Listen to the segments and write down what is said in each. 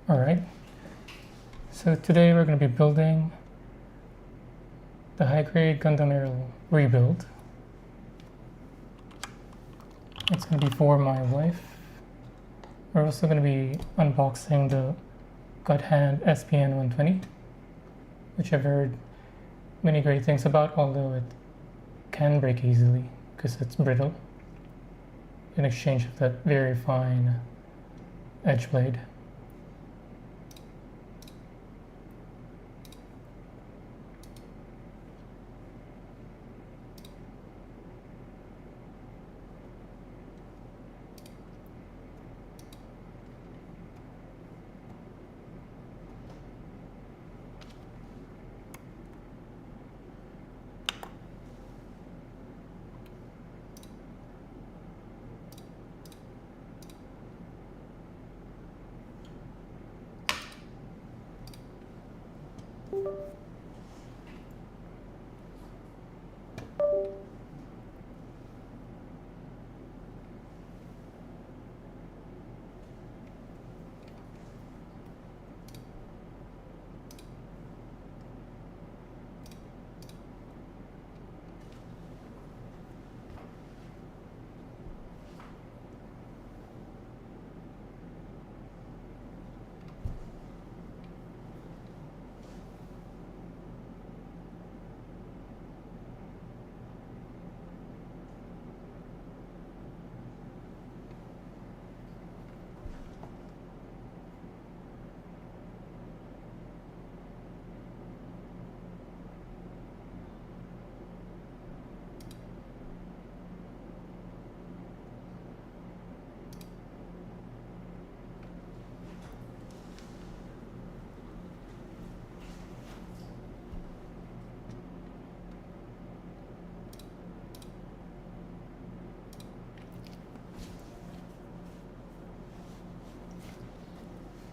Alright, so today we're going to be building the high-grade Gundam aerial rebuild. It's going to be for my wife. We're also going to be unboxing the GodHand SPN-120, which I've heard many great things about, although it can break easily because it's brittle in exchange of that very fine edge blade.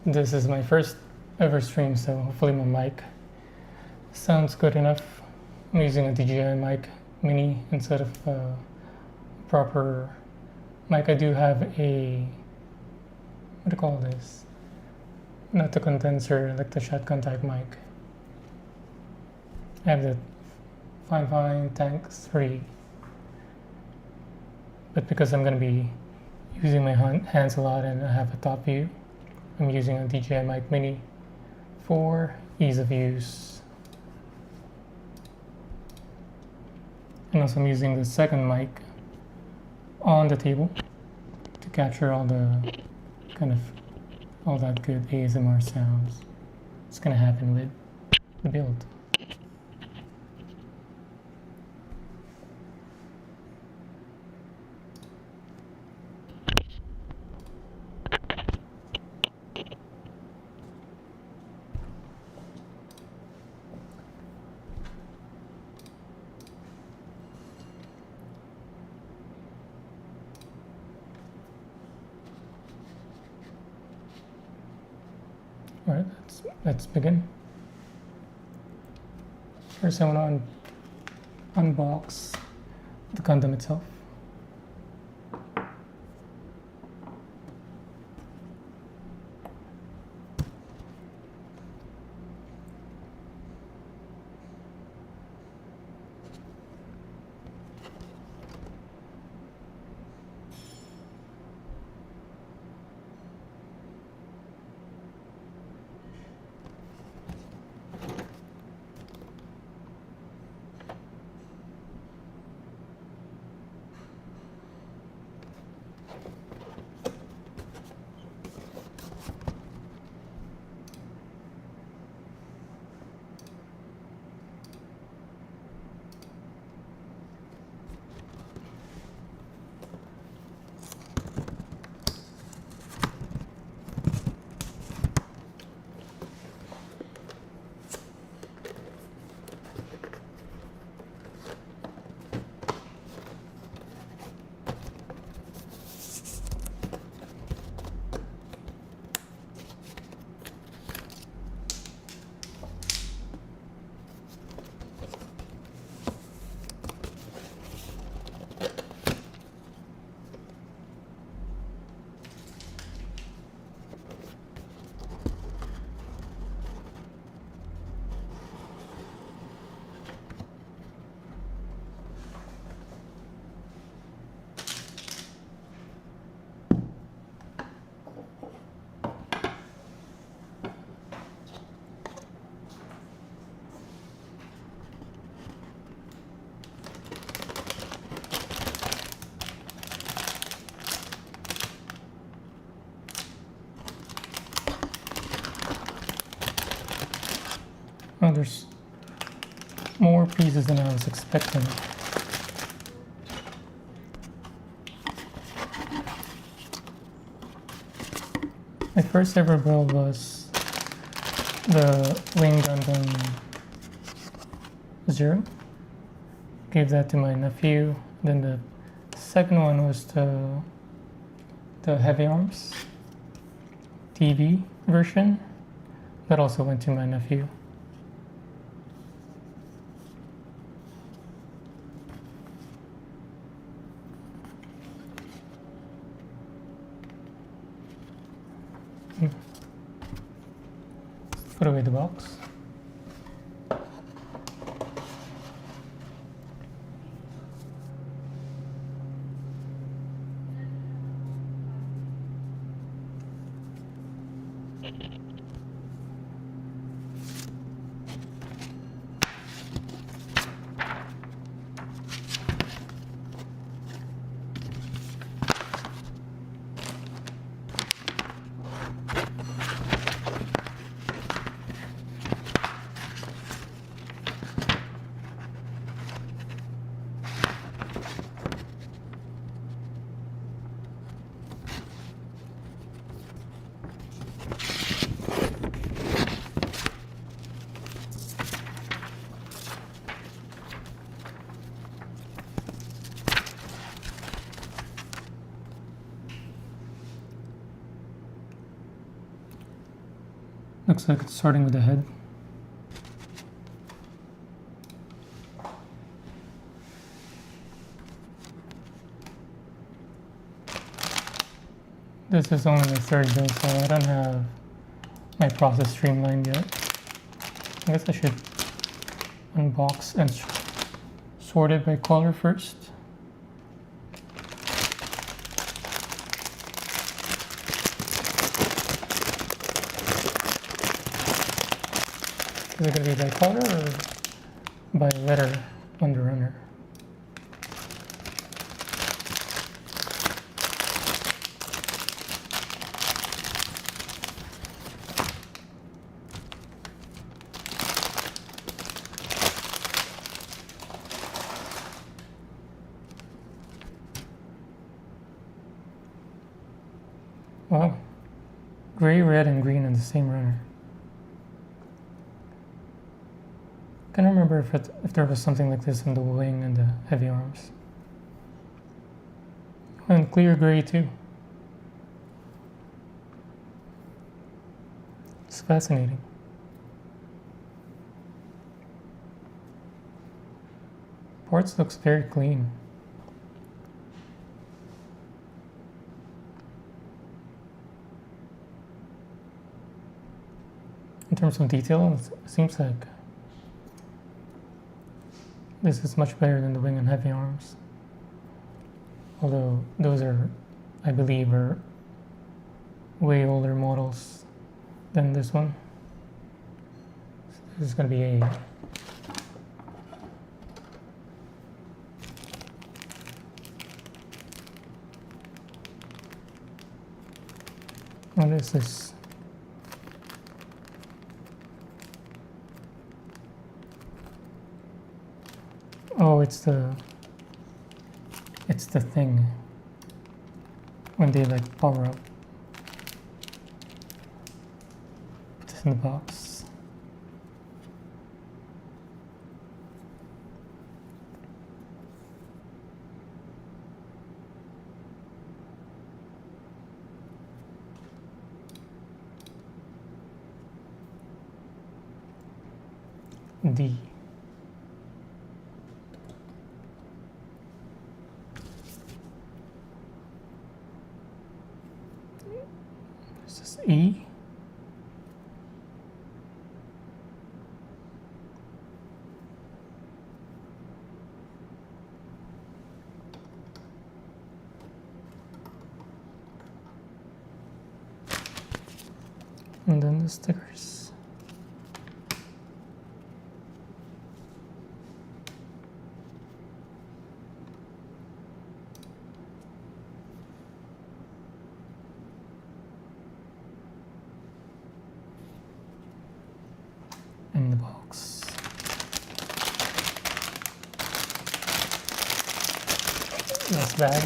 This is my first ever stream, so hopefully my mic sounds good enough. I'm using a DJI mic mini instead of a proper mic. I do have a, what do you call this? Not the condenser, like the shotgun type mic. I have the fine Tanks 3. But because I'm going to be using my hands a lot and I have a top view, I'm using a DJI mic mini for ease of use. And also I'm using the second mic on the table to capture all the all that good ASMR sounds. It's gonna happen with the build. Alright, let's begin. First I want to unbox the Gundam itself. Oh, there's more pieces than I was expecting. My first ever build was the Wing Gundam 0. Gave that to my nephew. Then the second one was the Heavy Arms TV version. That also went to my nephew. Put away the box. Looks like it's starting with the head. This is only my third build, so I don't have my process streamlined yet. I guess I should unbox and sort it by color first. Is it going to be by color or by letter on the runner? Wow, gray, red, and green in the same runner. I can't remember if there was something like this in the Wing and the Heavy Arms. And clear gray too. It's fascinating. Ports looks very clean. In terms of detail, it seems like this is much better than the Wing and Heavy Arms. Although those are, I believe, are way older models than this one. So this is going to be a what is this? Oh, it's the thing when they like power up. Put this in the box. D. This is E. And then the stickers. In the box. this bag.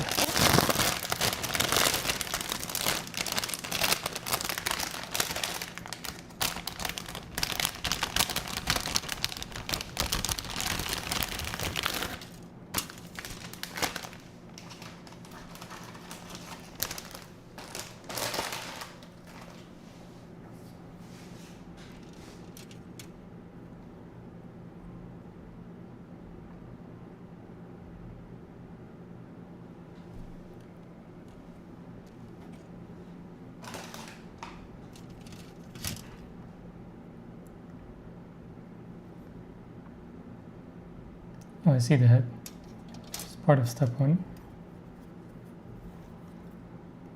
Oh, I see the head. It's part of step 1.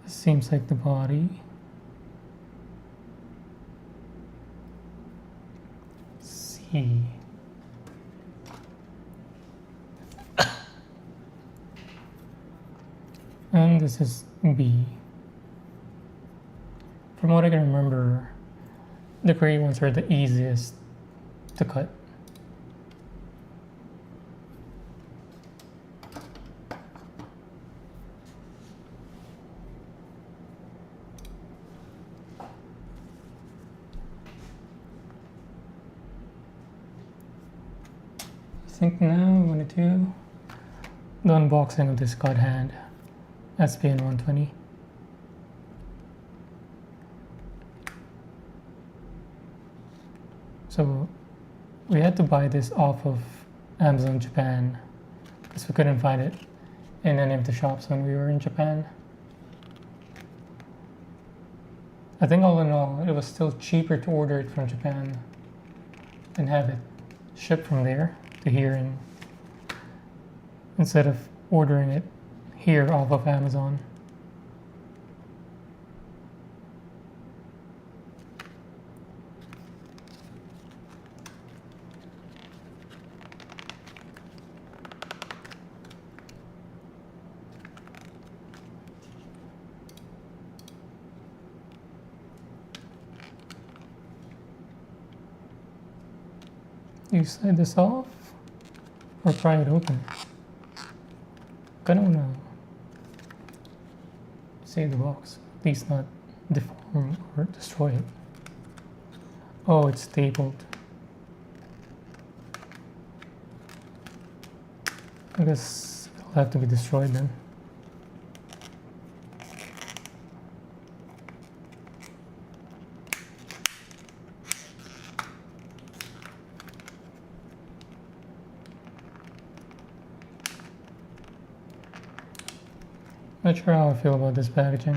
This seems like the body. C. And this is B. From what I can remember, the gray ones are the easiest to cut. I think now I'm going to do the unboxing of this GodHand SPN-120. So we had to buy this off of Amazon Japan because we couldn't find it in any of the shops when we were in Japan. I think all in all, it was still cheaper to order it from Japan and have it shipped from there to here instead of ordering it here off of Amazon. You slide this off or pry it open. I don't know. Save the box. At least not deform or destroy it. Oh, it's stapled. I guess it'll have to be destroyed then. Not sure how I feel about this packaging.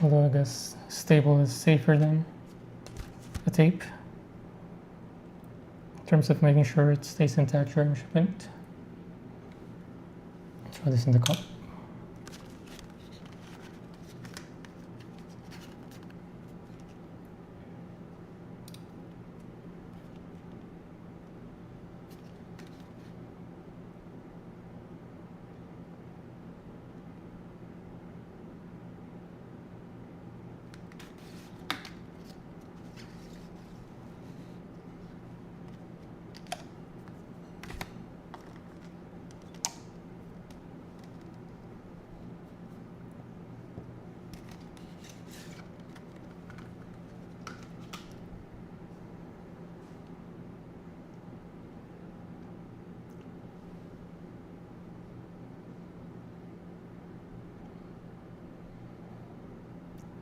Although I guess staple is safer than a tape in terms of making sure it stays intact during shipment. Throw this in the cup.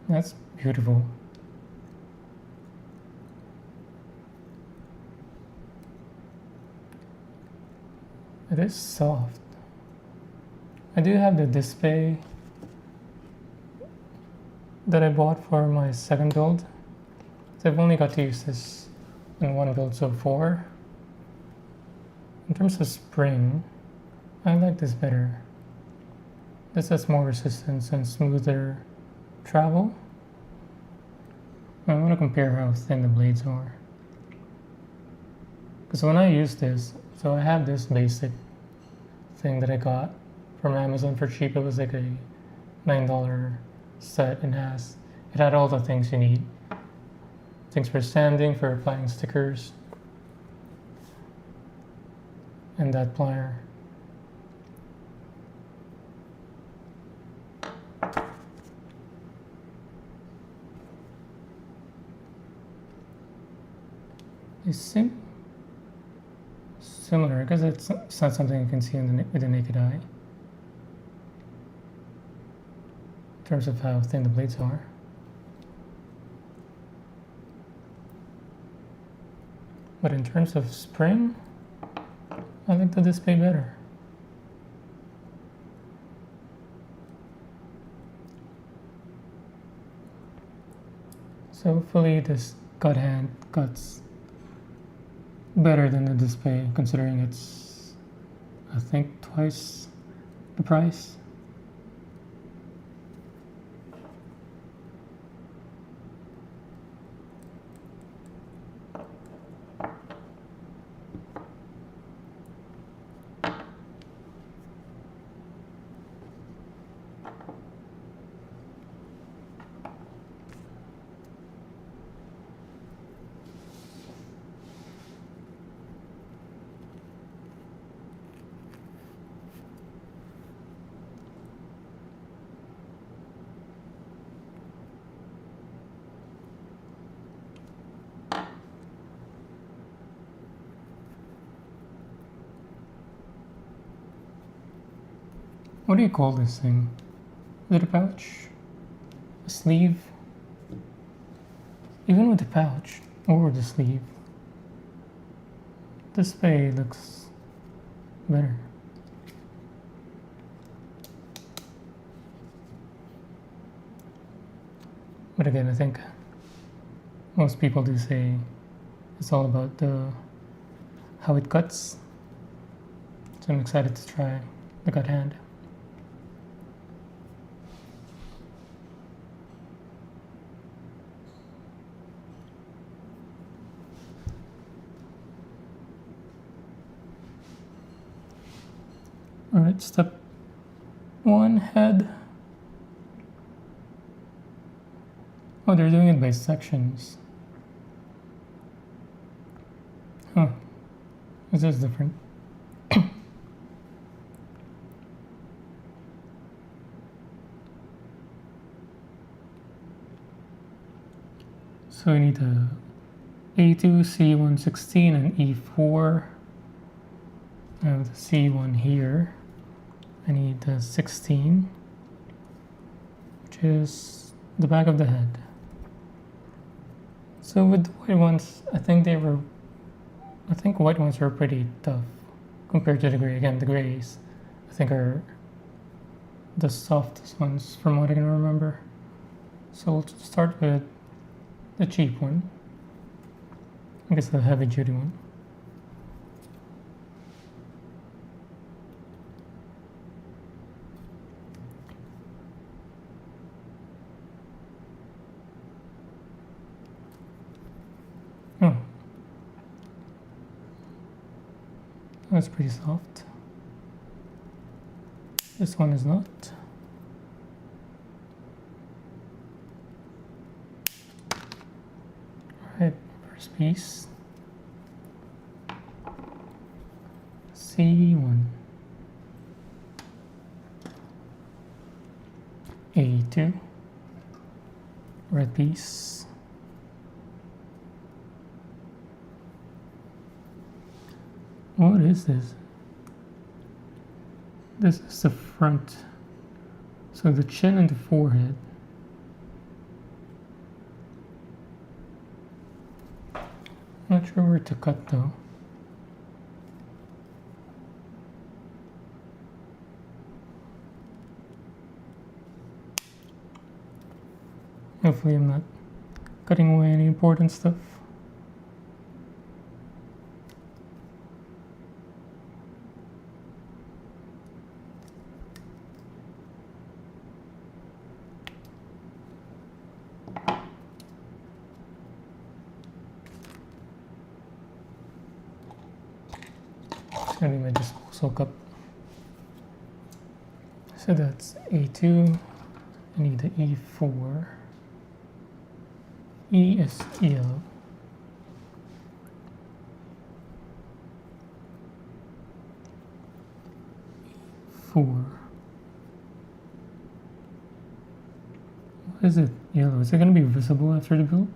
That's beautiful. It is soft. I do have the display that I bought for my second build. So I've only got to use this in one build so far. In terms of spring, I like this better. This has more resistance and smoother travel. I want to compare how thin the blades are. Because when I use this, so I have this basic thing that I got from Amazon for cheap. It was like a $9 set. It had all the things you need. Things for sanding, for applying stickers. and that plier. They seem similar because it's not something you can see with the naked eye in terms of how thin the blades are. But in terms of spring, I like the display better. So hopefully this GodHand cuts better than the display, considering it's, I think, twice the price. What do you call this thing? Is it a pouch? A sleeve? Even with the pouch or the sleeve, this display looks better. But again, I think most people do say it's all about how it cuts. So I'm excited to try the GodHand. Alright, step 1, head. Oh, they're doing it by sections. Huh. This is different. So we need a A2, C116, and E4. I have the C1 here. I need the 16, which is the back of the head. So with the white ones, I think white ones are pretty tough compared to the gray. Again, the grays, I think, are the softest ones from what I can remember. So we'll start with the cheap one. I guess the heavy duty one. Oh, that's pretty soft. This one is not. Alright, first piece. C1. A2. Red piece. What is this? This is the front. So the chin and the forehead. Not sure where to cut though. Hopefully I'm not cutting away any important stuff. Gonna be my disposal cup. So that's A2. I need the E4. E is yellow. 4. Why is it yellow? Is it going to be visible after the build?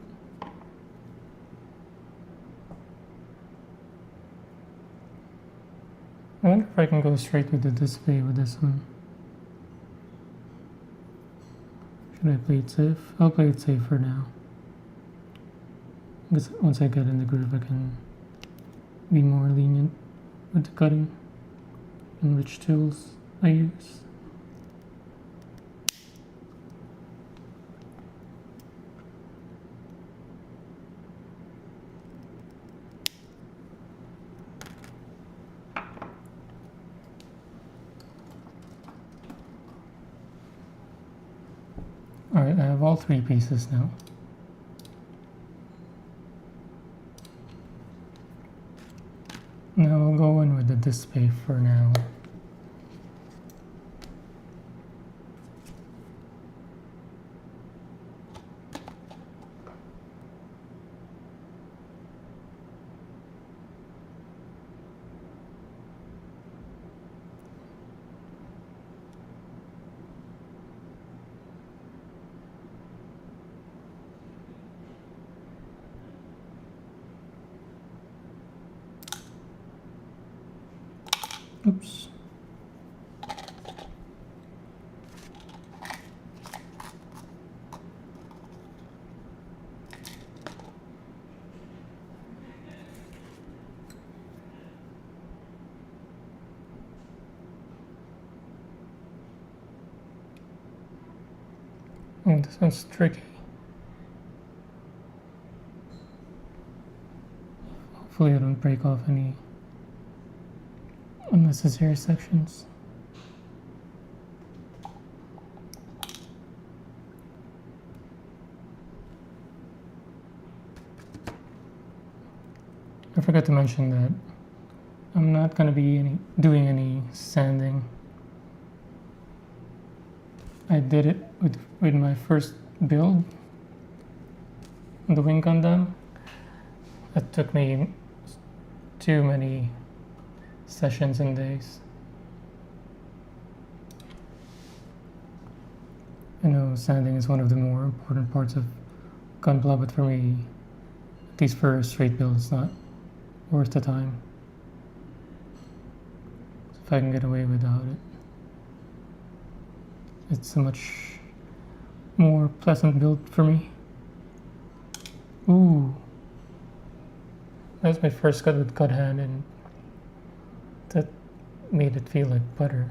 I wonder if I can go straight with the display with this one. Should I play it safe? I'll play it safe for now. Because once I get in the groove, I can be more lenient with the cutting and which tools I use. Alright, I have all 3 pieces now. Now I'll go in with the display for now. Oops. Oh, this one's tricky. Hopefully I don't break off any unnecessary sections. I forgot to mention that I'm not going to be doing any sanding. I did it with my first build, the Wing Gundam. That took me too many sessions and days. I know sanding is one of the more important parts of Gunpla, but for me, at least for a straight build, it's not worth the time. So if I can get away without it, it's a much more pleasant build for me. Ooh, that was my first cut with GodHand, and that made it feel like butter.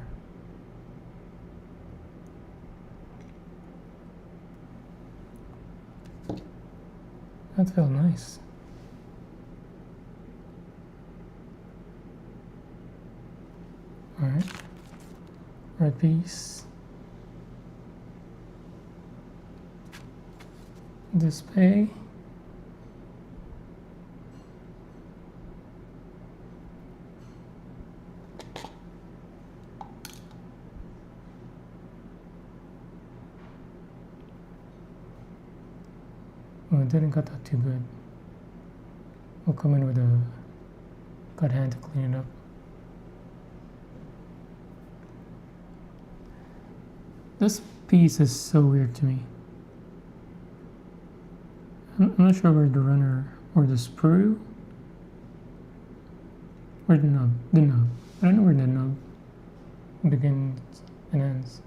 That felt nice. Alright. Red piece. Display. Oh, it didn't cut that too good. We'll come in with a GodHand to clean it up. This piece is so weird to me. I'm not sure where the runner or the sprue or the nub. The nub. I don't know where the nub begins and ends.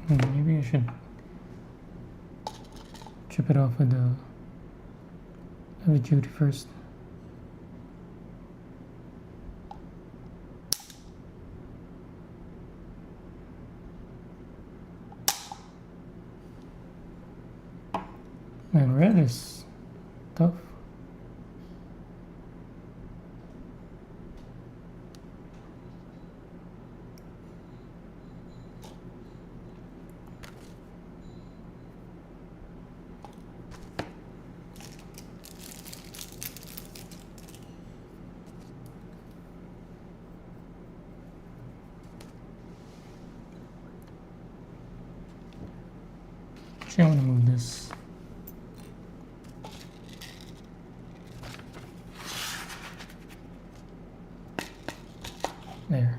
Maybe I should chip it off with the heavy duty first. Man, red is tough. Actually, I want to move this. There.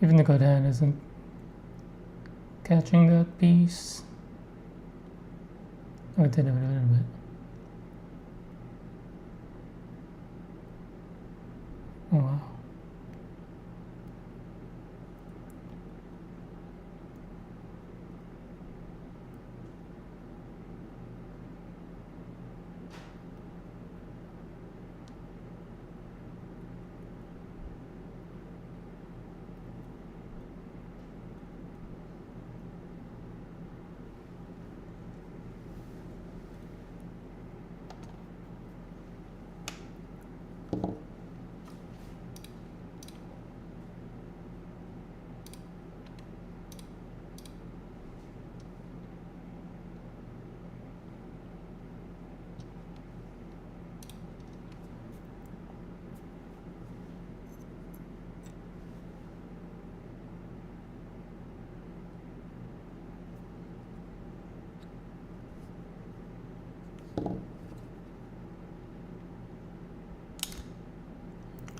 Even the GodHand isn't catching that piece. Oh, it did a little bit. Oh wow.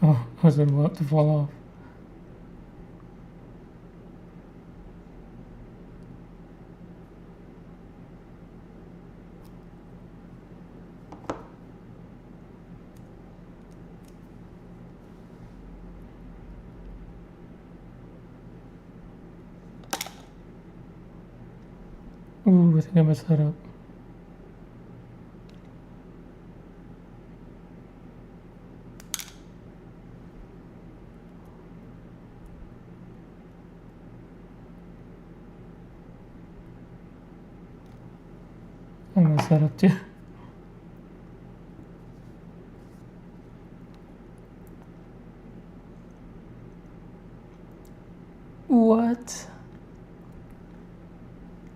Oh, was it about to fall off? Ooh, I think I messed that up. I messed that up too. What?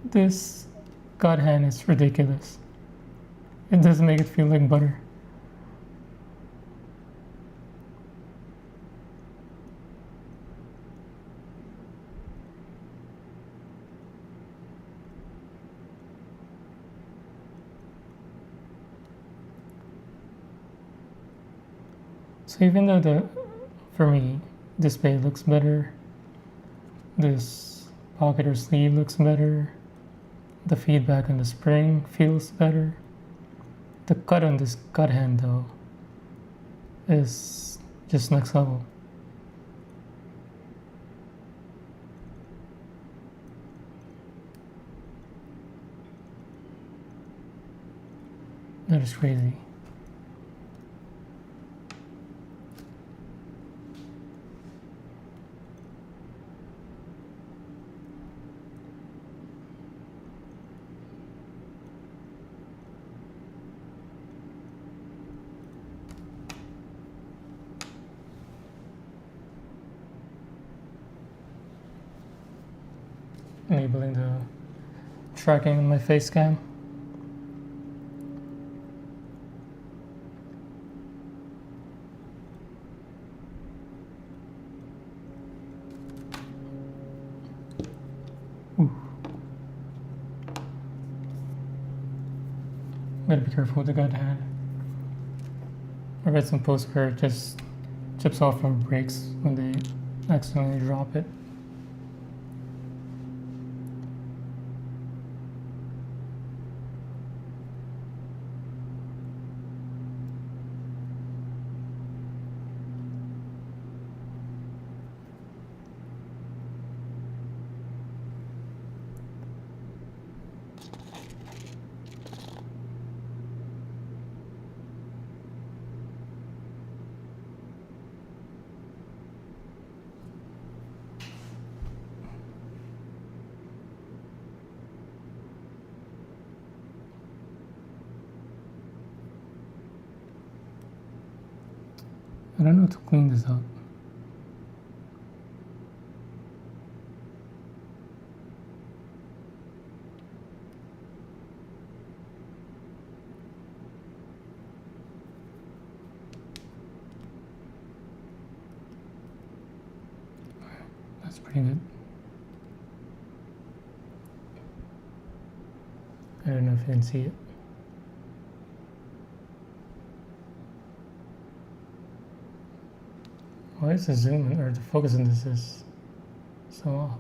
This GodHand is ridiculous. It doesn't make it feel like butter. So even though for me, this display looks better, this pocket or sleeve looks better, the feedback on the spring feels better, the cut on this GodHand though is just next level. That is crazy. Enabling the tracking on my face cam. Ooh. Gotta be careful with the GodHand. I read some posts where it just chips off from brakes when they accidentally drop it. I don't know how to clean this up. That's pretty good. I don't know if you can see it. Why is the zoom in, or the focus on this is so off?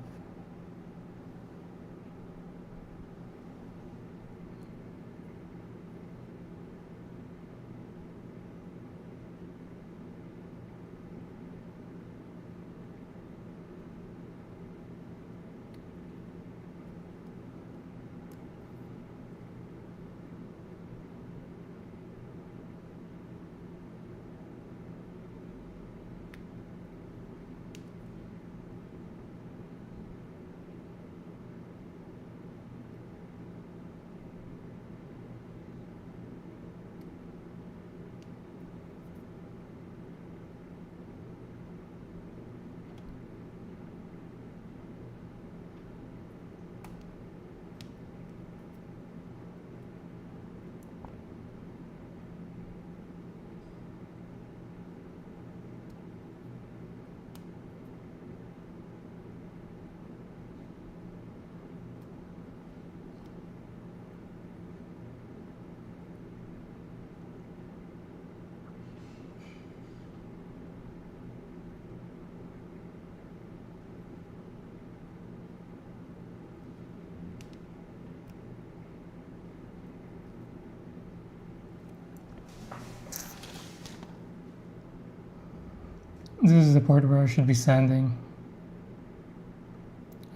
This is the part where I should be sanding.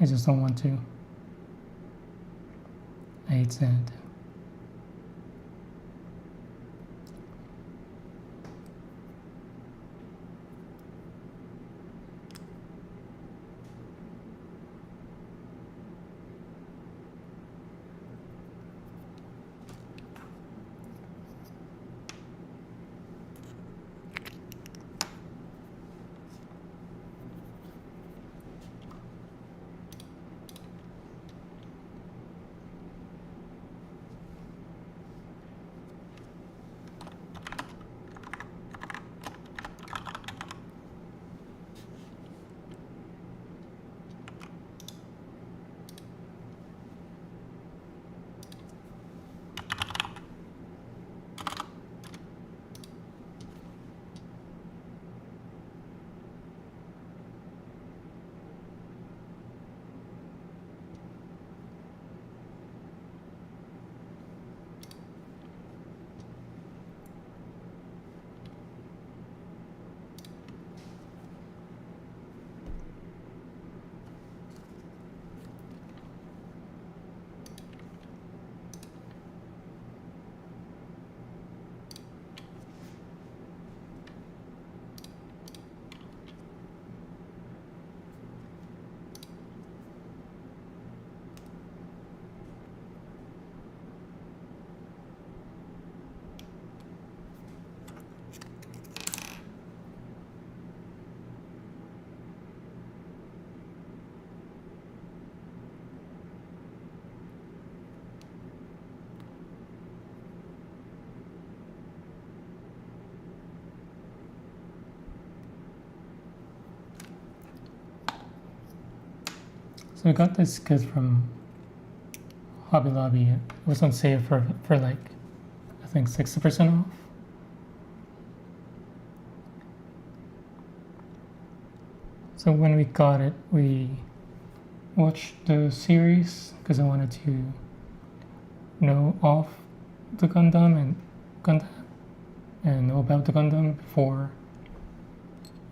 I just don't want to. I hate sand. So I got this kit from Hobby Lobby. It was on sale for like, I think 60% off. So when we got it, we watched the series because I wanted to know of the Gundam and know about the Gundam before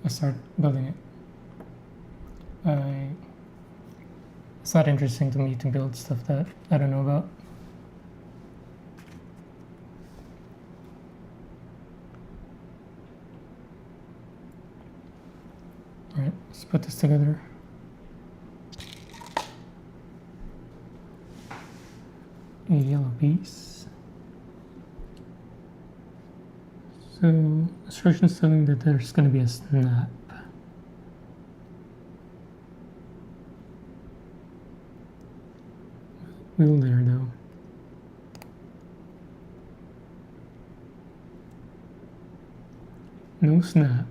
I start building it. It's not interesting to me to build stuff that I don't know about. All right, let's put this together. A yellow piece. So Instructions telling that there's going to be a snap. Wheel there though. No snap.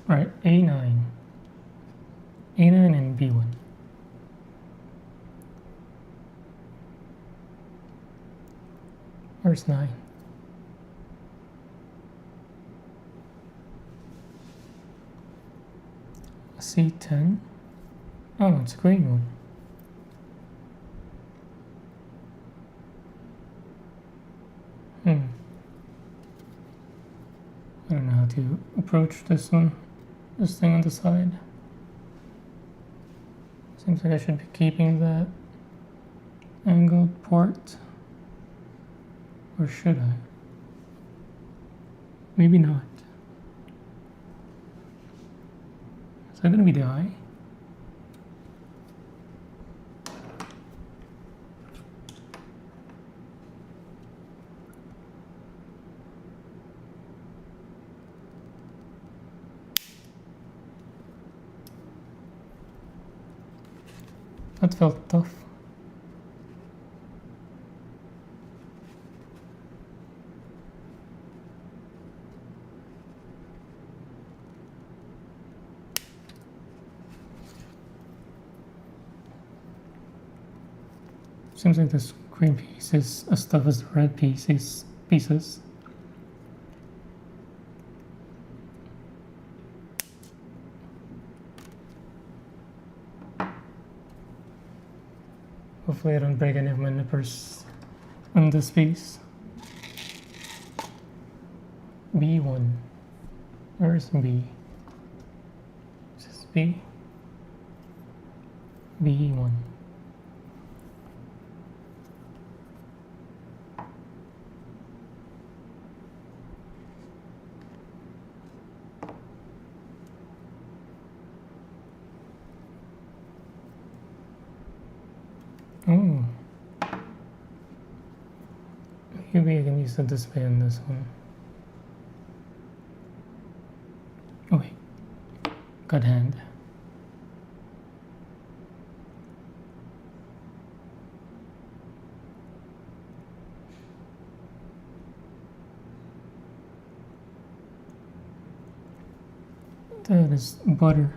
Right, A9. A9 and B1. Where's 9? C10. Oh, it's a green one. I don't know how to approach this one. This thing on the side. Seems like I should be keeping that angled port. Or should I? Maybe not. Is that gonna be the eye? That felt tough. Seems like this green piece is as tough as the red pieces. Hopefully I don't break any of my nippers on this piece. B1. Where's B? Is this B? B1. Oh, maybe I can use the display on this one. Oh wait, GodHand. That is butter.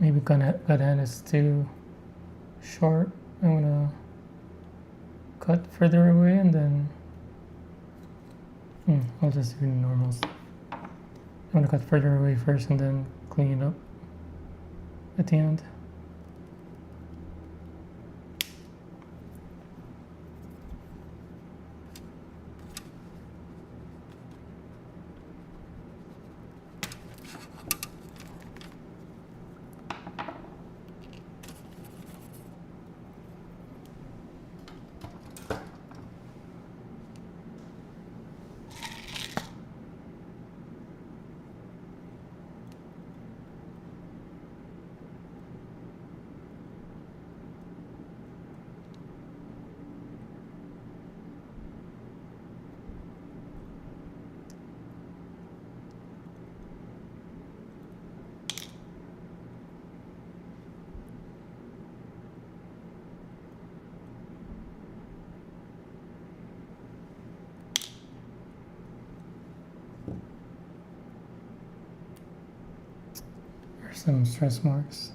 Maybe GodHand is too short. I'm gonna cut further away and then I'll just do normal stuff. I'm gonna cut further away first and then clean it up at the end. Some stress marks.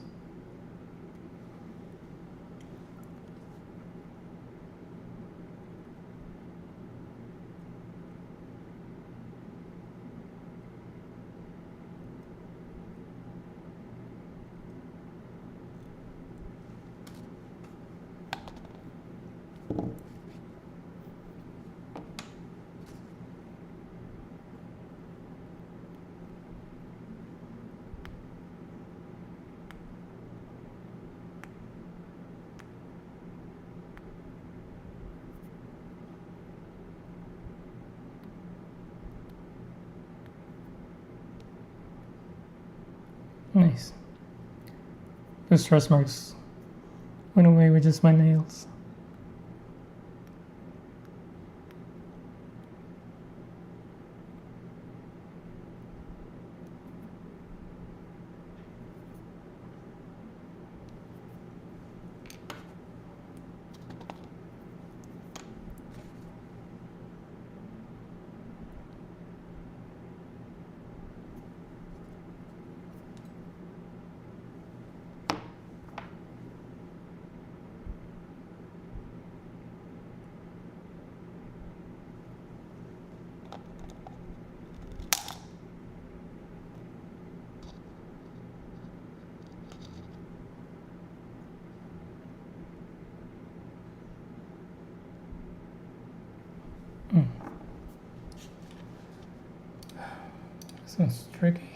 Nice. The stress marks went away with just my nails. Sounds tricky.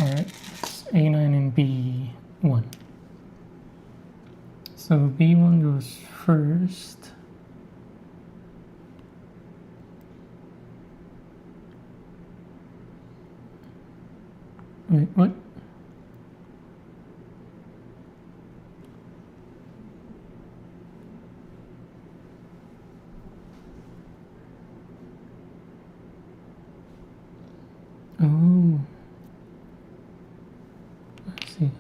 Alright, it's A9 and B1. So B1 goes first. Wait, what? Oh. I see.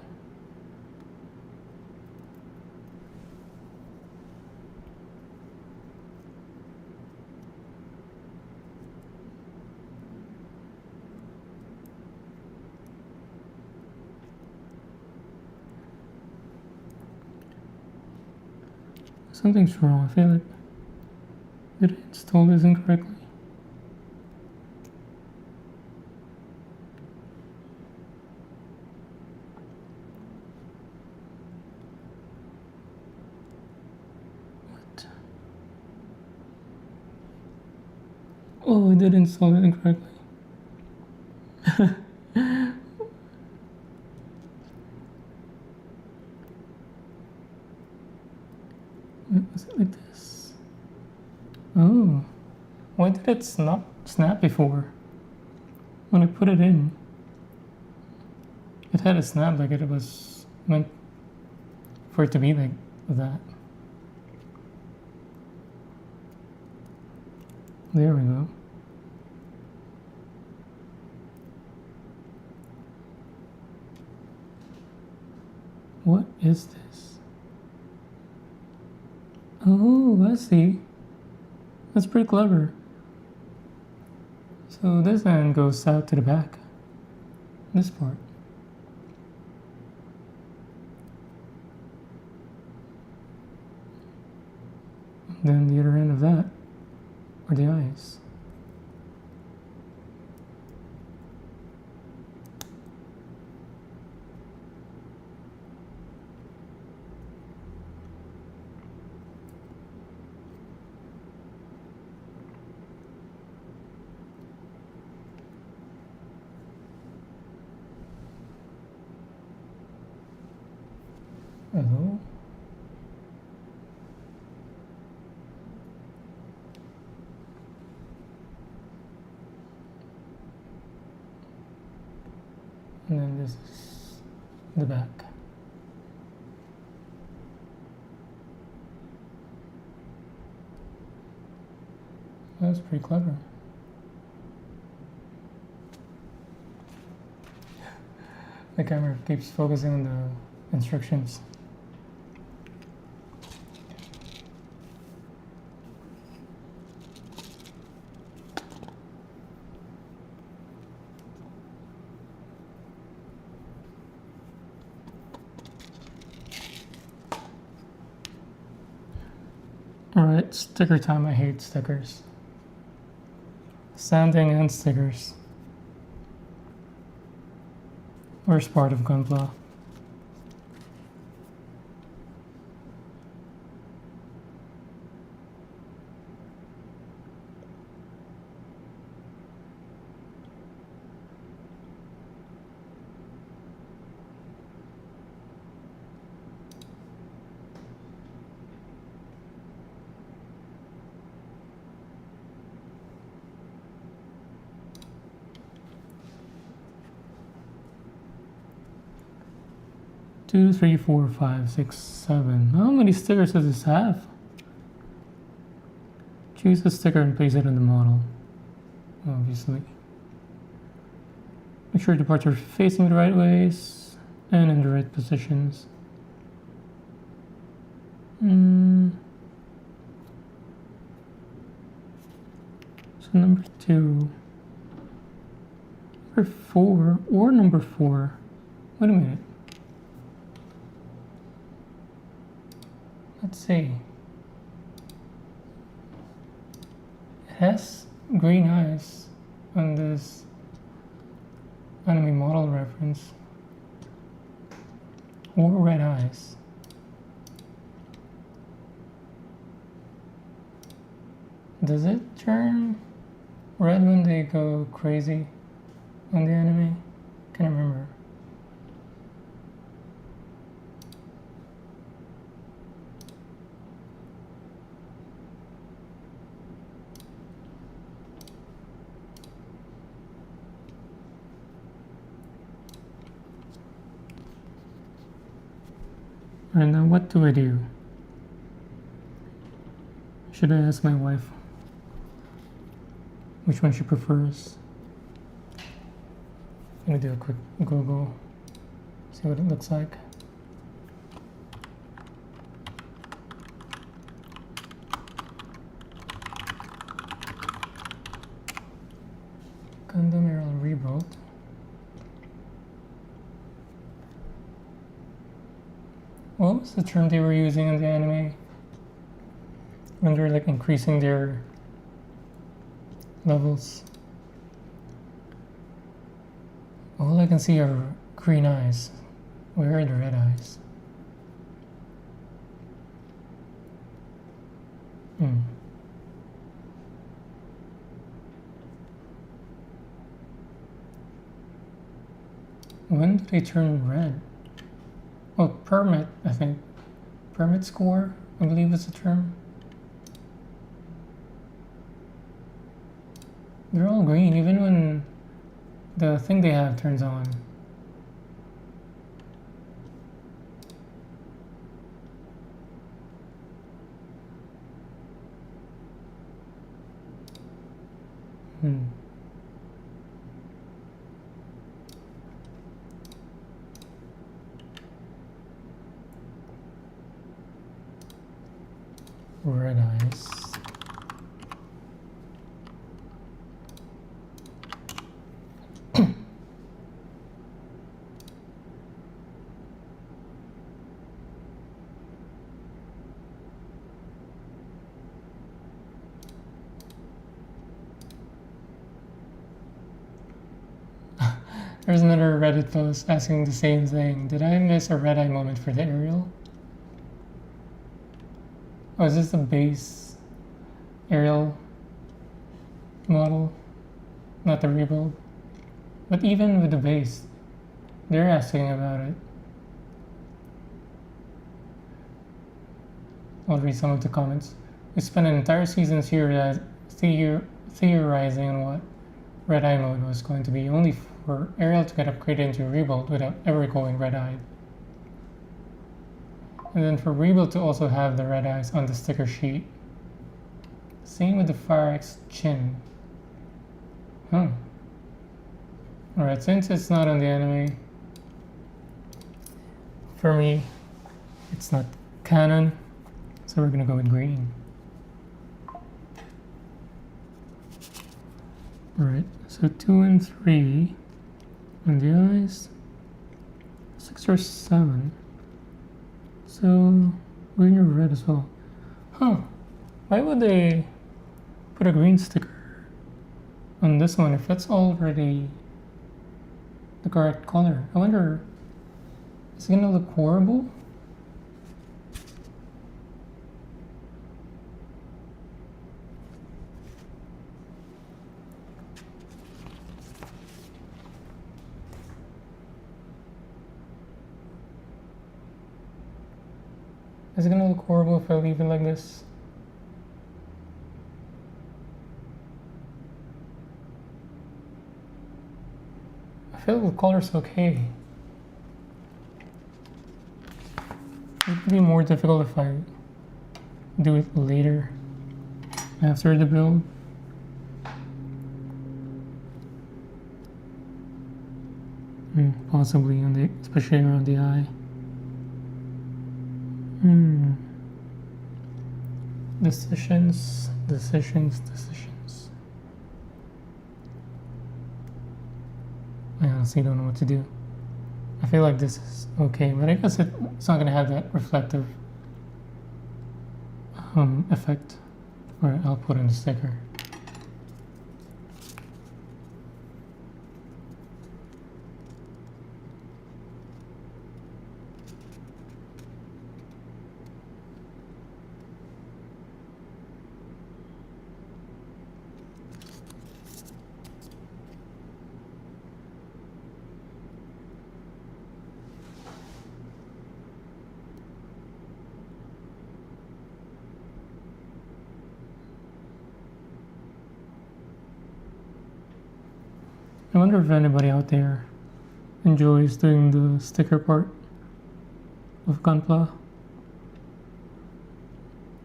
Something's wrong. I feel like did I install this incorrectly? What? Oh, I did install it incorrectly. Was it like this? Oh, why did it not snap before? When I put it in, it had a snap like it was meant for it to be like that. There we go. What is this? Oh, I see. That's pretty clever. So this end goes out to the back. This part. Then the other end of that are the eyes. Hello? And then this is the back. That was pretty clever. The camera keeps focusing on the instructions. Alright, sticker time. I hate stickers. Sanding and stickers. Worst part of Gunpla. Two, three, four, five, six, seven. How many stickers does this have? Choose a sticker and place it on the model. Obviously. Make sure the parts are facing the right ways and in the right positions. So number 2. Number 4 or number 4. Wait a minute. Let's see. It has green eyes on this anime model reference. Or red eyes. Does it turn red when they go crazy on the anime? Can't remember. And now what do I do? Should I ask my wife which one she prefers? Let me do a quick Google, see what it looks like. Gundam Aerial Rebuild. What was the term they were using in the anime? When they're like increasing their levels. All I can see are green eyes. Where are the red eyes? When do they turn red? Oh, permit, I think. Permit score, I believe is the term. They're all green, even when the thing they have turns on. Red eyes. There's another Reddit post asking the same thing. Did I miss a red eye moment for the aerial? Oh, is this the base aerial model? Not the rebuild? But even with the base, they're asking about it. I'll read some of the comments. We spent an entire season theorizing on what red eye mode was going to be, only for Ariel to get upgraded into rebuild without ever going red eyed. And then for rebuild to also have the red eyes on the sticker sheet. Same with the Firex chin. Huh. Alright, since it's not on the anime, for me, it's not canon, so we're gonna go with green. Alright, so 2 and 3 on the eyes, 6 or 7. So green or red as well. Huh. Why would they put a green sticker on this one if that's already the correct color? I wonder, is it gonna look horrible? Is it gonna look horrible if I leave it like this? I feel the color's okay. It would be more difficult if I do it later, after the build. Possibly on the, especially around the eye. Decisions. I honestly don't know what to do. I feel like this is okay, but I guess it's not gonna have that reflective effect or output in the sticker. I wonder if anybody out there enjoys doing the sticker part of Gunpla.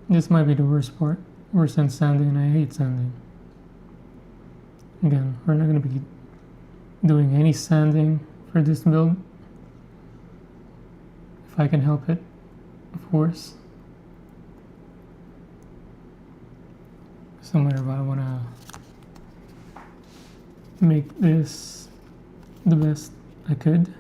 This might be the worst part. Worse than sanding, and I hate sanding. Again, we're not going to be doing any sanding for this build. If I can help it, of course. Somewhere about I want to make this the best I could.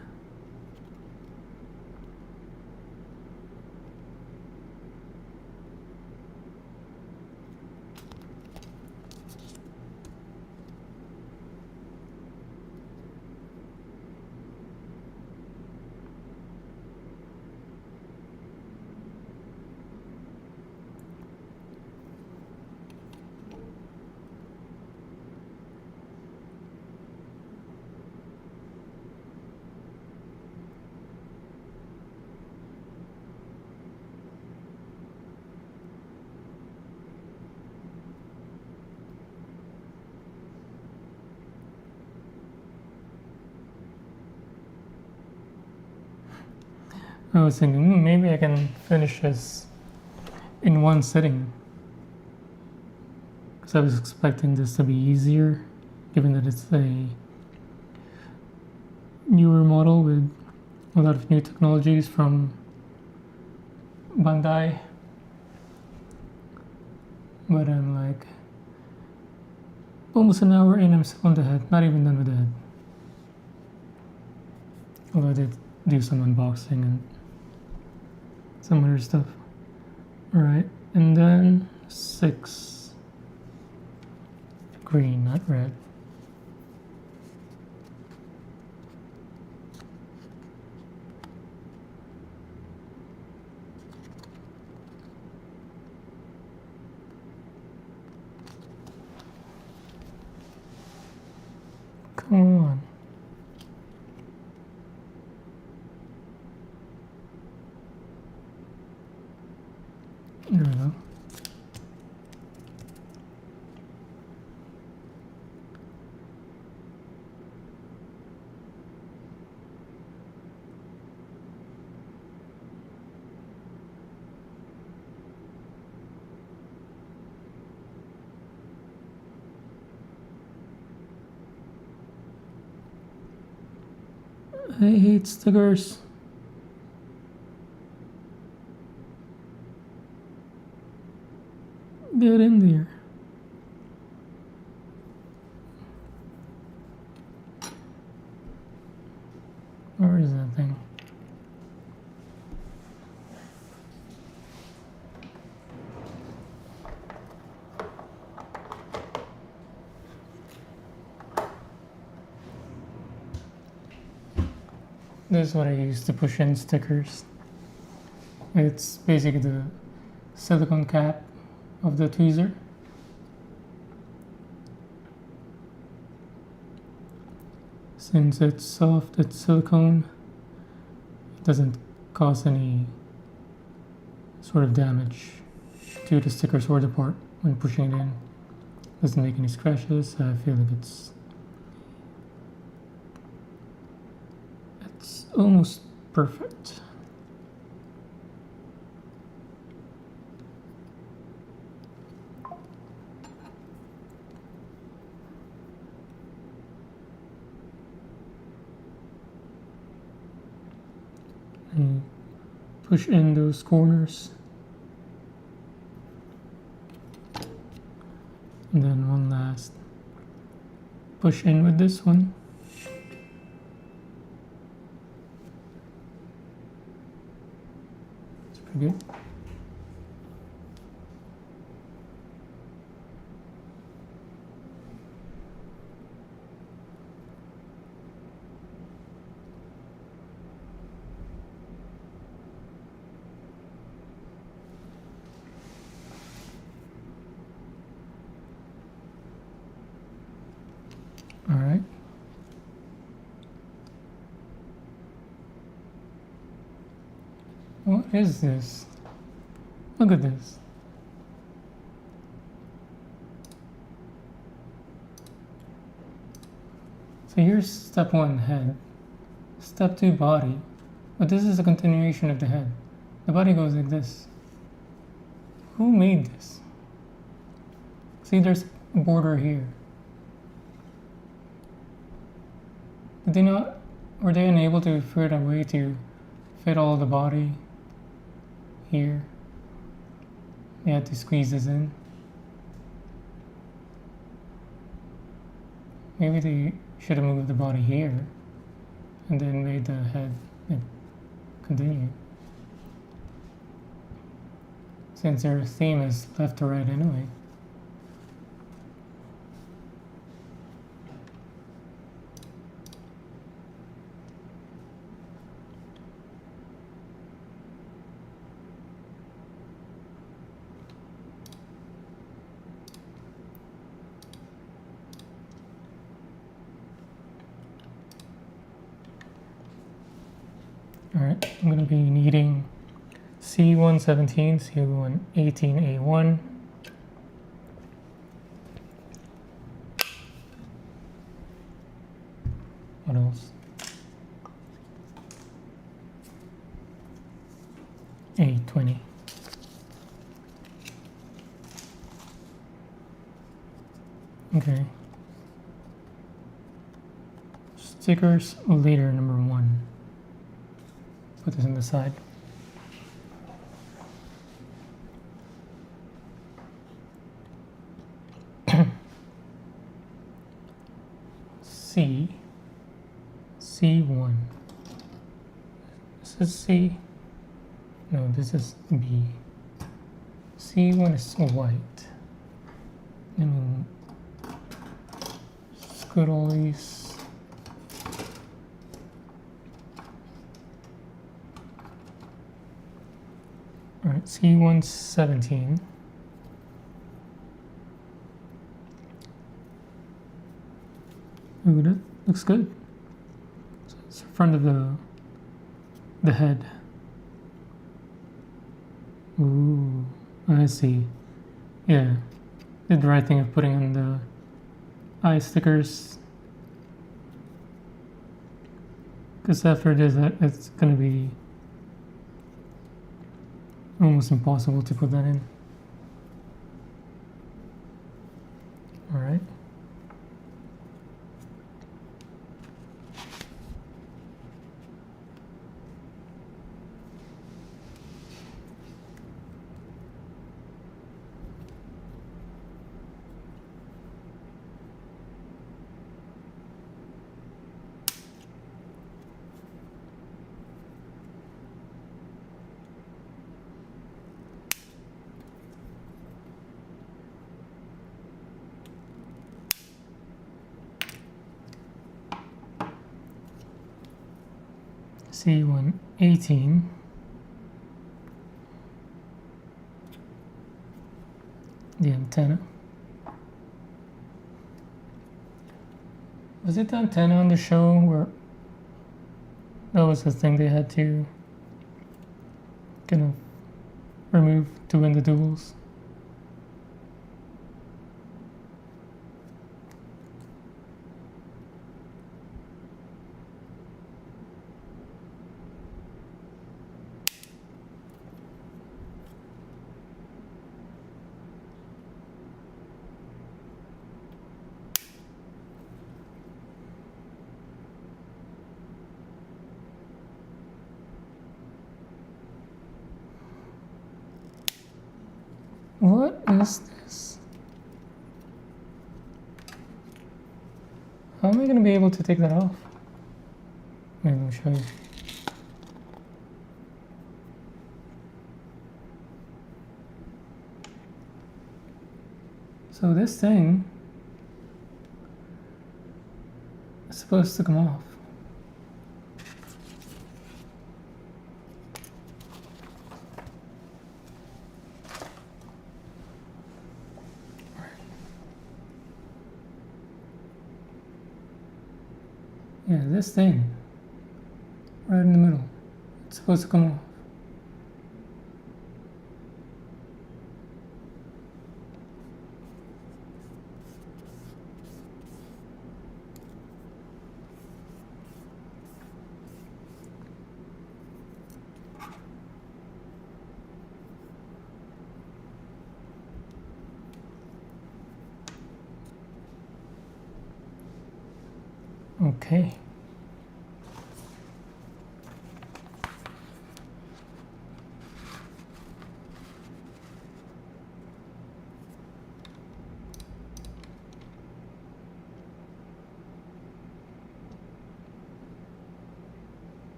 I was thinking maybe I can finish this in one sitting, because I was expecting this to be easier, given that it's a newer model with a lot of new technologies from Bandai. But I'm like almost an hour in, I'm still on the head, not even done with the head. Although I did do some unboxing and some other stuff. Alright, and then 6. Green, not red. Come on. There we go. I hate stickers. Get in there. Where is that thing? This is what I use to push in stickers. It's basically the silicone cap of the tweezer. Since it's soft, it's silicone, it doesn't cause any sort of damage to the stickers or the part when pushing it in. Doesn't make any scratches. I feel like it's almost perfect. And push in those corners. And then one last push in with this one. It's pretty good. All right. What is this? Look at this. So here's step 1, head. Step 2, body. But this is a continuation of the head. The body goes like this. Who made this? See, there's a border here. Did they not, were they unable to figure out a way to fit all the body here? They had to squeeze this in. Maybe they should have moved the body here and then made the head continue. Since their theme is left to right anyway. Alright, I'm going to be needing C117, C118A1. What else? A20. Okay. Stickers later, number 1. Put this on the side. C1. This is C. No, this is B. C1 is white. And we'll scoot all these. Alright, C117. Ooh, that looks good. So it's in front of the head. Ooh, I see. Yeah, did the right thing of putting in the eye stickers. Because after this, it's gonna be almost impossible to put that in. Alright. C118. The antenna. Was it the antenna on the show where that was the thing they had to kind of remove to win the duels? What is this? How am I going to be able to take that off? Maybe I'll show you. So this thing is supposed to come off. Yeah, this thing, right in the middle, it's supposed to come off. Okay.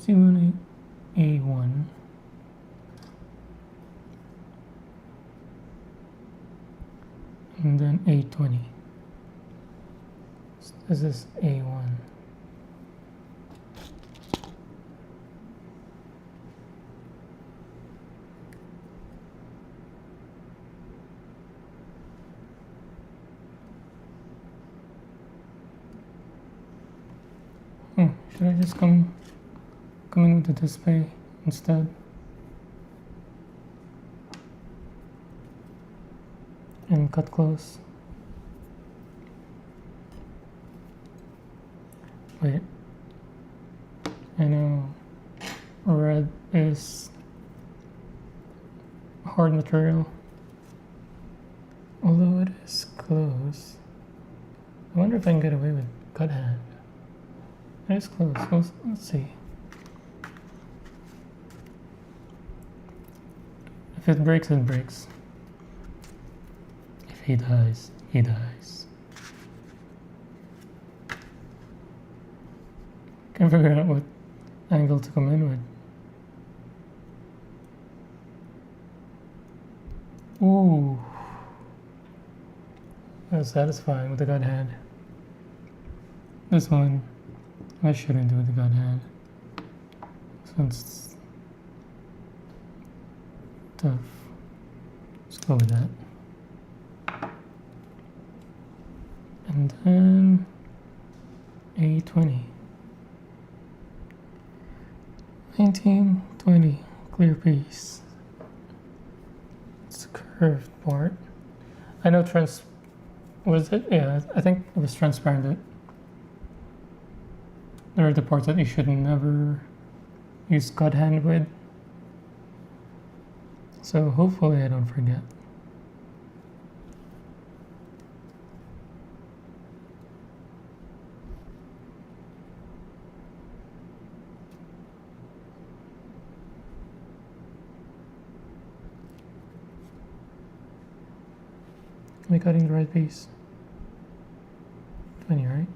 C1A1. And then A20. So this is A1. Should I just come in with the display instead? And cut close. Wait. I know red is hard material. Although it is close. I wonder if I can get away with GodHand. It is close. Let's see. If it breaks, it breaks. If he dies, he dies. Can't figure out what angle to come in with. Ooh. That's satisfying with the GodHand. This one I shouldn't do with the GodHand. This one's tough. Let's go with that. And then A20. 1920 clear piece. It's a curved part. I know was it? Yeah, I think it was transparent. There are the parts that you should never use GodHand with. So hopefully I don't forget. Am I cutting the right piece? 20, right?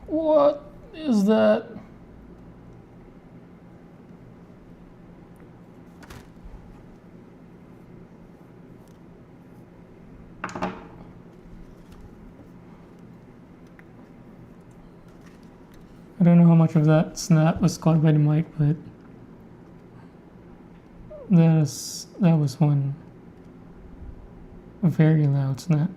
What is that? much of that snap was caught by the mic, but that was one very loud snap.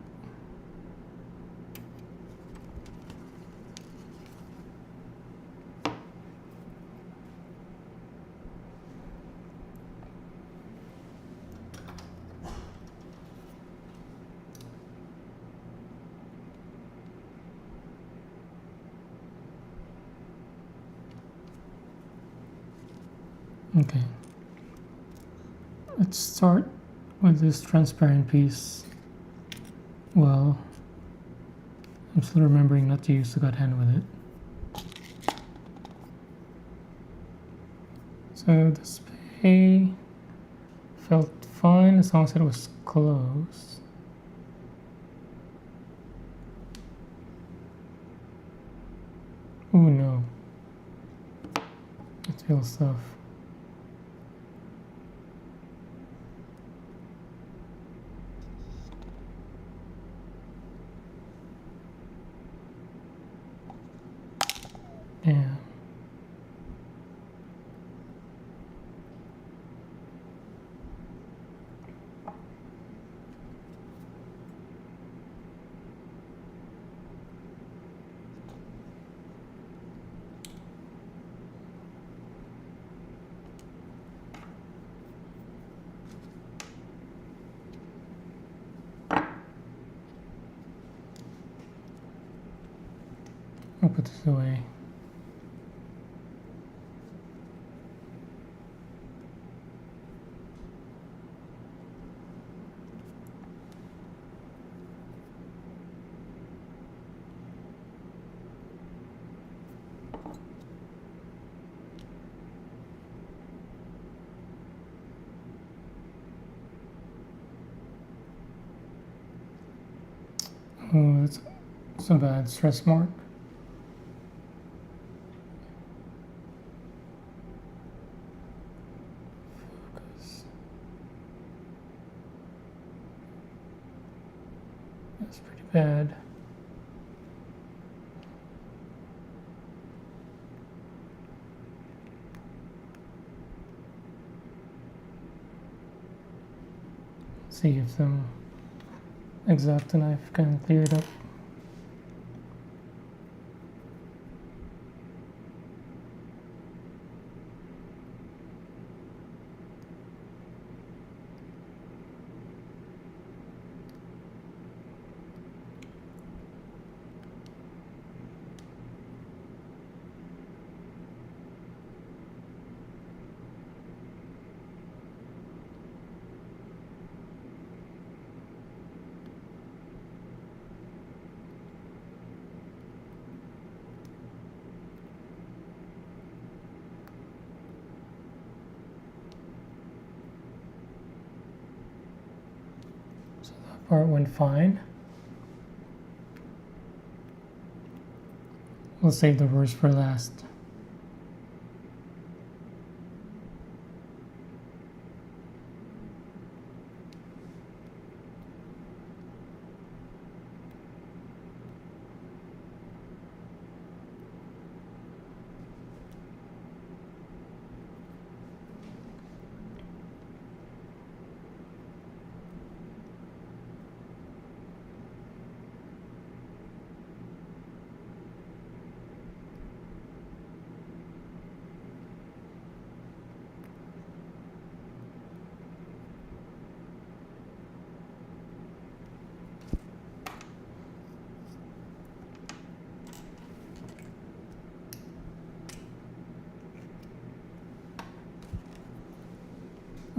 Okay, let's start with this transparent piece. Well, I'm still remembering not to use the GodHand with it. So the spay felt fine as long as it was close. Ooh, no. It feels tough. Yeah. I'll put this away. Oh, that's a bad stress mark. Focus. That's pretty bad. See if some X-Acto knife can clear it up. Part went fine. We'll save the worst for last.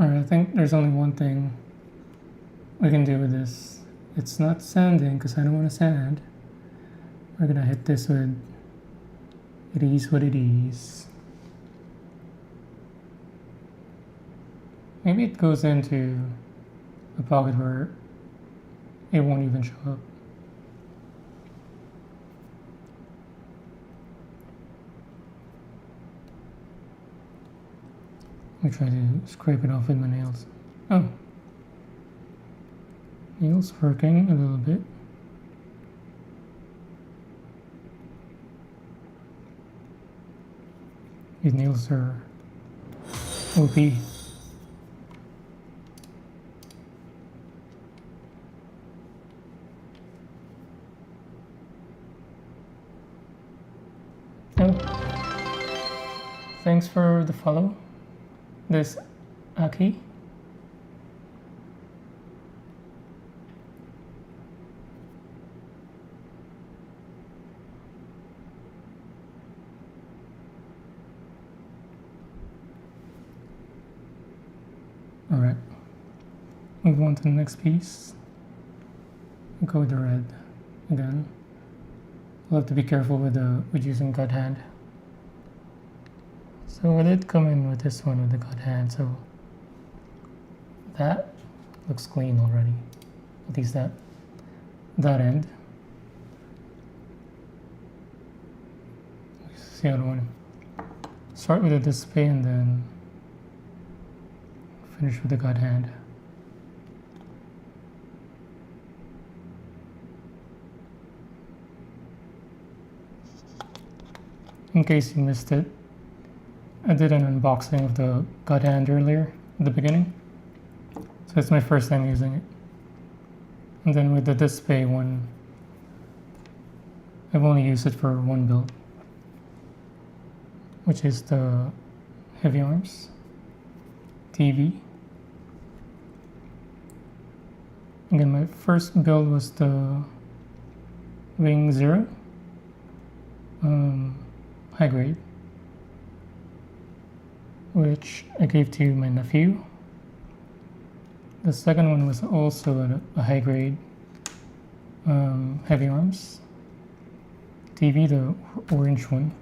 Alright, I think there's only one thing we can do with this. It's not sanding because I don't want to sand. We're gonna hit this with it is what it is. Maybe it goes into a pocket where it won't even show up. Let me try to scrape it off with my nails. Oh. Nails working a little bit. These nails are OP. Oh, thanks for the follow. This Aki. Alright, move on to the next piece. Go with the red again. We'll have to be careful with using GodHand. So I did come in with this one with the GodHand, so that looks clean already. At least that end. See how I want to start with the display and then finish with the GodHand. In case you missed it, I did an unboxing of the GodHand earlier at the beginning, so it's my first time using it. And then with the display one, I've only used it for one build, which is the heavy arms TV. Again, my first build was the Wing Zero, high grade, which I gave to my nephew. The second one was also a high grade heavy arms TV, the orange one,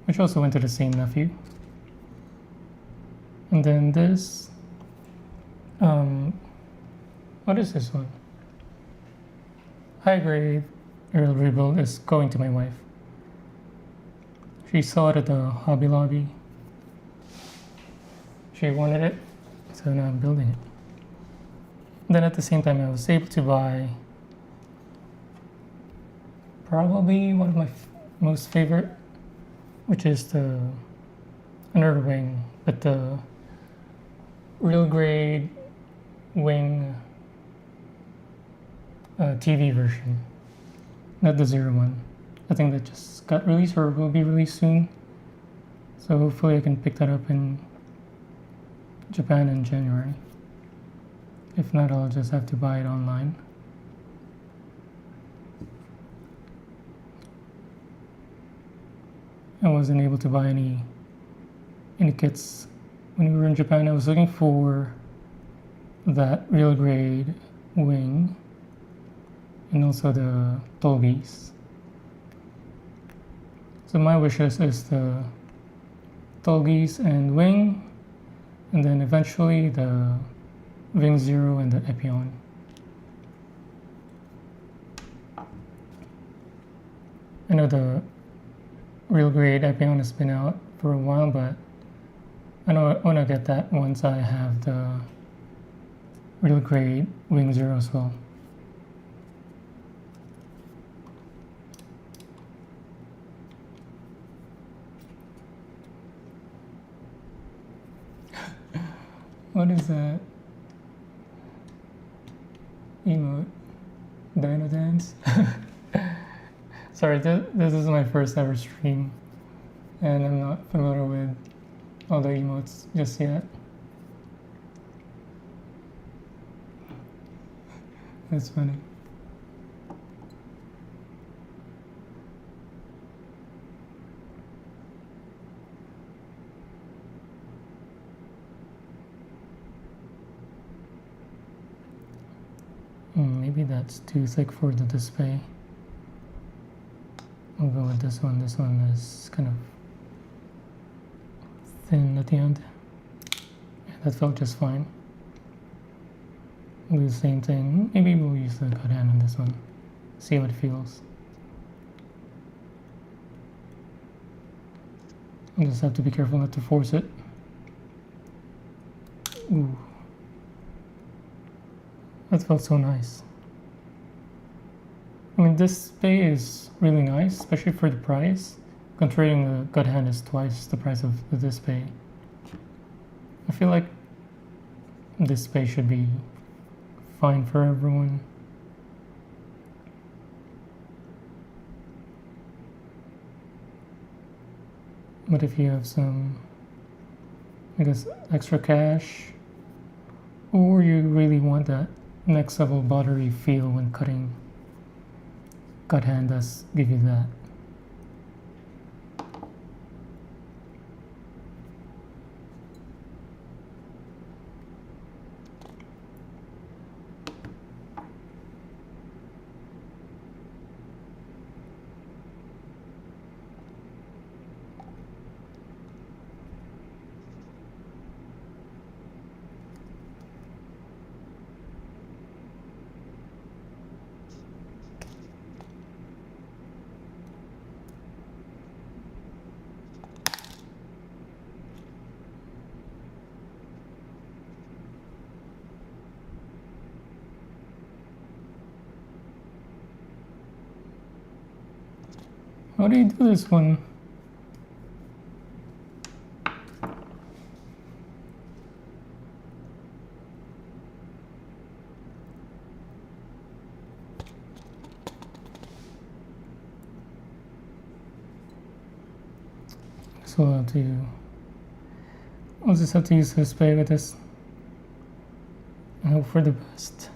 which also went to the same nephew. And then this, what is this one? High grade aerial rebuild is going to my wife. She saw it at the Hobby Lobby. She wanted it, so now I'm building it. Then at the same time, I was able to buy probably one of my most favorite, which is the another wing, but the real grade wing TV version, not the Zero one. I think that just got released or will be released soon. So hopefully I can pick that up in Japan in January. If not, I'll just have to buy it online. I wasn't able to buy any kits when we were in Japan. I was looking for that real grade wing and also the Tolgis. So my wishes is the Tolgis and wing, and then eventually the Wing Zero and the Epion. I know the real grade Epion has been out for a while, but I know I want to get that once I have the real grade Wing Zero as well. What is that emote? Dino Dance? Sorry, this is my first ever stream, and I'm not familiar with all the emotes just yet. That's funny. Maybe that's too thick for the display. I'll go with this one. This one is kind of thin at the end. Yeah, that felt just fine. We'll do the same thing. Maybe we'll use the GodHand on this one. See how it feels. I'll just have to be careful not to force it. Ooh. That felt so nice. I mean, this display is really nice, especially for the price. considering the GodHand is twice the price of the display, I feel like this display should be fine for everyone. But if you have some, I guess, extra cash, or you really want that next level buttery feel when cutting, GodHand does give you that. How do you do this one? So I'll just have to use this display with this and hope for the best.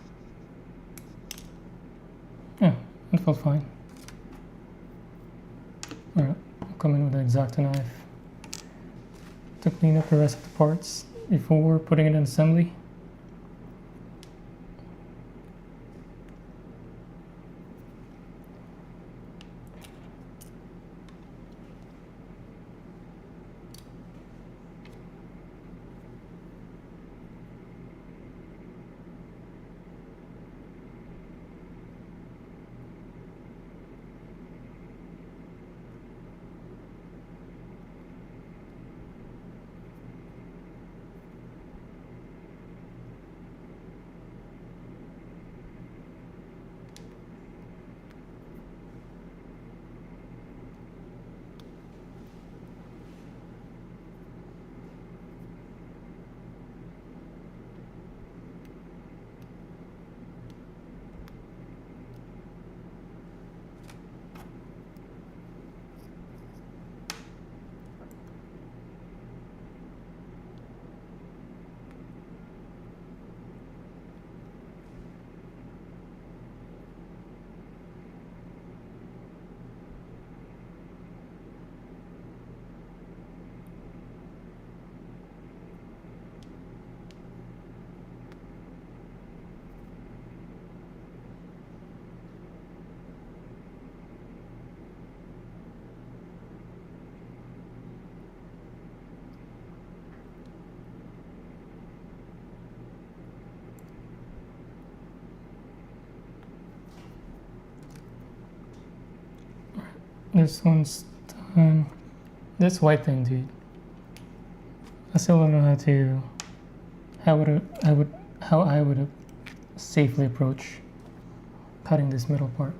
Yeah, it felt fine. Alright, I'll come in with an X-Acto knife to clean up the rest of the parts before putting it in assembly. This one's done. This white thing, dude. I still don't know how I would safely approach cutting this middle part.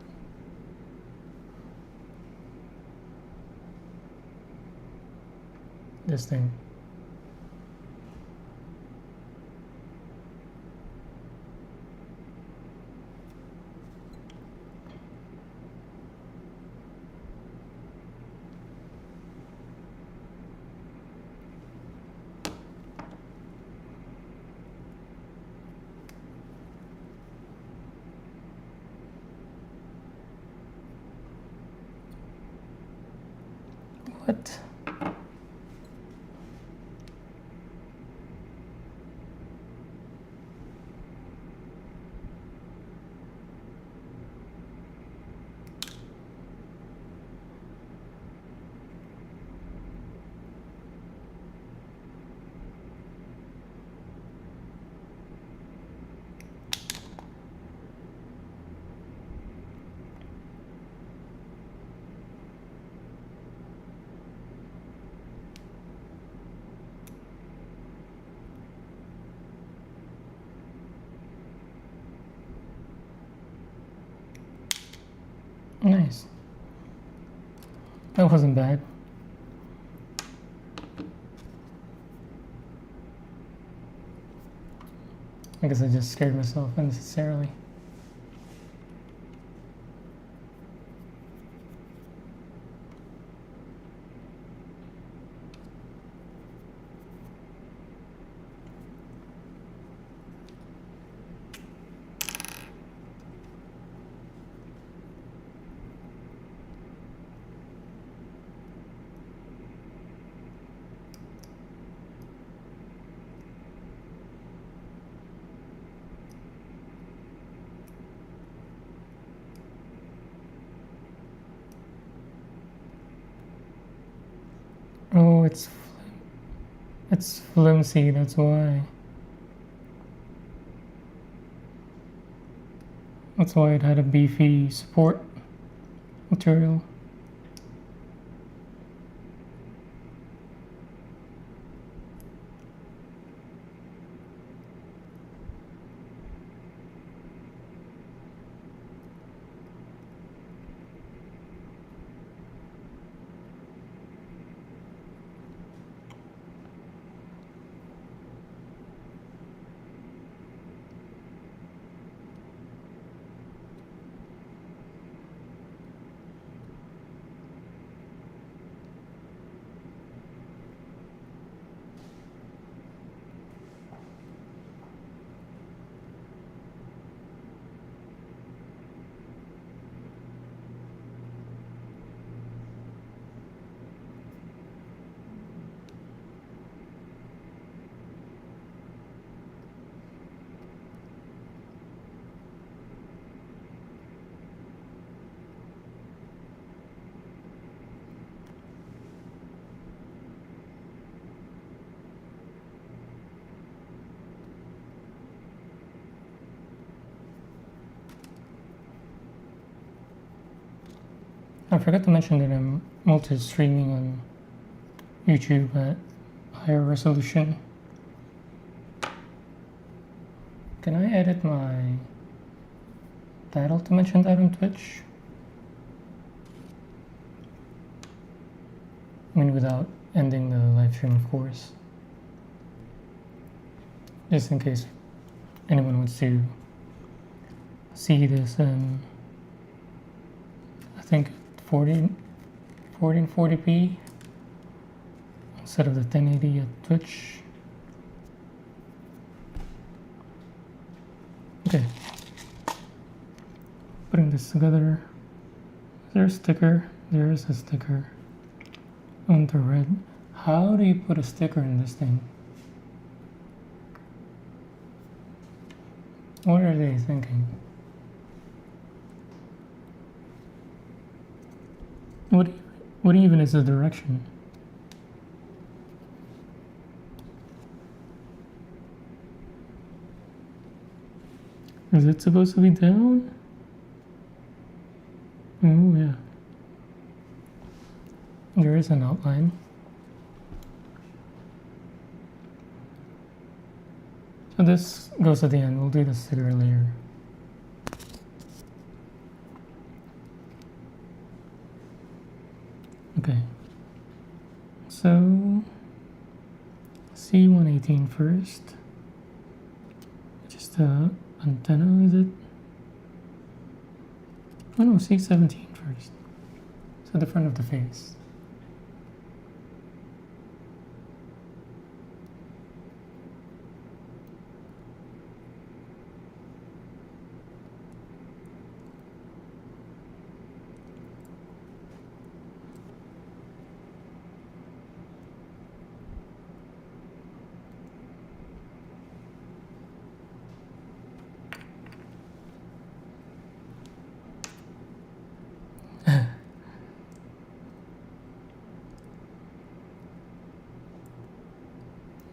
This thing. What? Nice. That wasn't bad. I guess I just scared myself unnecessarily. Oh, it's flimsy, that's why. That's why it had a beefy support material. I forgot to mention that I'm multi-streaming on YouTube at higher resolution. Can I edit my title to mention that on Twitch? I mean, without ending the live stream, of course. Just in case anyone wants to see this in, I think, 1440p instead of the 1080 at Twitch. Okay, putting this together. There's a sticker. There's a sticker on the red. How do you put a sticker in this thing? What are they thinking? What even is the direction? Is it supposed to be down? Oh yeah. There is an outline. So this goes at the end. We'll do the sticker later. Okay. So C118 first. Just the antenna, is it? Oh no, C17 first. So the front of the face.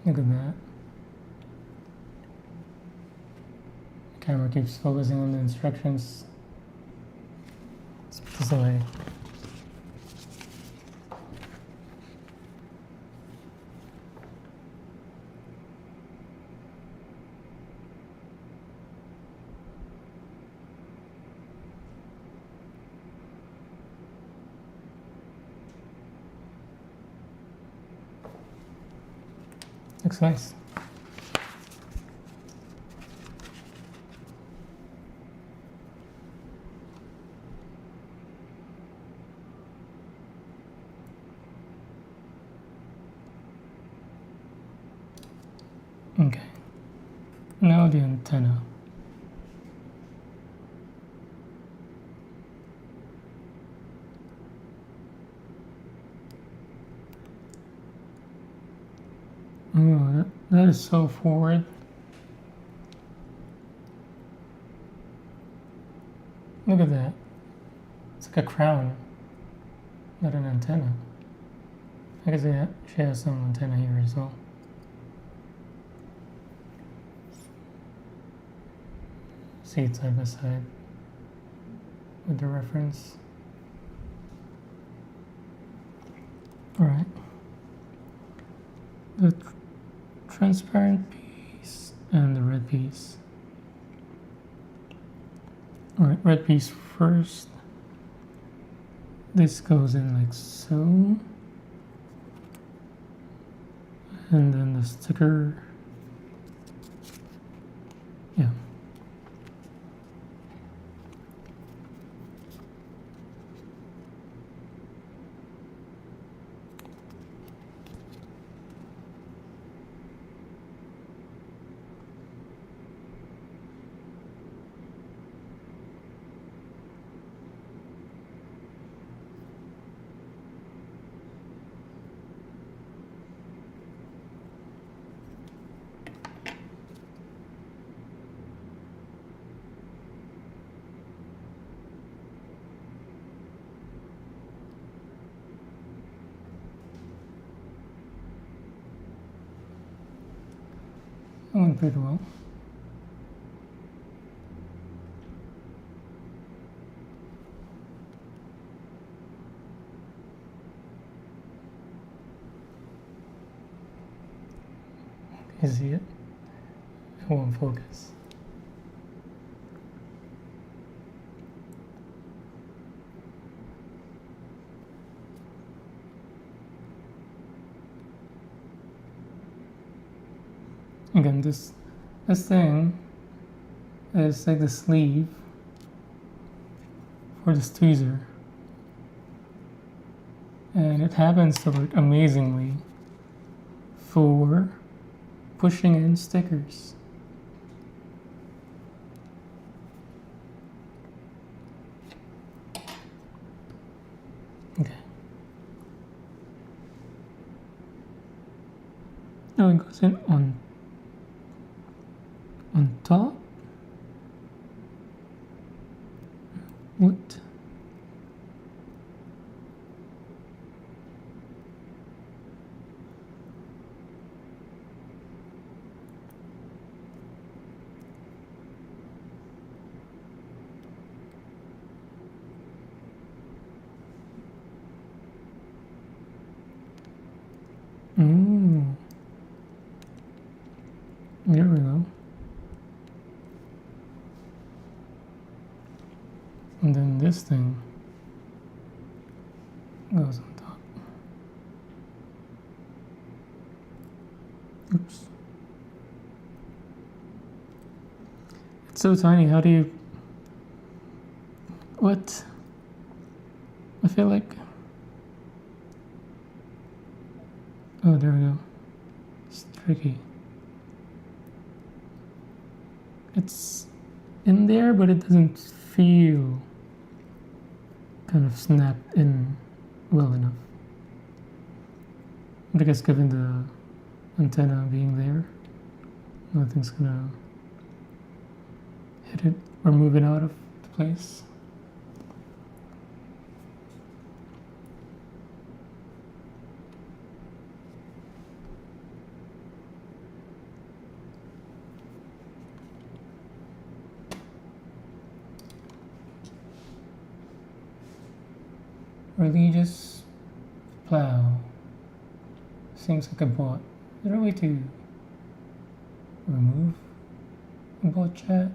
Look at that. The camera keeps focusing on the instructions. Let's put this away. Looks nice. Okay, now the antenna. Oh, that is so forward. Look at that. It's like a crown, not an antenna. I guess she has some antenna here as well. See it side by side with the reference. Alright. The transparent piece and the red piece. Alright, red piece first. This goes in like so. And then the sticker. Yeah. Went pretty well. You see it? It won't focus. Again, this thing is like the sleeve for this tweezer, and it happens to work amazingly for pushing in stickers. Okay. Now it goes in on top. What? There we go. And then this thing goes on top. Oops. It's so tiny. How do you... What? I feel like... Oh, there we go. It's tricky. It's in there, but it doesn't feel kind of snapped in well enough. Because given the antenna being there, nothing's gonna hit it or move it out of place. Religious plow. Seems like a bot. Is there a way to remove a bot chat?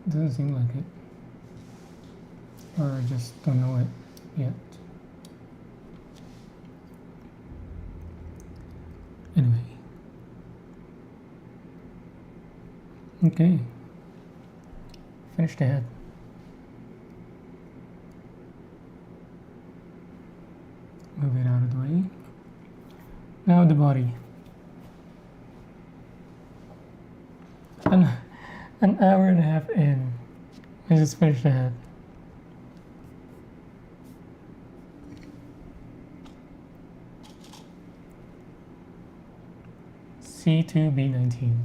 Doesn't seem like it. Or I just don't know it yet. Anyway. Okay. Finished the head. Move it out of the way. Now the body. An hour and a half in. I just finished the head. C2B19.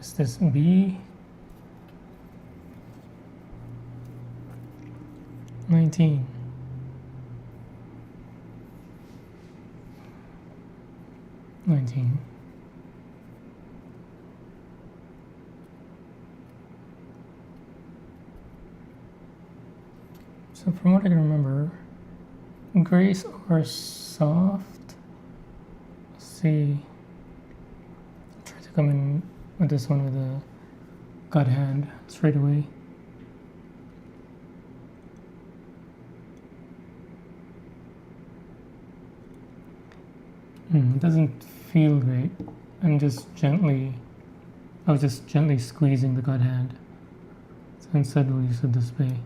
Is this B? 19. So from what I can remember, grays are soft. Let's see. Try to come in with this one with a GodHand straight away. It doesn't feel great. I was just gently squeezing the GodHand. So instead we'll use the display.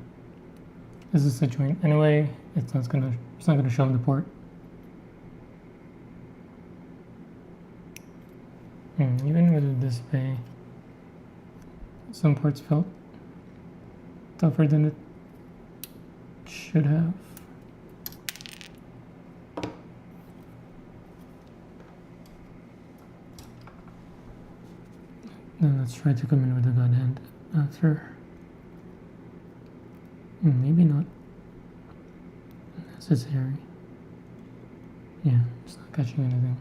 This is the joint. Anyway, it's not gonna show in the port. Even with the display, some parts felt tougher than it should have. Then let's try to come in with the GodHand after. Maybe not necessary. Yeah, it's not catching anything.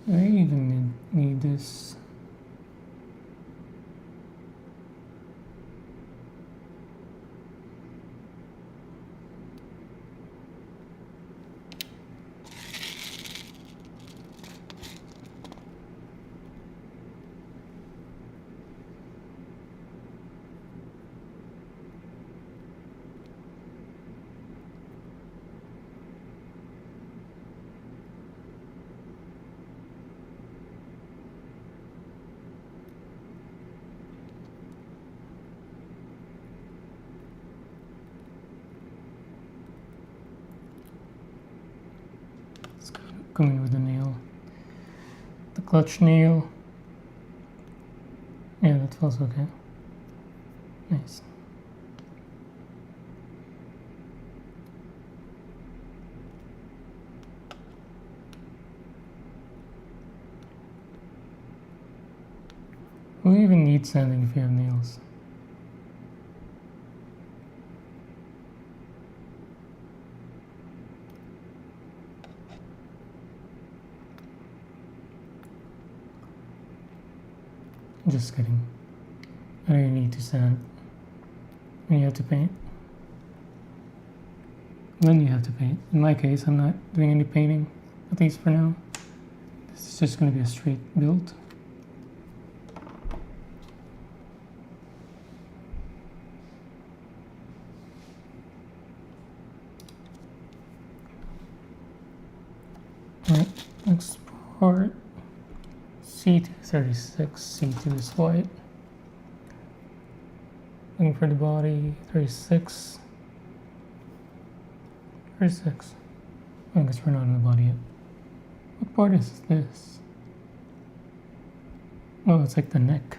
I even need this. Coming with the nail, the clutch nail. Yeah, that feels okay. Nice. Who even needs sanding if you have nails? Just kidding. I don't even need to sand when you have to paint. When you have to paint. In my case, I'm not doing any painting, at least for now. This is just going to be a straight build. Alright, export. C236, C2 is white. Looking for the body, 36. 36. I guess we're not in the body yet. What part is this? Oh, it's like the neck.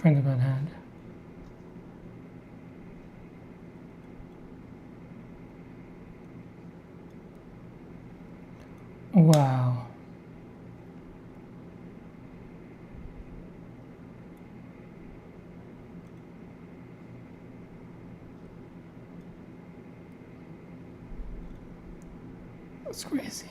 for the GodHand. Wow. That's crazy.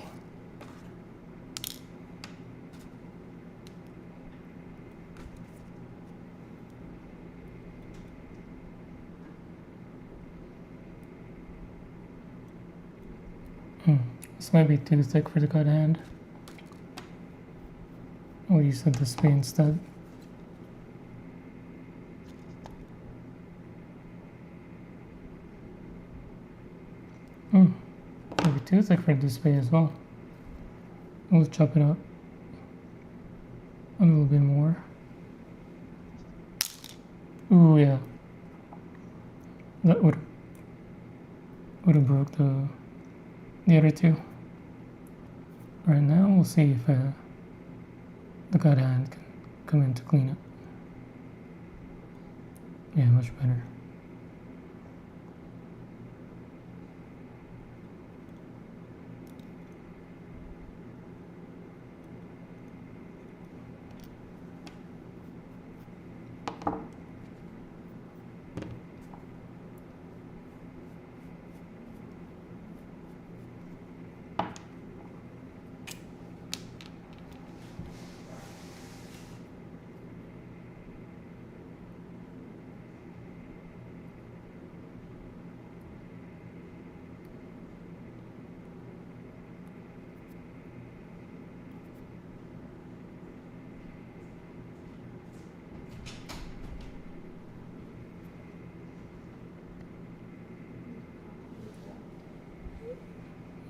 This might be too thick for the GodHand. I'll use the display instead. Maybe too thick for the display as well. We'll chop it up a little bit more. Ooh, yeah. That would have broke the other two. Right now, we'll see if the GodHand can come in to clean it. Yeah, much better.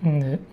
And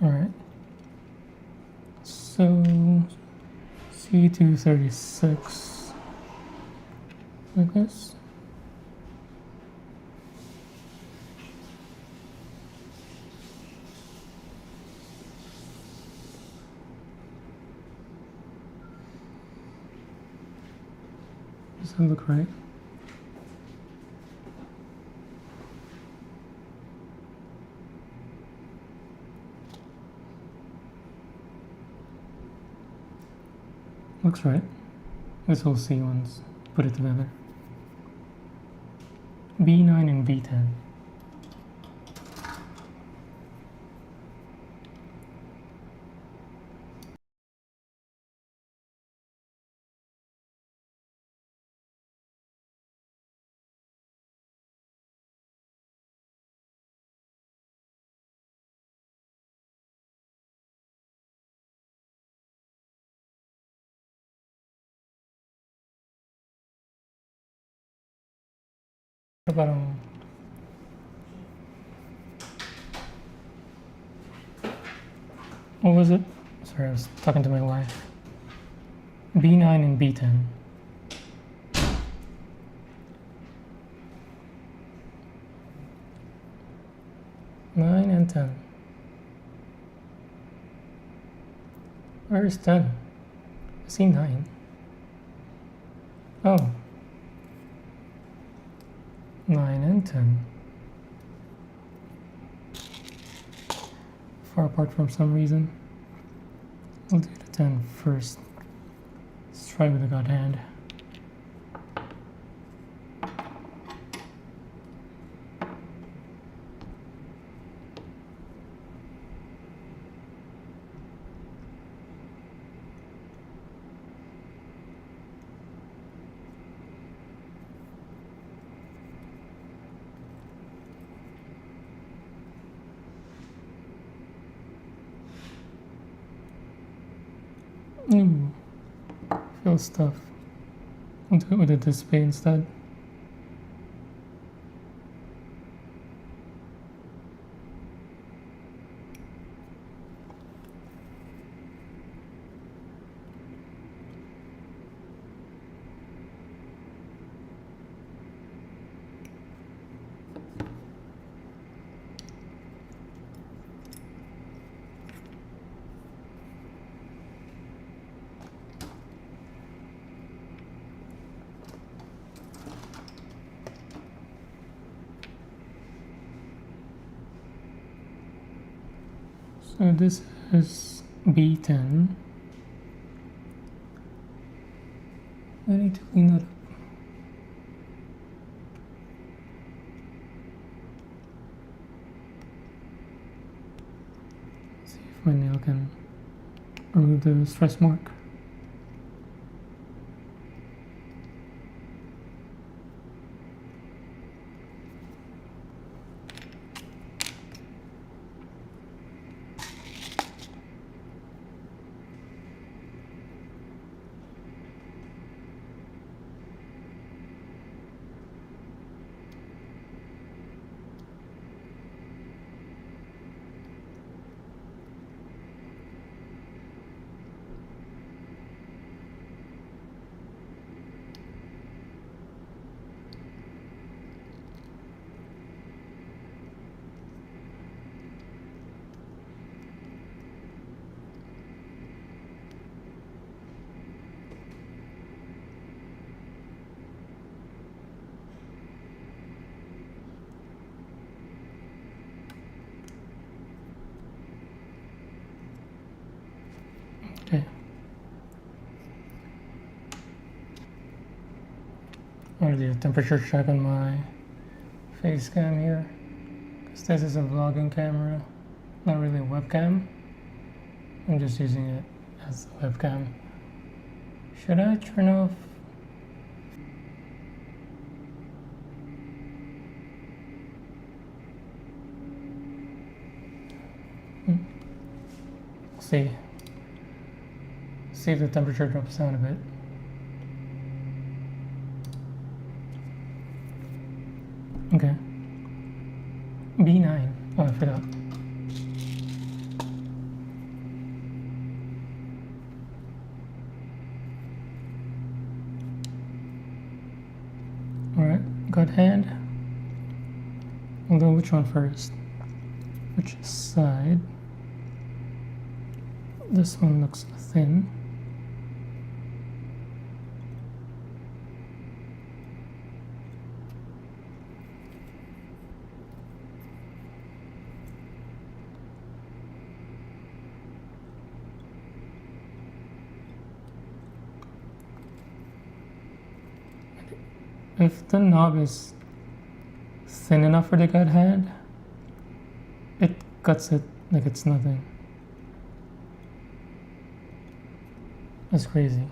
alright. So C236 like this. Does that look right? Looks right. Guess we'll see once put it together. B9 and B10. Parang what was it? Sorry, I was talking to my wife. B9 and B10. Nine and 10. Where's 10? I see 9. Oh. 9 and 10. Far apart from some reason. I'll do the 10 first. Let's try with the GodHand. electrical stuff. I'll do it with a display instead. So this is B10. I need to clean that up. See if my nail can remove the stress mark. Okay. I'm gonna do a temperature check on my face cam here, because this is a vlogging camera, not really a webcam. I'm just using it as a webcam. Should I turn off? See if the temperature drops down a bit. Okay. B9. Oh, I forgot. Alright, GodHand. Although, which one first? Which side? This one looks thin. If the knob is thin enough for the GodHand, it cuts it like it's nothing. That's crazy.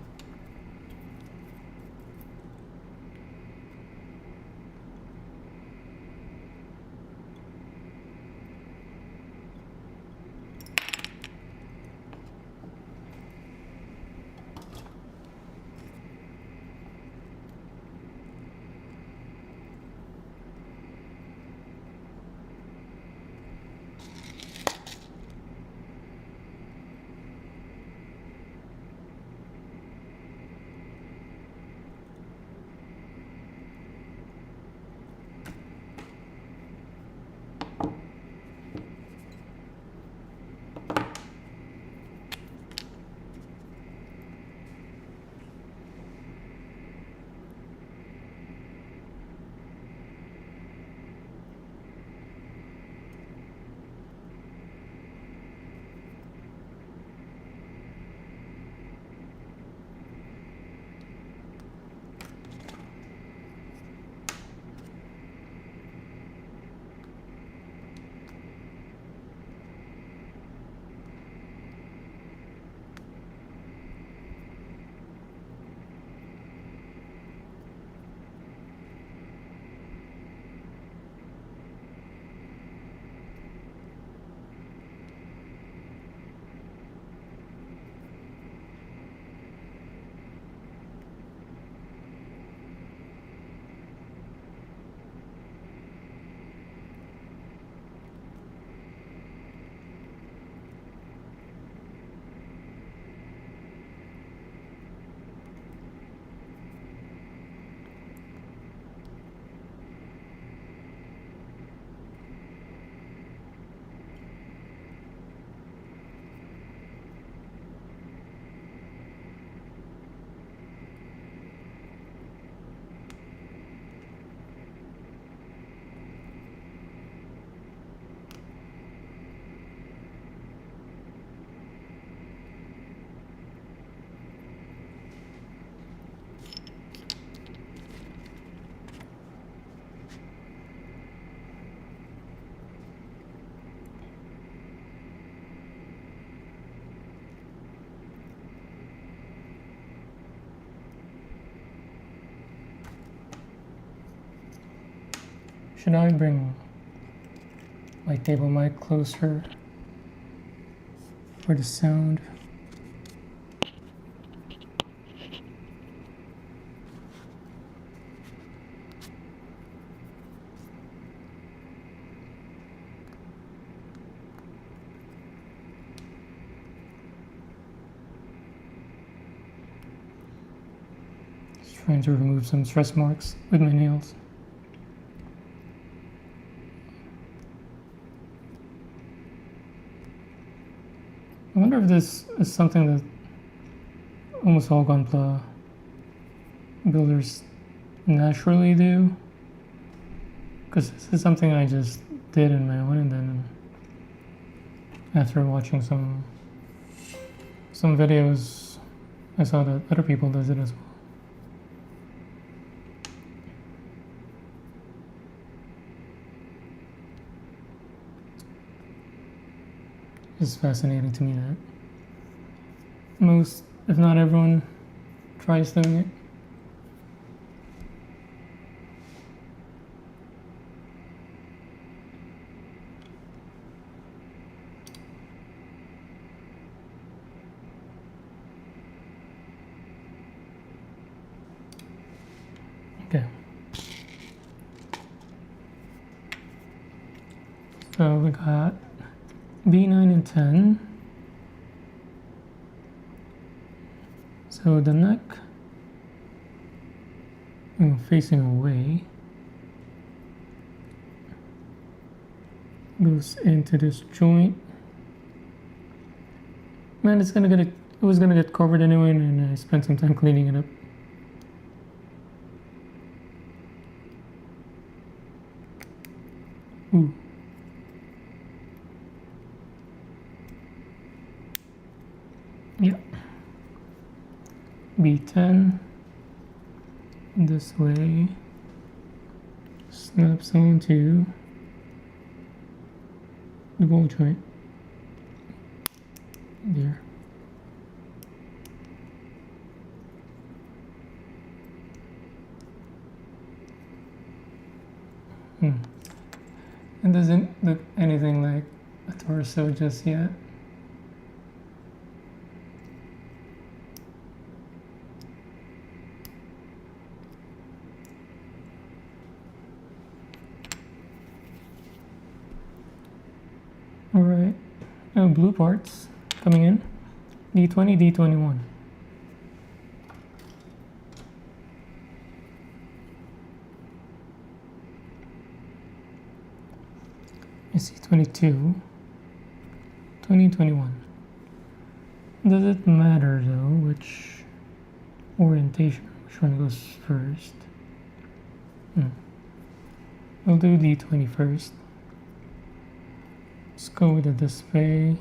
Should I bring my table mic closer for the sound? Trying to remove some stress marks with my nails. I wonder if this is something that almost all Gunpla builders naturally do, because this is something I just did in my own, and then after watching some videos I saw that other people does it as well. It's fascinating to me that most, if not everyone, tries doing it. Okay. So we got B9 and 10. So the neck facing away goes into this joint. Man, it was gonna get covered anyway, and I spent some time cleaning it up. Ooh. Yeah. B10 this way, snaps onto the ball joint there. It doesn't look anything like a torso just yet. Alright, now blue parts coming in, D20, D21. SC22, 2021. Does it matter though which orientation, which one goes first? We'll do D20 first. Let's go with the display.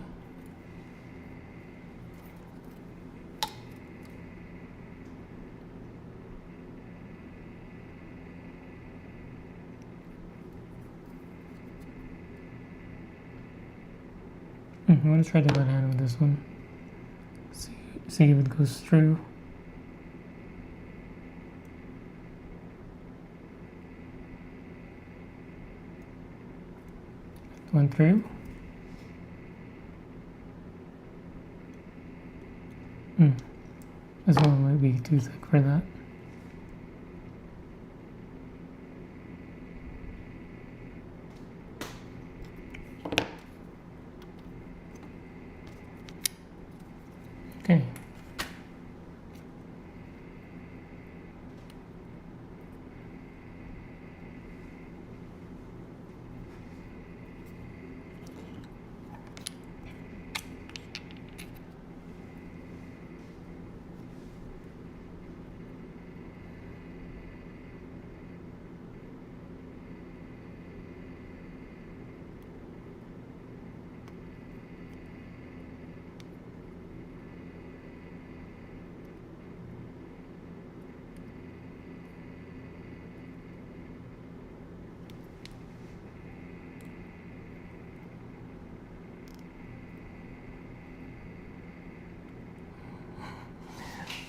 I'm gonna try the GodHand with this one. See if it goes through. It went through. This one might be too thick for that. Okay.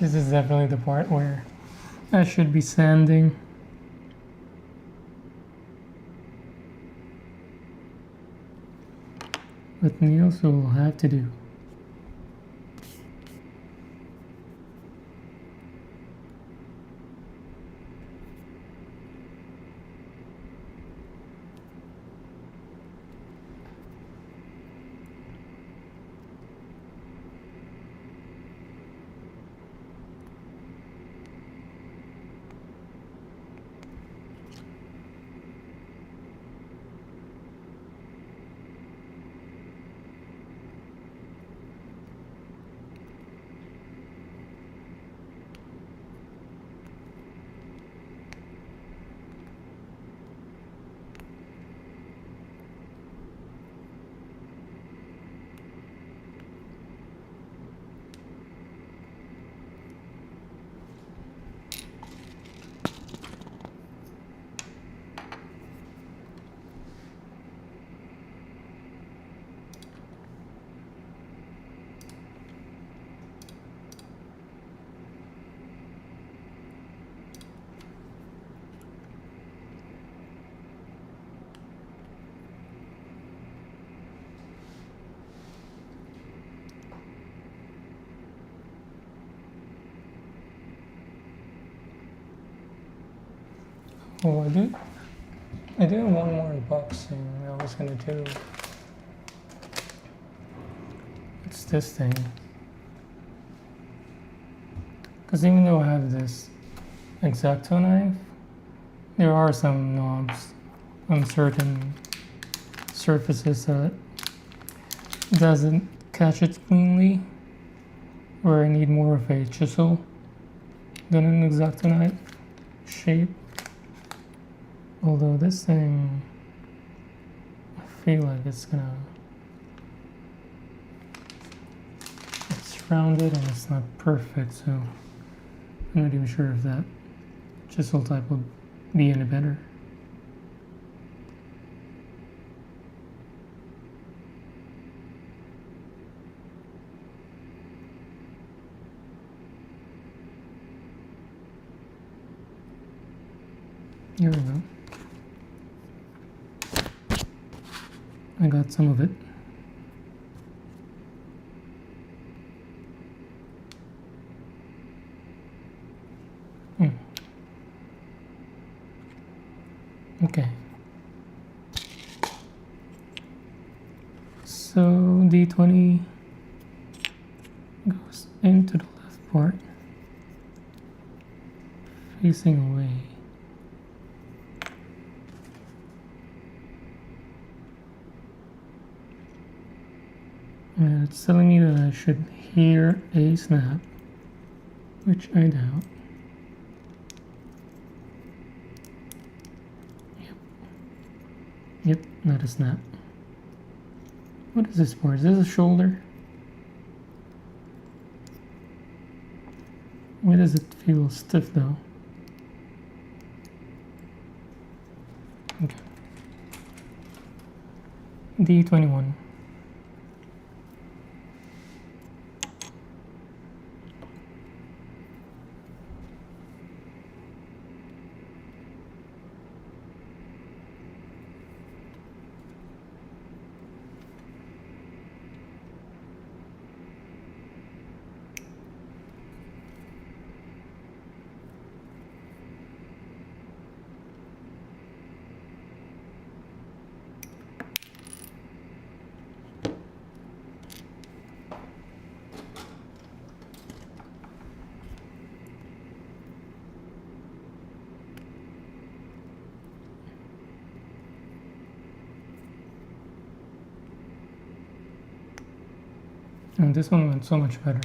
This is definitely the part where I should be sanding. Nothing else we'll have to do. Oh, I do one more unboxing I was gonna do. It's this thing. Because even though I have this X-Acto knife, there are some knobs on certain surfaces that doesn't catch it cleanly, where I need more of a chisel than an X-Acto knife shape. Although this thing, I feel like it's rounded and it's not perfect, so I'm not even sure if that chisel type would be any better. Here we go. I got some of it. Okay. So D20 goes into the left part, facing away. And it's telling me that I should hear a snap, which I doubt. Yep, not a snap. What is this for? Is this a shoulder? Why does it feel stiff though? Okay. D21. And this one went so much better.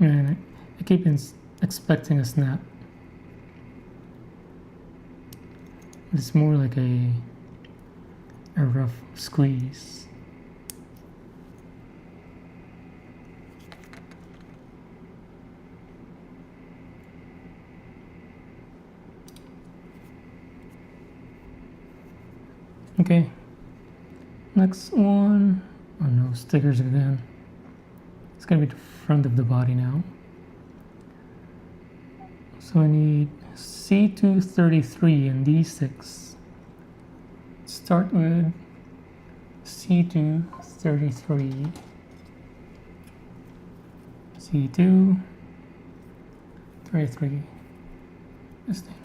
And I keep expecting a snap. It's more like a rough squeeze. Okay, next one. Oh no, stickers again. It's gonna be the front of the body now. So I need C233 and D6. Start with C233. C233. This thing.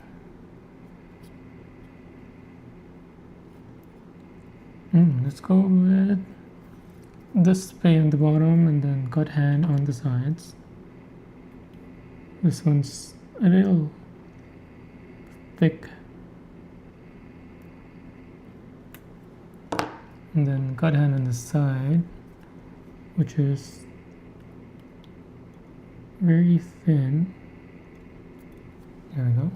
Let's go with display on the bottom and then GodHand on the sides. This one's a little thick. And then GodHand on the side, which is very thin. There we go.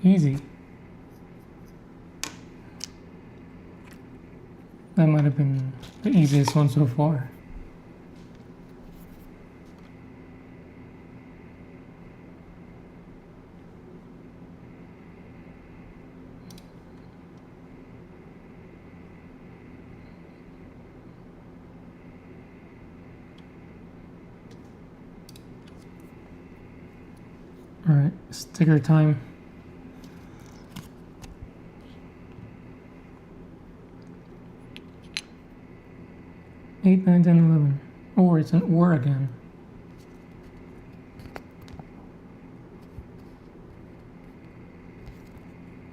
Easy. That might have been the easiest one so far. All right, sticker time. 8, 9, 10, 11. Or it's an or again.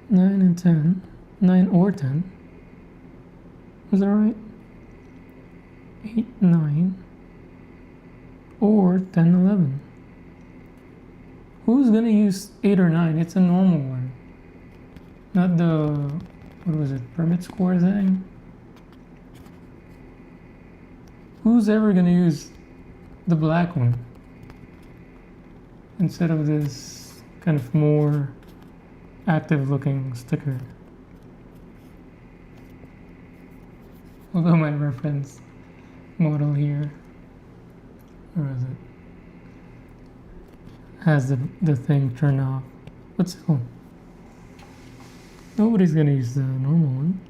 Nine and 10. 9 or 10. Is that right? 8, 9. Or 10, 11. Who's gonna use 8 or 9? It's a normal one. Not the, what was it, permit score thing? Who's ever gonna use the black one instead of this kind of more active looking sticker? Although my reference model here, where is it? Has the thing turned off. But still, nobody's gonna use the normal one.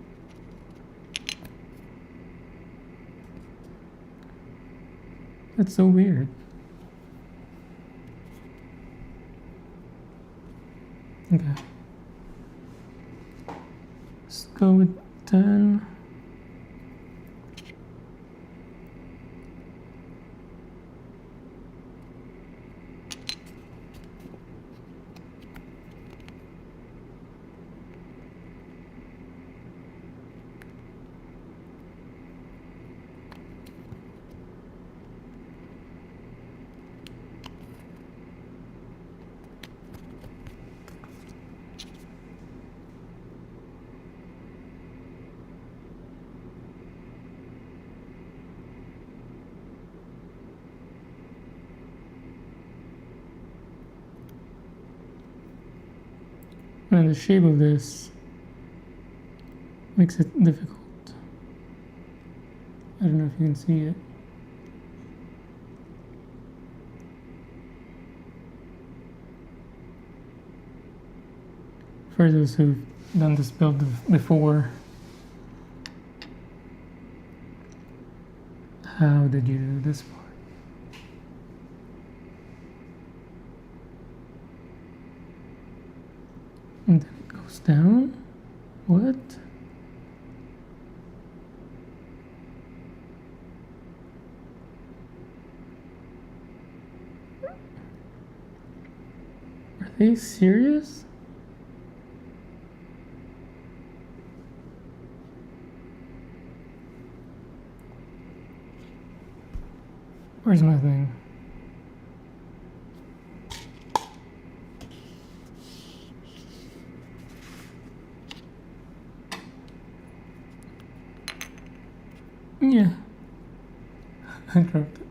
That's so weird. Okay. Let's go with 10. And the shape of this makes it difficult. I don't know if you can see it. For those who've done this build before, how did you do this part? And then it goes down? What? Are they serious? Where's my thing? Yeah. I dropped it.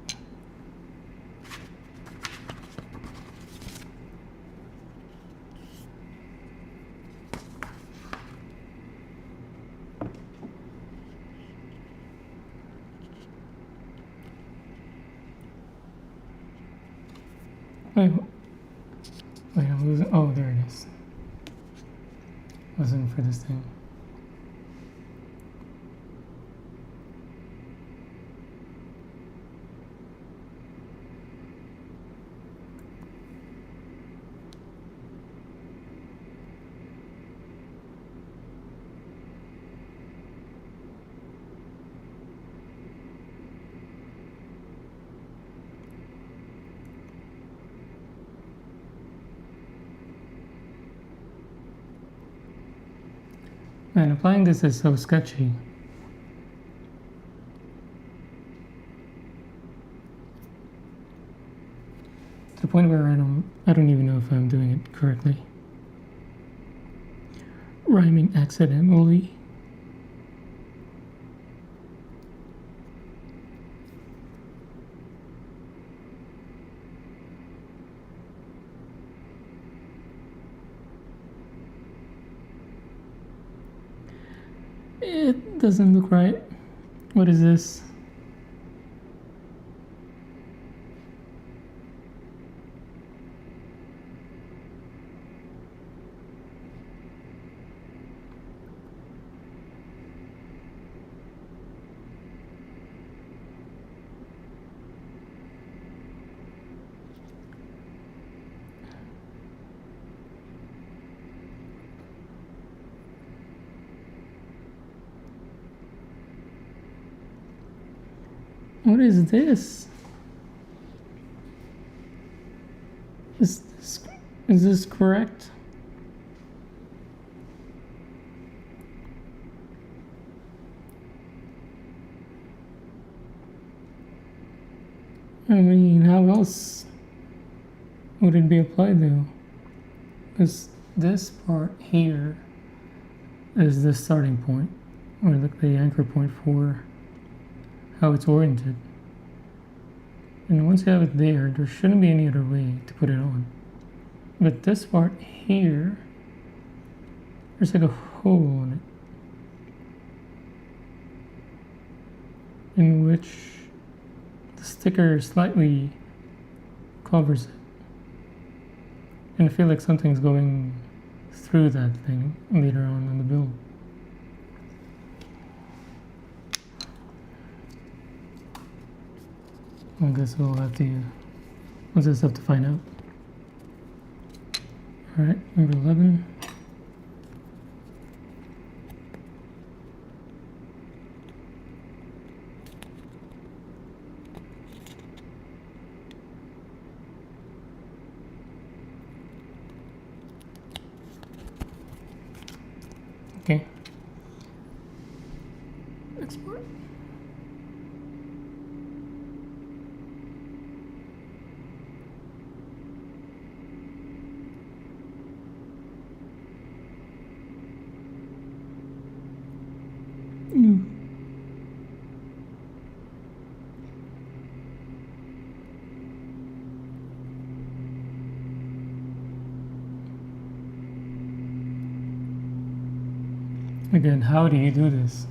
Wait, I'm losing. Oh, there it is. Wasn't for this thing. Man, applying this is so sketchy. To the point where I don't even know if I'm doing it correctly. Rhyming accidentally. It doesn't look right. What is this? What is this? Is this correct? I mean, how else would it be applied though? Because this part here is the starting point, or like the anchor point for how it's oriented. And once you have it there shouldn't be any other way to put it on. But this part here, there's like a hole in it, in which the sticker slightly covers it. And I feel like something's going through that thing later on in the build. I guess we'll just have to find out. Alright, number 11. Okay. Export. Again, how do you do this?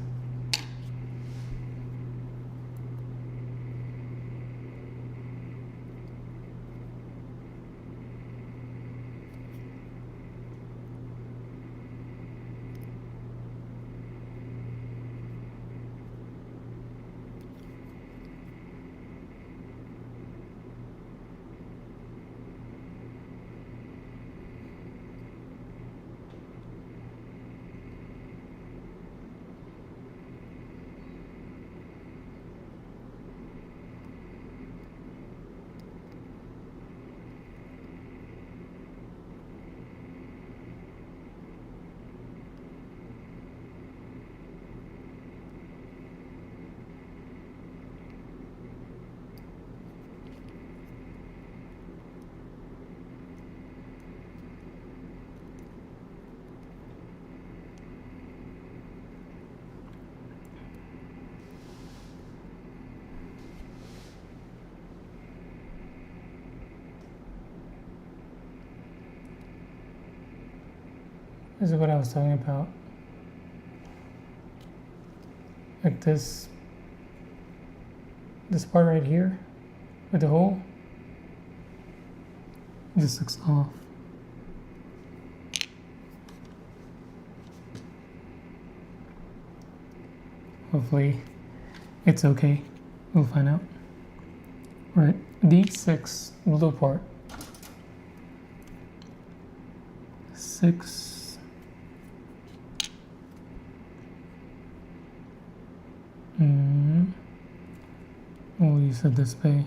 This is what I was talking about. Like this part right here with the hole. This looks off. Hopefully it's okay. We'll find out. Right, D6 blue port. 6. We'll use a display.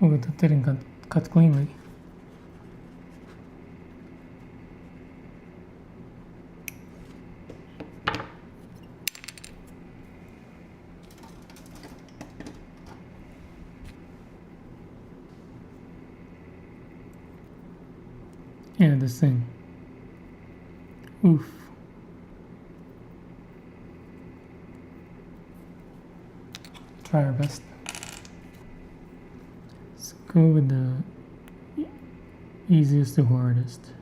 Oh, that didn't cut cleanly. Yeah, this thing. Oof. Try our best. Let's go with the easiest to hardest.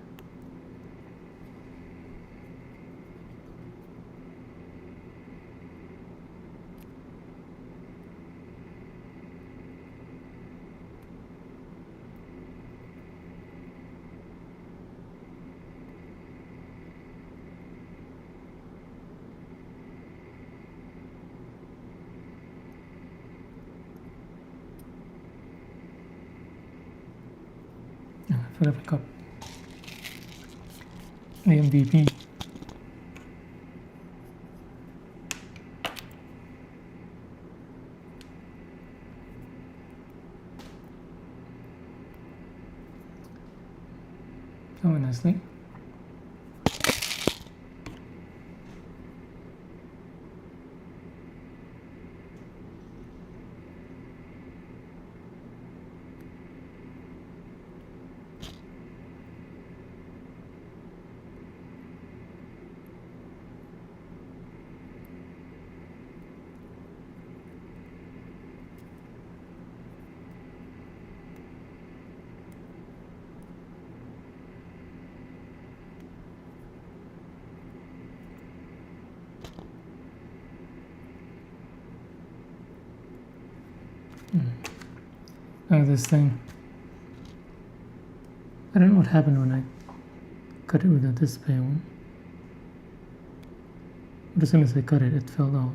I forgot my cup. The MVP. Going nicely. Now this thing. I don't know what happened when I cut it with a display one. But as soon as I cut it, it fell off.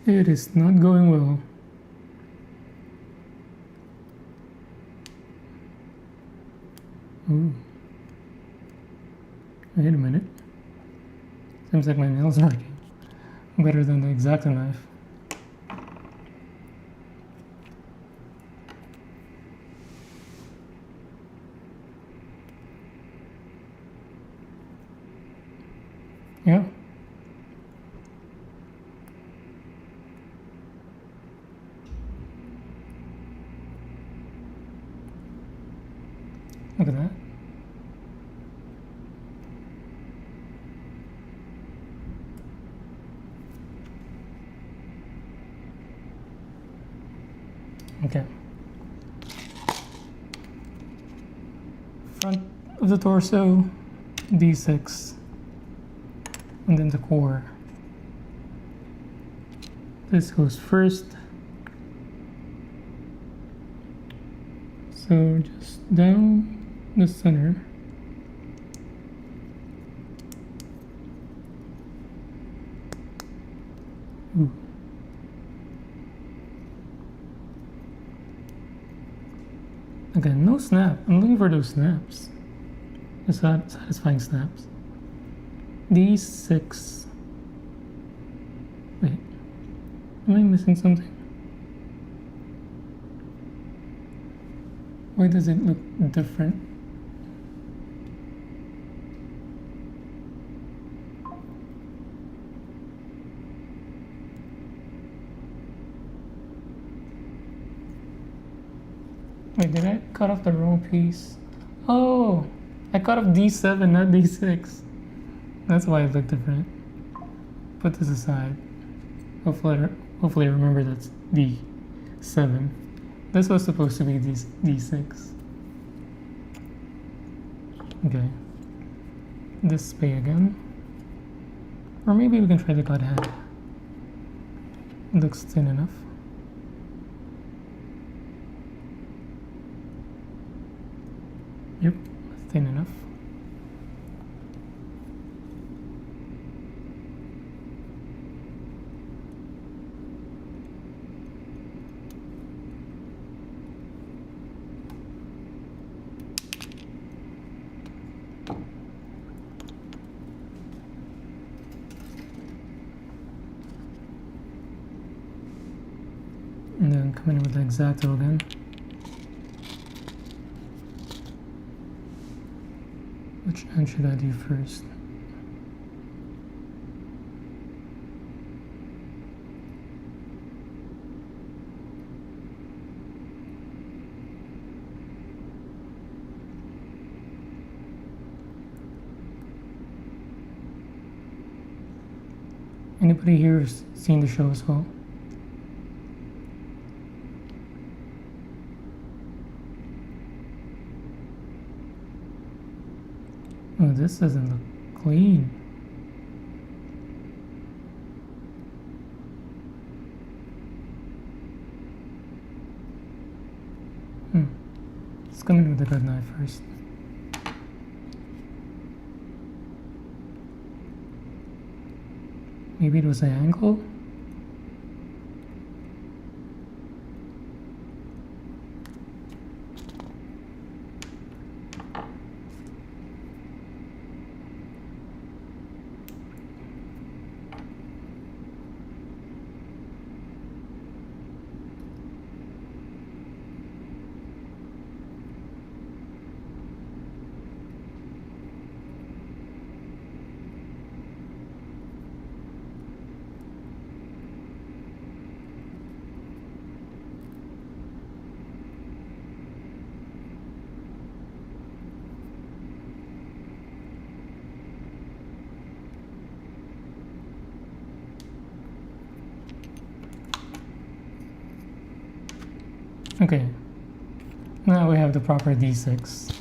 It is not going well. Ooh. Wait a minute. Seems like my nails are working better than the X-Acto knife. Yeah. Look at that. Okay. Front of the torso, D6, and then the core. This goes first. So just down the center. Ooh. Again, no snap. I'm looking for those snaps. The satisfying snaps. D6. Wait. Am I missing something? Why does it look different? Wait, did I cut off the wrong piece? Oh, I cut off D7, not D6. That's why it looked different. Put this aside. Hopefully I remember that's D7. This was supposed to be D6. Okay. Display again. Or maybe we can try the GodHand. Looks thin enough. Yep, thin enough. And then come in with the X-Acto again. Which end should I do first? Anybody here has seen the show as well? Oh, this doesn't look clean. Let's come in with the good knife first. Maybe it was an angle? Okay, now we have the proper D6.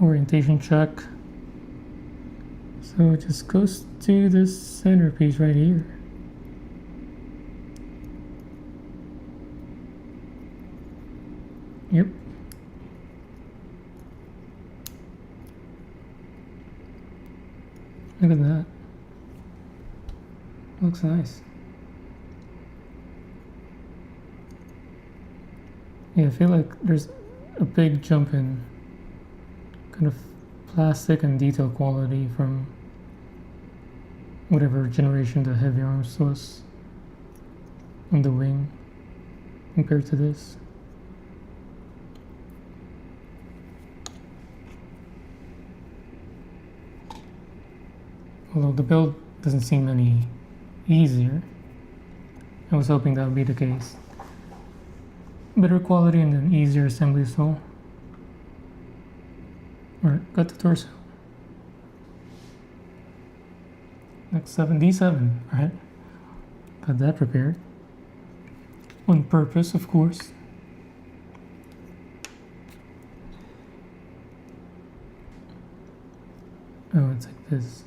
Orientation check. So it just goes to this centerpiece right here. Yep. Look at that. Looks nice. Yeah, I feel like there's a big jump in kind of plastic and detail quality from whatever generation the heavy arms was on the wing compared to this. Although the build doesn't seem any easier, I was hoping that would be the case. Better quality and then easier assembly, so. Alright, got the torso. Next 7D7, alright. Got that prepared. On purpose, of course. Oh, it's like this.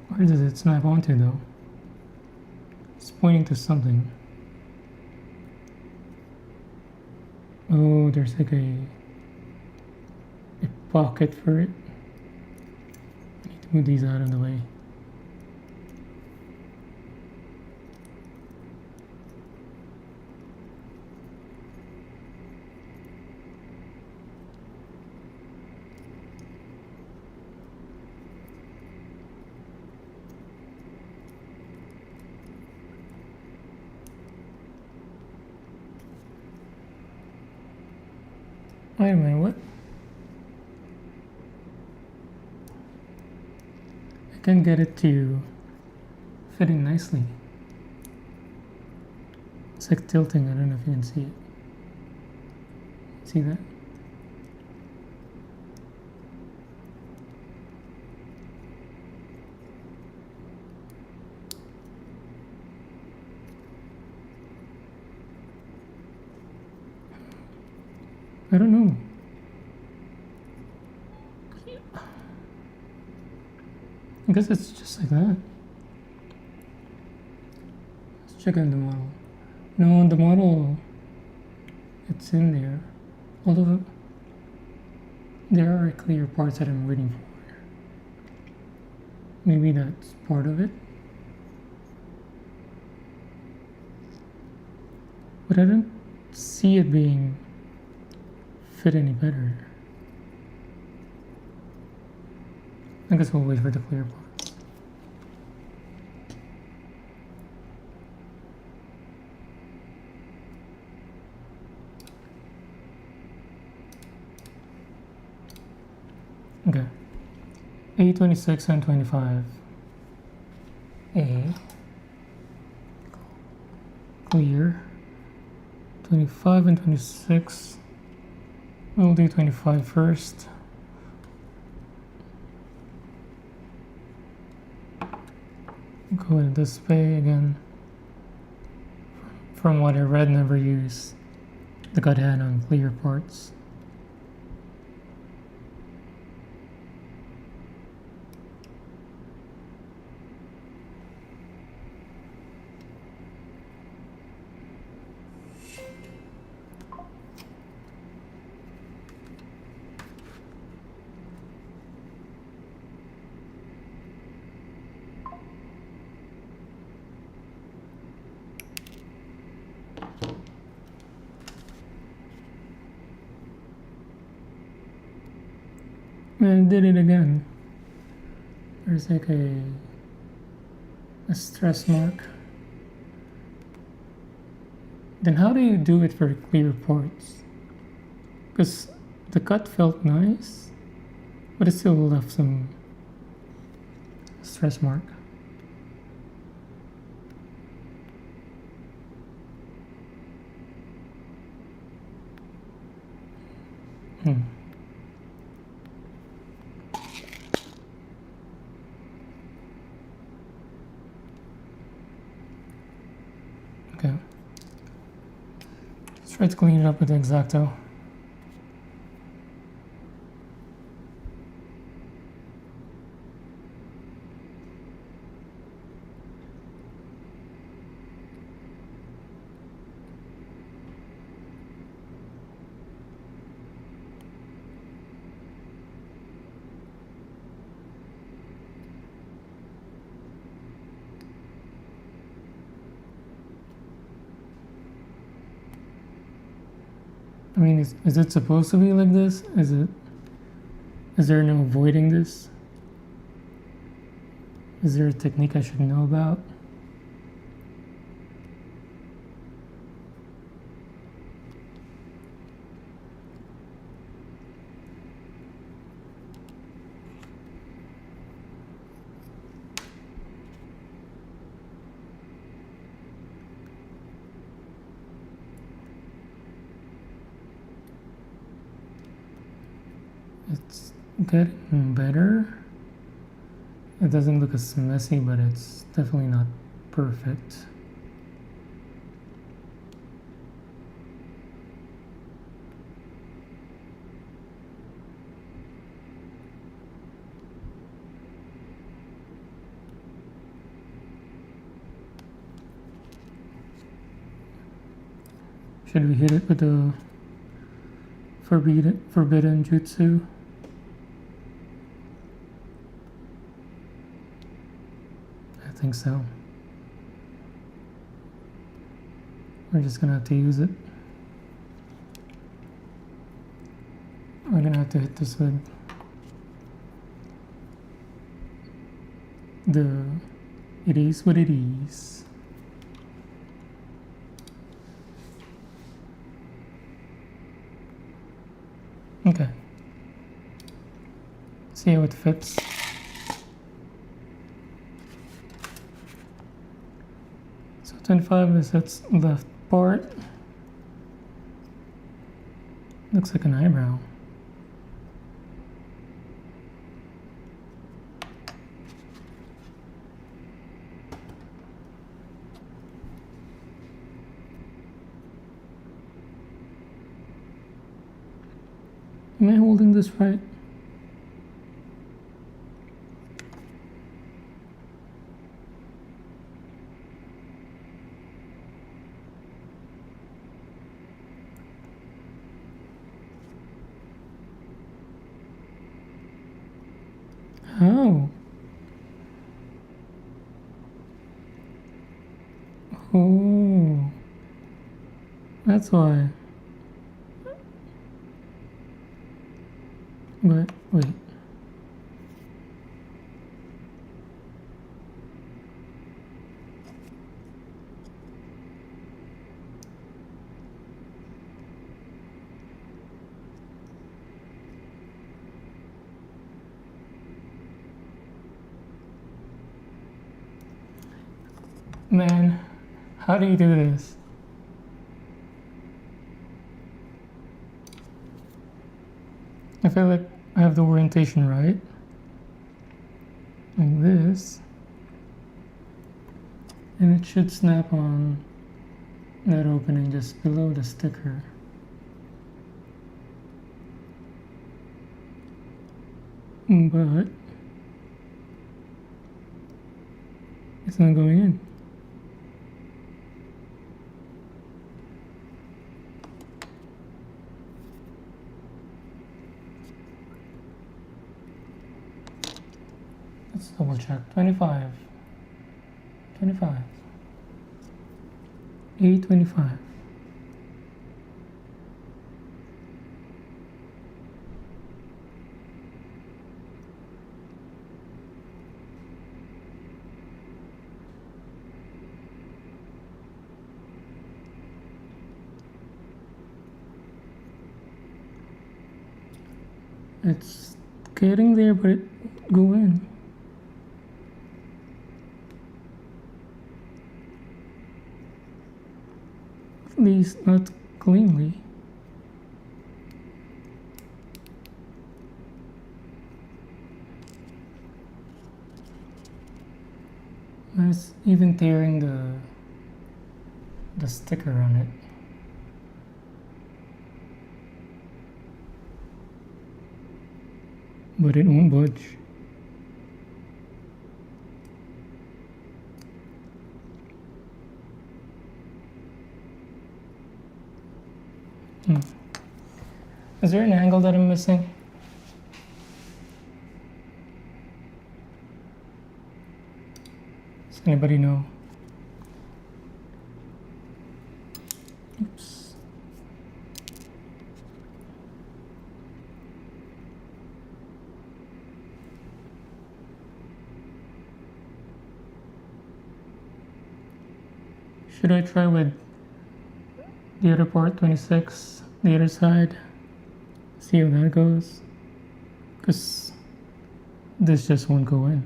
Where does it snap onto though? It's pointing to something. Oh, there's like a pocket for it. I need to move these out of the way. Wait a minute, what? I can get it to fit in nicely. It's like tilting, I don't know if you can see it. See that? I don't know. I guess it's just like that. Let's check out the model. No, the model, it's in there. Although there are clear parts that I'm waiting for. Maybe that's part of it. But I don't see it being fit any better. I guess we'll wait for the clear parts. Okay. A26 and 25. A. Clear. 25 and 26. We'll do 25 first. Go in display again. From what I read, never use the GodHand on clear parts. And did it again. There's like a stress mark. Then how do you do it for clear parts? Because the cut felt nice, but it still left some stress mark. Okay. Let's try to clean it up with the X-Acto. I mean, is it supposed to be like this? Is there no avoiding this? Is there a technique I should know about? It's getting better. It doesn't look as messy, but it's definitely not perfect. Should we hit it with the forbidden jutsu? I think so. We're just gonna have to use it. We're gonna have to hit this with the it is what it is. Okay. See how it fits. So 25 is its left part. Looks like an eyebrow. Am I holding this right? How? Oh, that's why. But wait. Man, how do you do this? I feel like I have the orientation right. Like this. And it should snap on that opening just below the sticker. But it's not going in. Let's double check. 25. 25. A25. It's getting there, but it go in. At least not cleanly. And it's even tearing the sticker on it. But it won't budge. Is there an angle that I'm missing? Does anybody know? Oops. Should I try with the other part, 26, the other side? See how that goes? Because this just won't go in.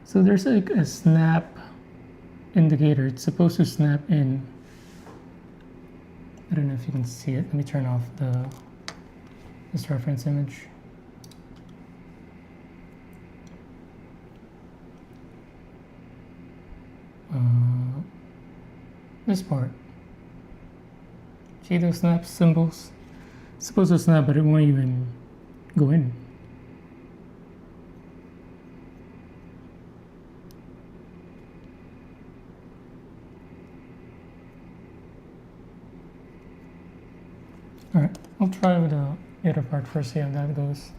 So there's like a snap indicator. It's supposed to snap in. I don't know if you can see it. Let me turn off this reference image. This part. See those snap symbols? It's supposed to snap, but it won't even go in. Alright, I'll try with the other part first, see how that goes.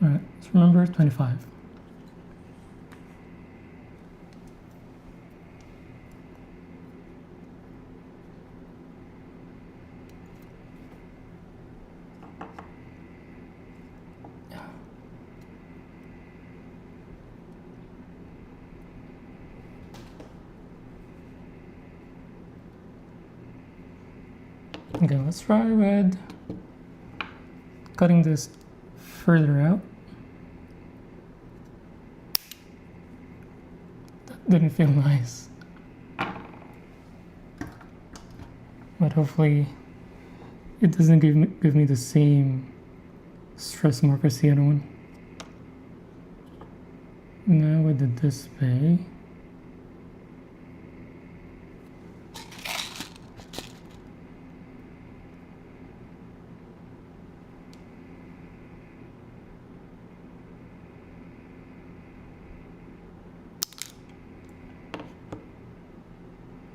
Alright, let's remember 25. Okay, let's try with cutting this further out. That didn't feel nice. But hopefully it doesn't give me the same stress mark as the other one. Now with the display,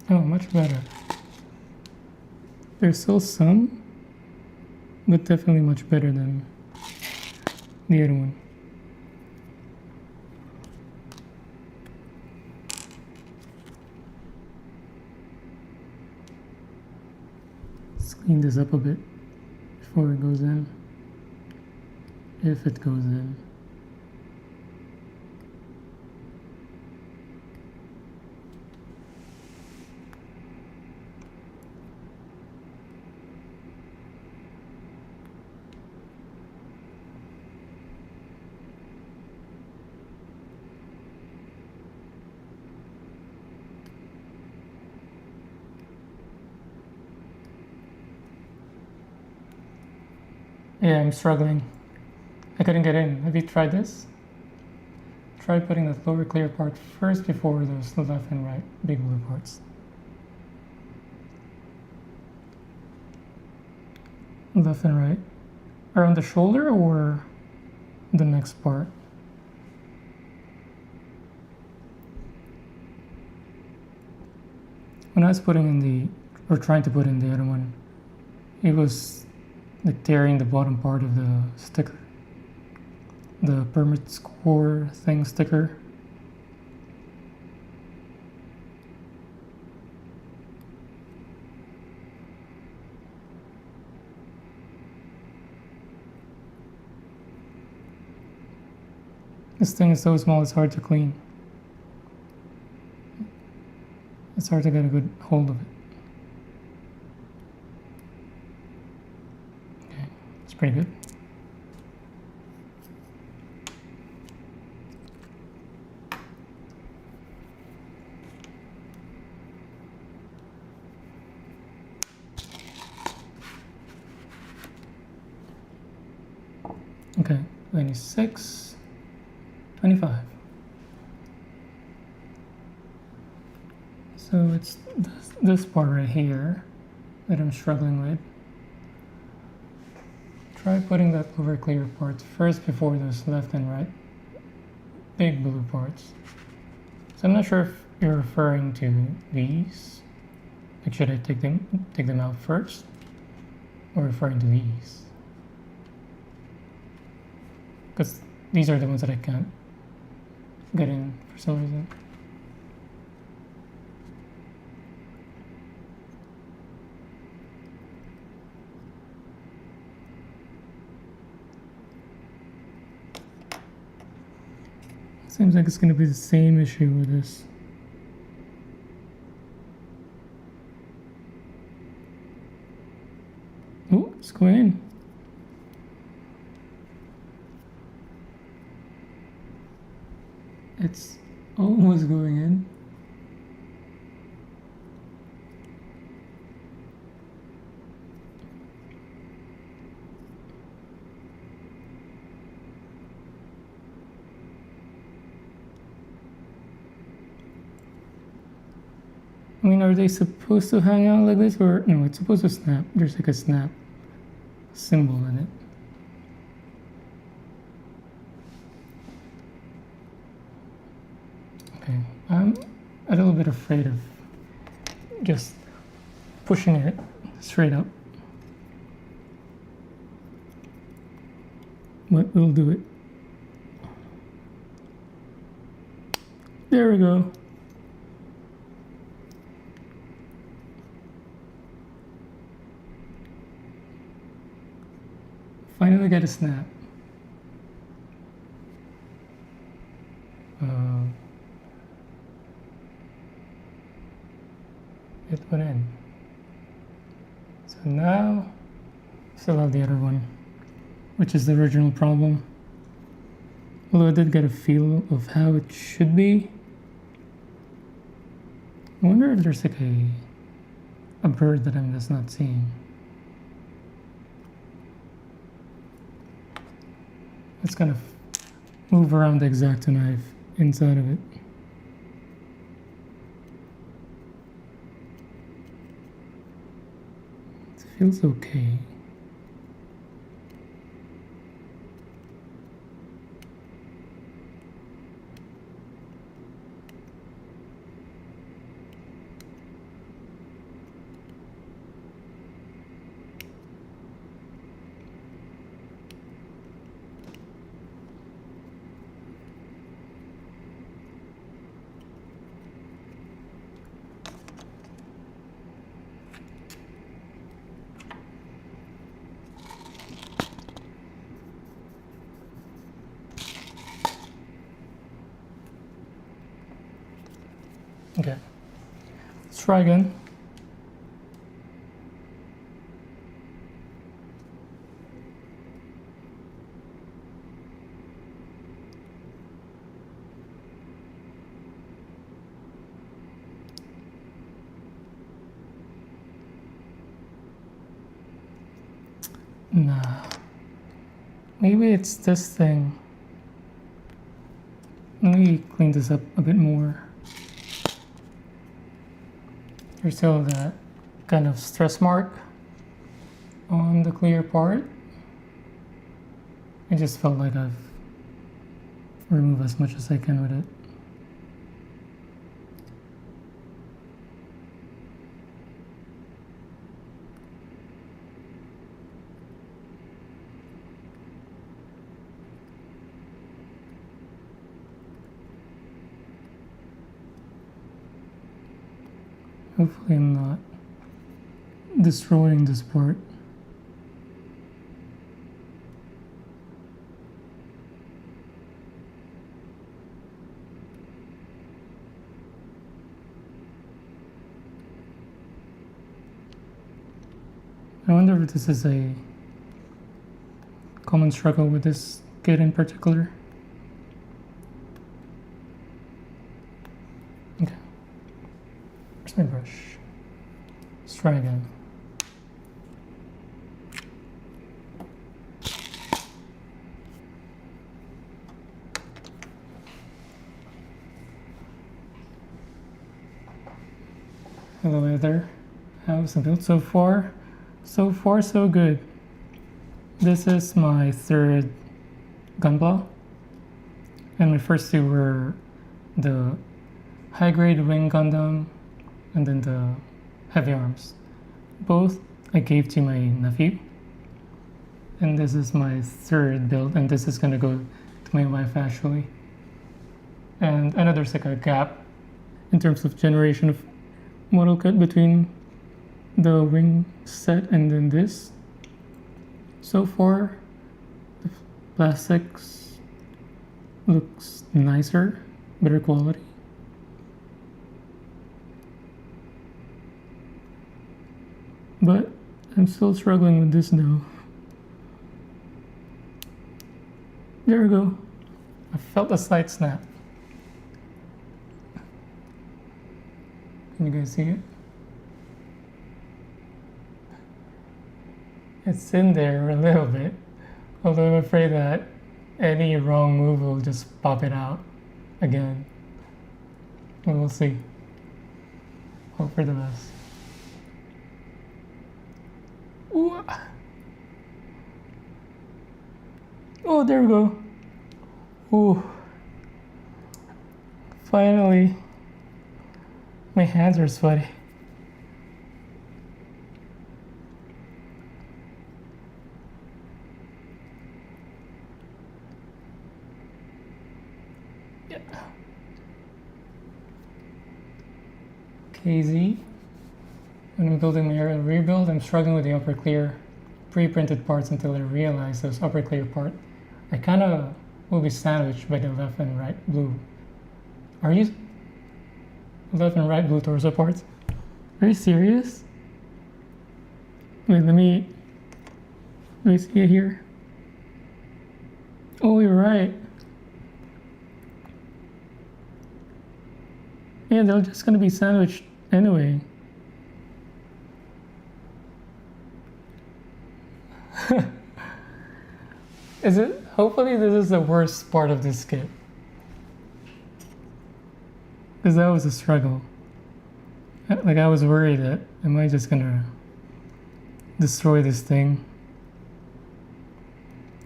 oh, much better. There's still some, but definitely much better than the other one. Let's clean this up a bit before it goes in, if it goes in. Yeah, I'm struggling. I couldn't get in. Have you tried this? Try putting the lower clear part first before those left and right big blue parts. Left and right. Around the shoulder or the next part? When I was putting in or trying to put in the other one, it was like tearing the bottom part of the sticker, the permit score thing sticker. This thing is so small, it's hard to clean. It's hard to get a good hold of it. Okay, it's pretty good. Okay, 26, 25. So it's this part right here that I'm struggling with. Try putting that lower clear part first before those left and right big blue parts. So I'm not sure if you're referring to these. Like, should I take them out first, or referring to these? Because these are the ones that I can't get in for some reason. Seems like it's going to be the same issue with this. Oh, it's going in. It's almost going in. I mean, are they supposed to hang out like this, or no, it's supposed to snap. There's like a snap symbol in it. Okay, I'm a little bit afraid of just pushing it straight up, but we'll do it. There we go. Finally get a snap. It went in. So now Still have the other one, which is the original problem. Although I did get a feel of how it should be. I wonder if there's like a bird that I'm just not seeing. Let's kind of move around the X-Acto knife inside of it. It feels okay. Okay, let's try again. Nah, maybe it's this thing. Let me clean this up a bit more. There's still that kind of stress mark on the clear part. I just felt like I've removed as much as I can with it. Hopefully I'm not destroying this part. I wonder if this is a common struggle with this kit in particular. Okay. Where's my brush? Let's try again. Hello there. How's it built so far? So far, so good. This is my third gunpla, and my first two were the high-grade wing Gundam and then the heavy arms. Both I gave to my nephew, and this is my third build, and this is gonna go to my wife actually. And I know there's like a gap in terms of generation of model cut between the wing set and then this. So far the plastics looks nicer, better quality. But I'm still struggling with this though. There we go. I felt a slight snap. Can you guys see it? It's in there a little bit, although I'm afraid that any wrong move will just pop it out again. But we'll see. Hope for the best. Ooh. Oh, there we go. Ooh. Finally. My hands are sweaty. Yeah. KZ. When I'm building my aerial rebuild, I'm struggling with the upper clear pre-printed parts until I realize those upper clear part. I kind of will be sandwiched by the left and right blue. Are you? Left and right blue torso parts? Are you serious? Wait, let me Do I see it here? Oh, you're right. Yeah, they're just gonna be sandwiched anyway. Is it? Hopefully this is the worst part of this kit. Because that was a struggle. Like, I was worried that, am I just gonna destroy this thing?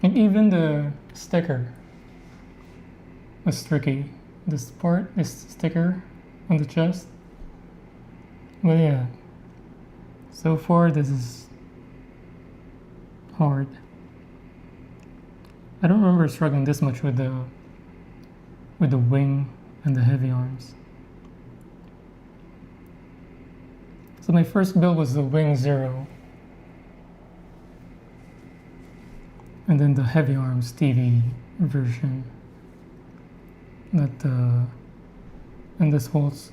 And even the sticker was tricky. This part, this sticker on the chest. But yeah, so far this is hard. I don't remember struggling this much with the wing and the heavy arms. So my first build was the Wing 0. And then the heavy arms TV version. And this holds.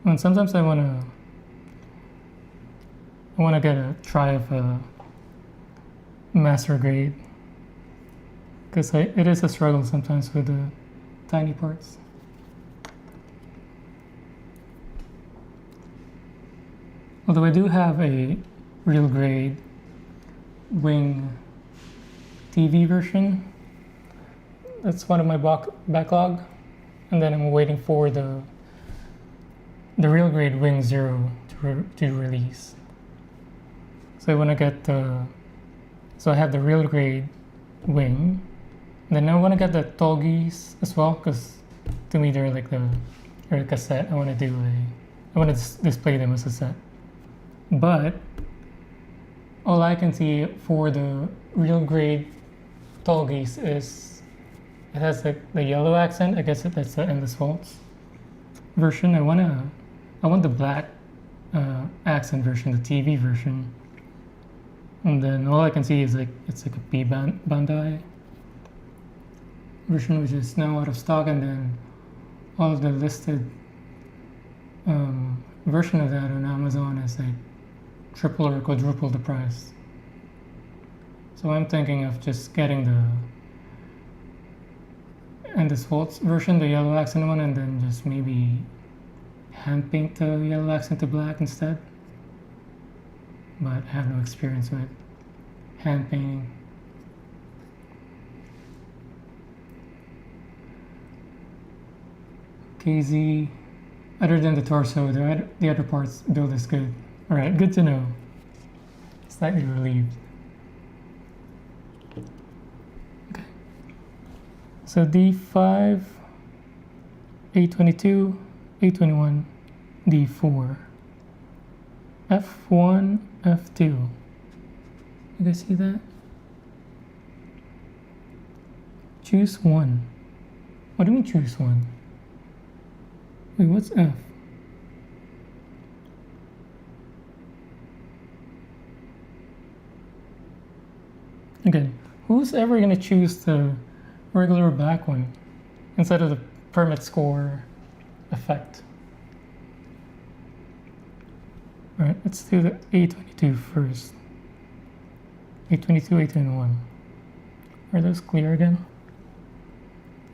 And sometimes I wanna get a try of a master grade, because it is a struggle sometimes with the tiny parts. Although I do have a real grade wing TV version. That's one of my backlog, and then I'm waiting for the real grade Wing 0 to release. So I want to get so I have the real grade wing, and then I want to get the Toggies as well, because to me they're like a set. I want to display them as a set. But all I can see for the real grade Toggies is it has the yellow accent. I guess that's the Endless Waltz version. I want the black accent version, the TV version. And then all I can see is it's like a B Bandai version, which is now out of stock, and then all of the listed version of that on Amazon is like triple or quadruple the price. So I'm thinking of just getting the Endless Waltz version, the yellow accent one, and then just maybe hand paint the yellow accent to black instead. But I have no experience with hand painting. KZ, other than the torso, the other parts build is good. Alright, good to know. Slightly relieved. Okay. So D5, A22, A21, D4, F1, F2. You guys see that? Choose one. What do you mean choose one? Wait, what's F? Again, who's ever gonna choose the regular back one instead of the permit score effect? Alright, let's do the A22 first. A22, A21. Are those clear again?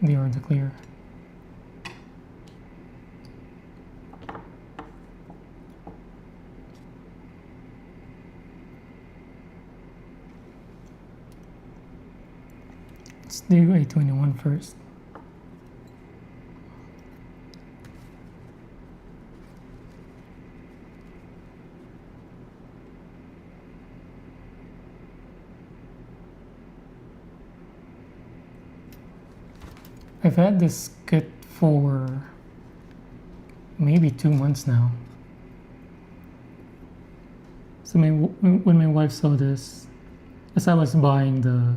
They aren't clear. Let's do A21 first. I've had this kit for maybe 2 months now. So when my wife saw this, as I was buying the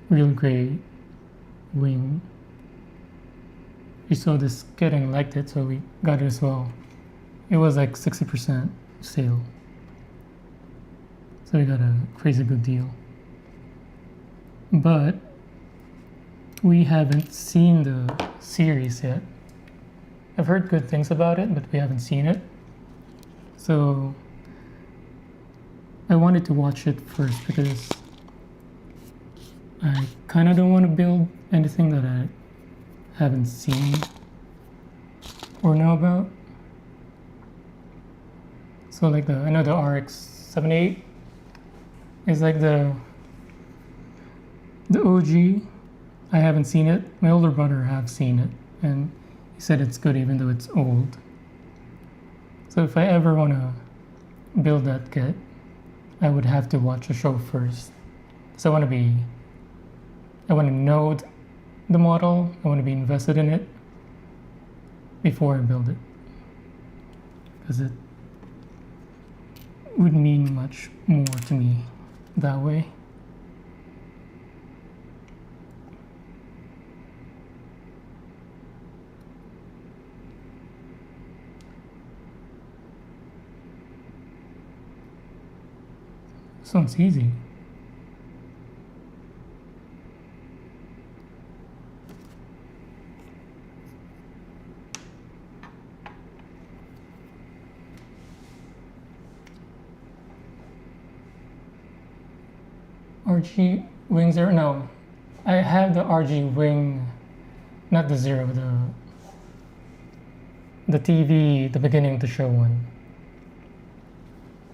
real gray wing, she saw this kit and liked it, so we got it as well. It was like 60% sale. So we got a crazy good deal. But we haven't seen the series yet. I've heard good things about it, but we haven't seen it. So I wanted to watch it first because I kind of don't want to build anything that I haven't seen or know about. So like I know the RX-78 is like the OG. I haven't seen it. My older brother have seen it, and he said it's good even though it's old. So if I ever want to build that kit, I would have to watch a show first. So I want to know the model. I want to be invested in it before I build it, because it would mean much more to me that way. Sounds easy. RG Wing Zero? No. I have the RG Wing, not the Zero, the TV, the beginning of the show one.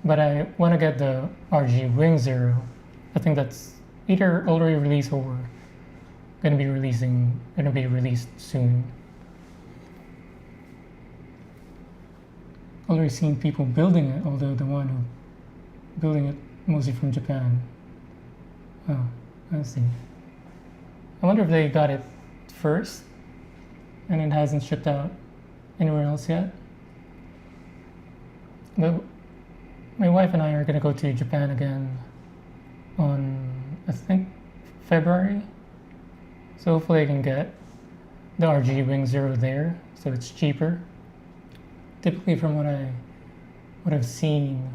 But I want to get the RG Wing Zero. I think that's either already released or gonna be released soon. Already seen people building it, although the one who building it mostly from Japan. Oh, I see. I wonder if they got it first and it hasn't shipped out anywhere else yet. But my wife and I are gonna go to Japan again on, I think, February. So hopefully I can get the RG Wing Zero there, so it's cheaper. Typically from what I've seen,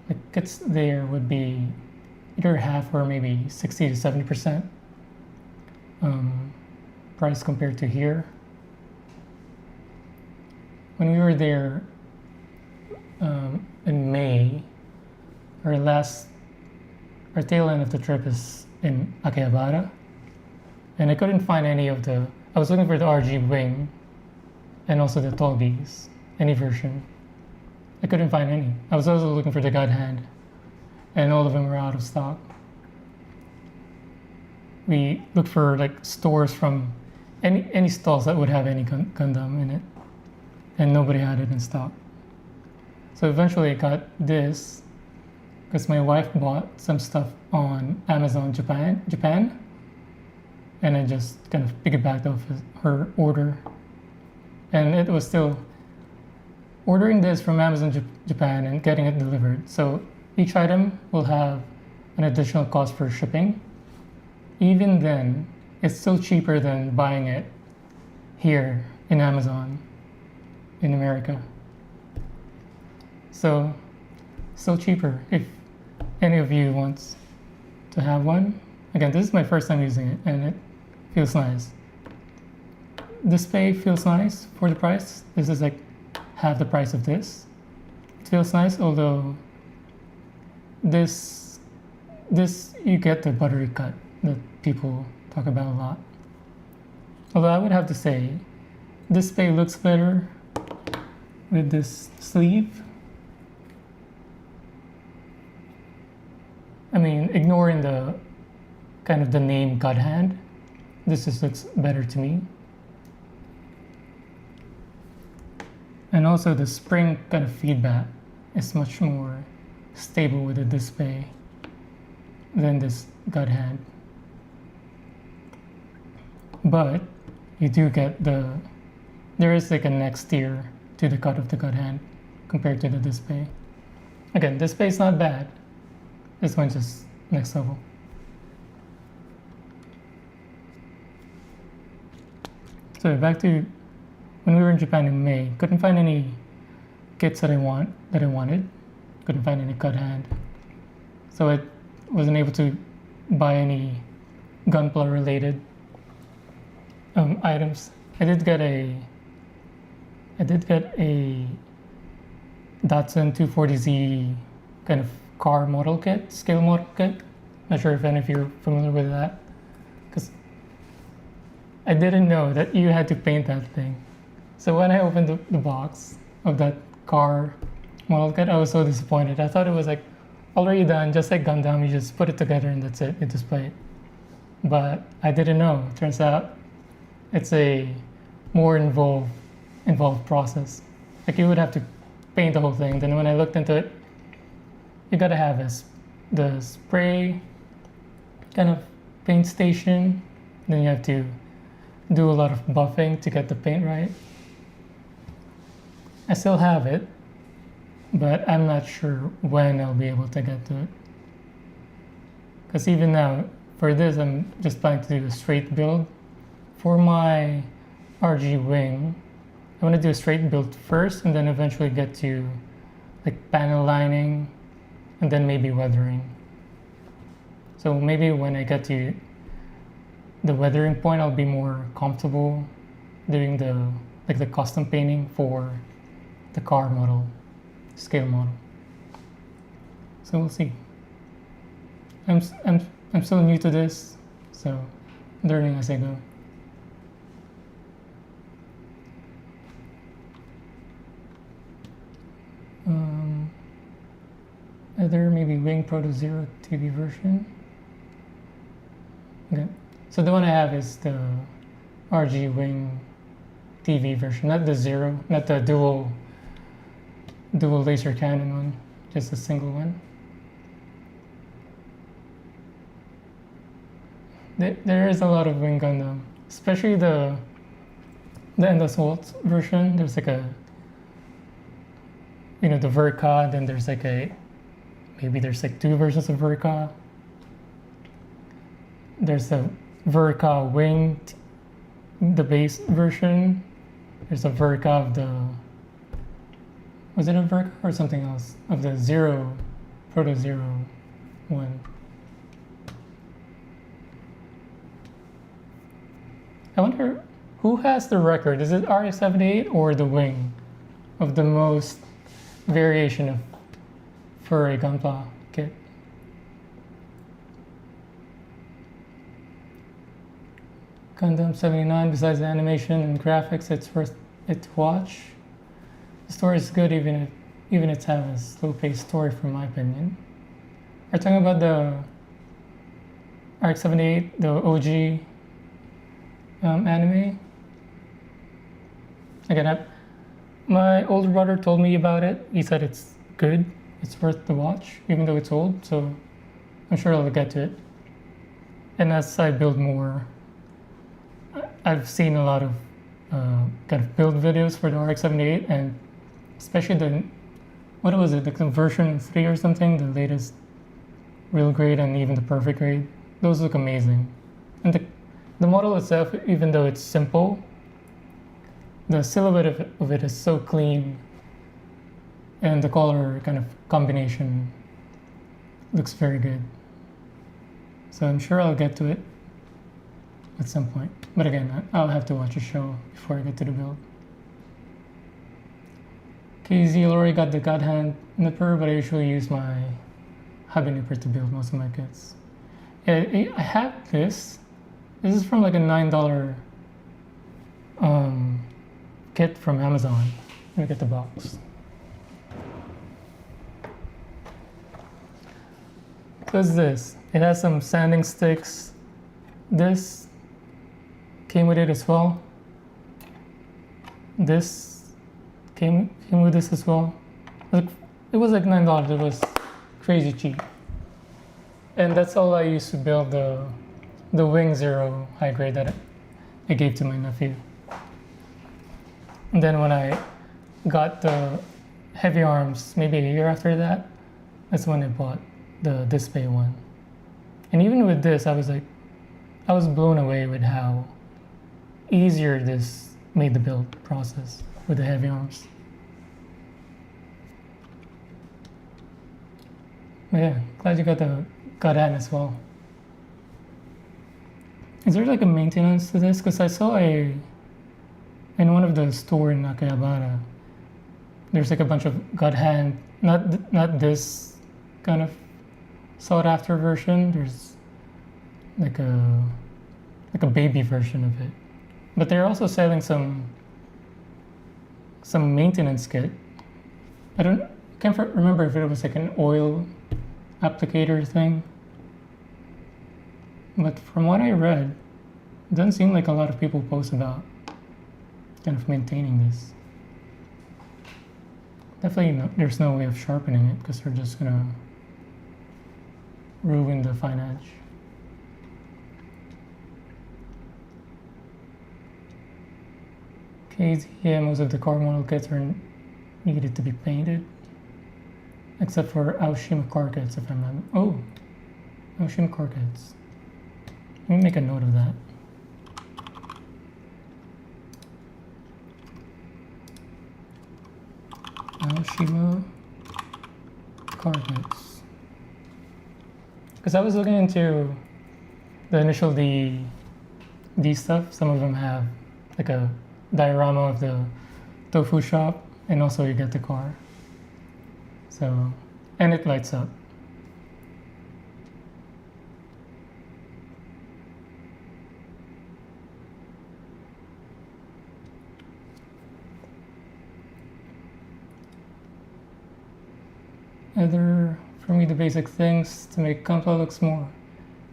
the kits there would be either half or maybe 60 to 70% price compared to here. When we were there in May, our tail end of the trip is in Akihabara, and I couldn't find any of I was looking for the RG Wing and also the Tolbies, any version. I couldn't find any. I was also looking for the GodHand, and all of them were out of stock. We looked for like stores from any stalls that would have any Gundam in it, and nobody had it in stock. So eventually I got this because my wife bought some stuff on Amazon Japan, and I just kind of piggybacked off her order, and it was still ordering this from Amazon Japan and getting it delivered. So each item will have an additional cost for shipping. Even then, it's still cheaper than buying it here in Amazon in America. So, still cheaper if any of you wants to have one. Again, this is my first time using it, and it feels nice. Display feels nice for the price. This is like half the price of this. It feels nice, although this you get the buttery cut that people talk about a lot. Although I would have to say, this display looks better with this sleeve. I mean, ignoring the kind of the name GodHand, this just looks better to me. And also the spring kind of feedback is much more stable with the display than this GodHand. But you do get there is like a next tier to the cut of the GodHand compared to the display. Again, display is not bad. This one's just next level. So back to when we were in Japan in May, couldn't find any kits that I wanted. Couldn't find any GodHand. So I wasn't able to buy any Gunpla related items. I did get a Datsun 240Z kind of car model kit, scale model kit. Not sure if any of you are familiar with that, because I didn't know that you had to paint that thing. So when I opened the box of that car model kit, I was so disappointed. I thought it was like already done, just like Gundam. You just put it together and that's it. You display it. But I didn't know. It turns out it's a more involved process. Like you would have to paint the whole thing. Then when I looked into it, you gotta have the spray kind of paint station. Then you have to do a lot of buffing to get the paint right. I still have it, but I'm not sure when I'll be able to get to it. Because even now, for this, I'm just planning to do a straight build. For my RG wing, I want to do a straight build first and then eventually get to like panel lining and then maybe weathering. So maybe when I get to the weathering point, I'll be more comfortable doing the custom painting for the car model, scale model. So we'll see. I'm still new to this, so learning as I go. Other maybe Wing Proto Zero TV version. Okay, so the one I have is the RG Wing TV version, not the Zero, not the dual laser cannon one, just a single one. There is a lot of Wing Gundam, especially the End Assault version. There's like a, the Verka, then there's like there's like two versions of Verka. There's the Verka Wing, the base version. There's a Verka of the, was it a Verka or something else? Of the Zero, Proto Zero one. I wonder who has the record? Is it RX-78 or the Wing of the most variation for a Gunpla kit? Gundam 79, besides the animation and graphics, it's worth it to watch. The story is good, even it's have a slow-paced story, from my opinion. We're talking about the RX-78, the OG anime. Again, my older brother told me about it. He said it's good, it's worth the watch, even though it's old, so I'm sure I'll get to it. And as I build more, I've seen a lot of kind of build videos for the RX-78, and especially the, what was it, the version 3 or something, the latest real grade and even the perfect grade. Those look amazing. And the model itself, even though it's simple, the silhouette of it is so clean, and the color kind of combination looks very good. So I'm sure I'll get to it at some point. But again, I'll have to watch a show before I get to the build. KZ already got the GodHand nipper, but I usually use my hobby nipper to build most of my kits. Yeah, I have this. This is from like a $9 kit from Amazon. Let me get the box. So it's this. It has some sanding sticks. This came with it as well. This came with this as well. It was like $9. It was crazy cheap. And that's all I used to build the Wing Zero high grade that I gave to my nephew. And then when I got the heavy arms, maybe a year after that, that's when I bought the display one. And even with this, I was blown away with how easier this made the build process with the heavy arms. But yeah, glad you got the GodHand as well. Is there like a maintenance to this? Because I saw in one of the store in Akihabara, there's like a bunch of GodHand, not this kind of sought after version. There's like a baby version of it, but they're also selling some maintenance kit. Can't remember if it was like an oil applicator thing, but from what I read, it doesn't seem like a lot of people post about kind of maintaining this. Definitely there's no way of sharpening it because they're just gonna ruin the fine edge. Okay, yeah, most of the car model kits are needed to be painted, except for Aoshima car kits, if I'm not. Oh, Aoshima car kits. Let me make a note of that. Aoshima car kits. Because I was looking into the initial D stuff. Some of them have like a diorama of the tofu shop, and also you get the car. So, and it lights up. For me, the basic things to make Gunpla looks more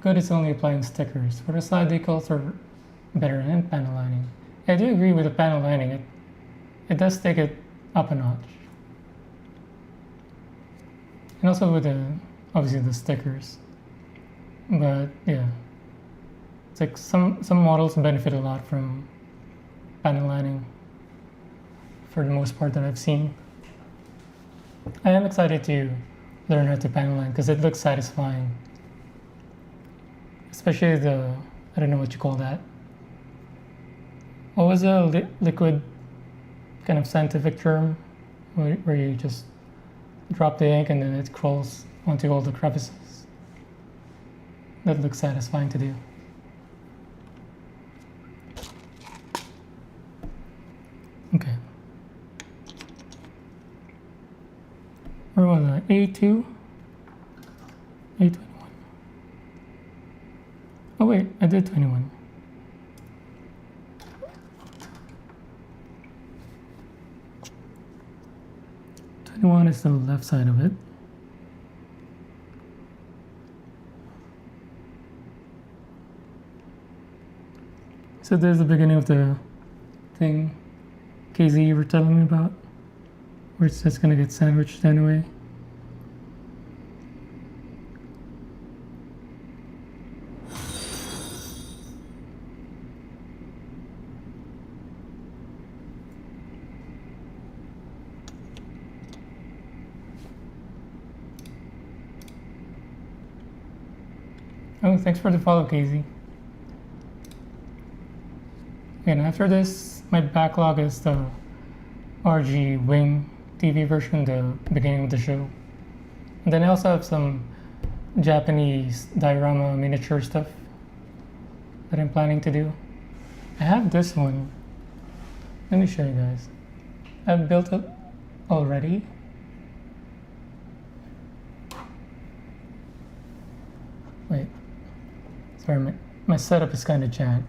good is only applying stickers. For the side decals are better than panel lining. I do agree with the panel lining. It does take it up a notch. And also with obviously the stickers. But yeah, it's like some models benefit a lot from panel lining for the most part that I've seen. I am excited to learn how to panel line because it looks satisfying. Especially I don't know what you call that. What was a liquid kind of scientific term where you just drop the ink and then it crawls onto all the crevices? That looks satisfying to do. Okay. Where was I? A2? A21. Oh wait, I did 21. One is the left side of it. So there's the beginning of the thing, KZ, you were telling me about, where it's just gonna get sandwiched anyway. Oh, thanks for the follow, KZ. And after this, my backlog is the RG Wing TV version, the beginning of the show. And then I also have some Japanese diorama miniature stuff that I'm planning to do. I have this one. Let me show you guys. I've built it already. Wait. Sorry, my setup is kind of jank.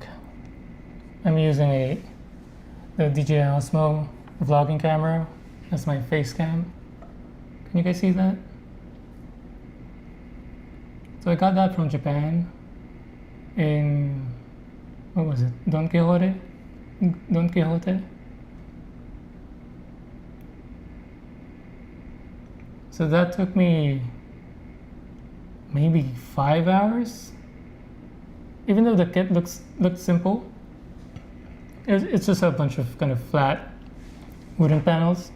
I'm using the DJI Osmo vlogging camera as my face cam. Can you guys see that? So I got that from Japan in, what was it? Don Quixote? So that took me maybe 5 hours. Even though the kit looks simple, it's just a bunch of kind of flat wooden panels.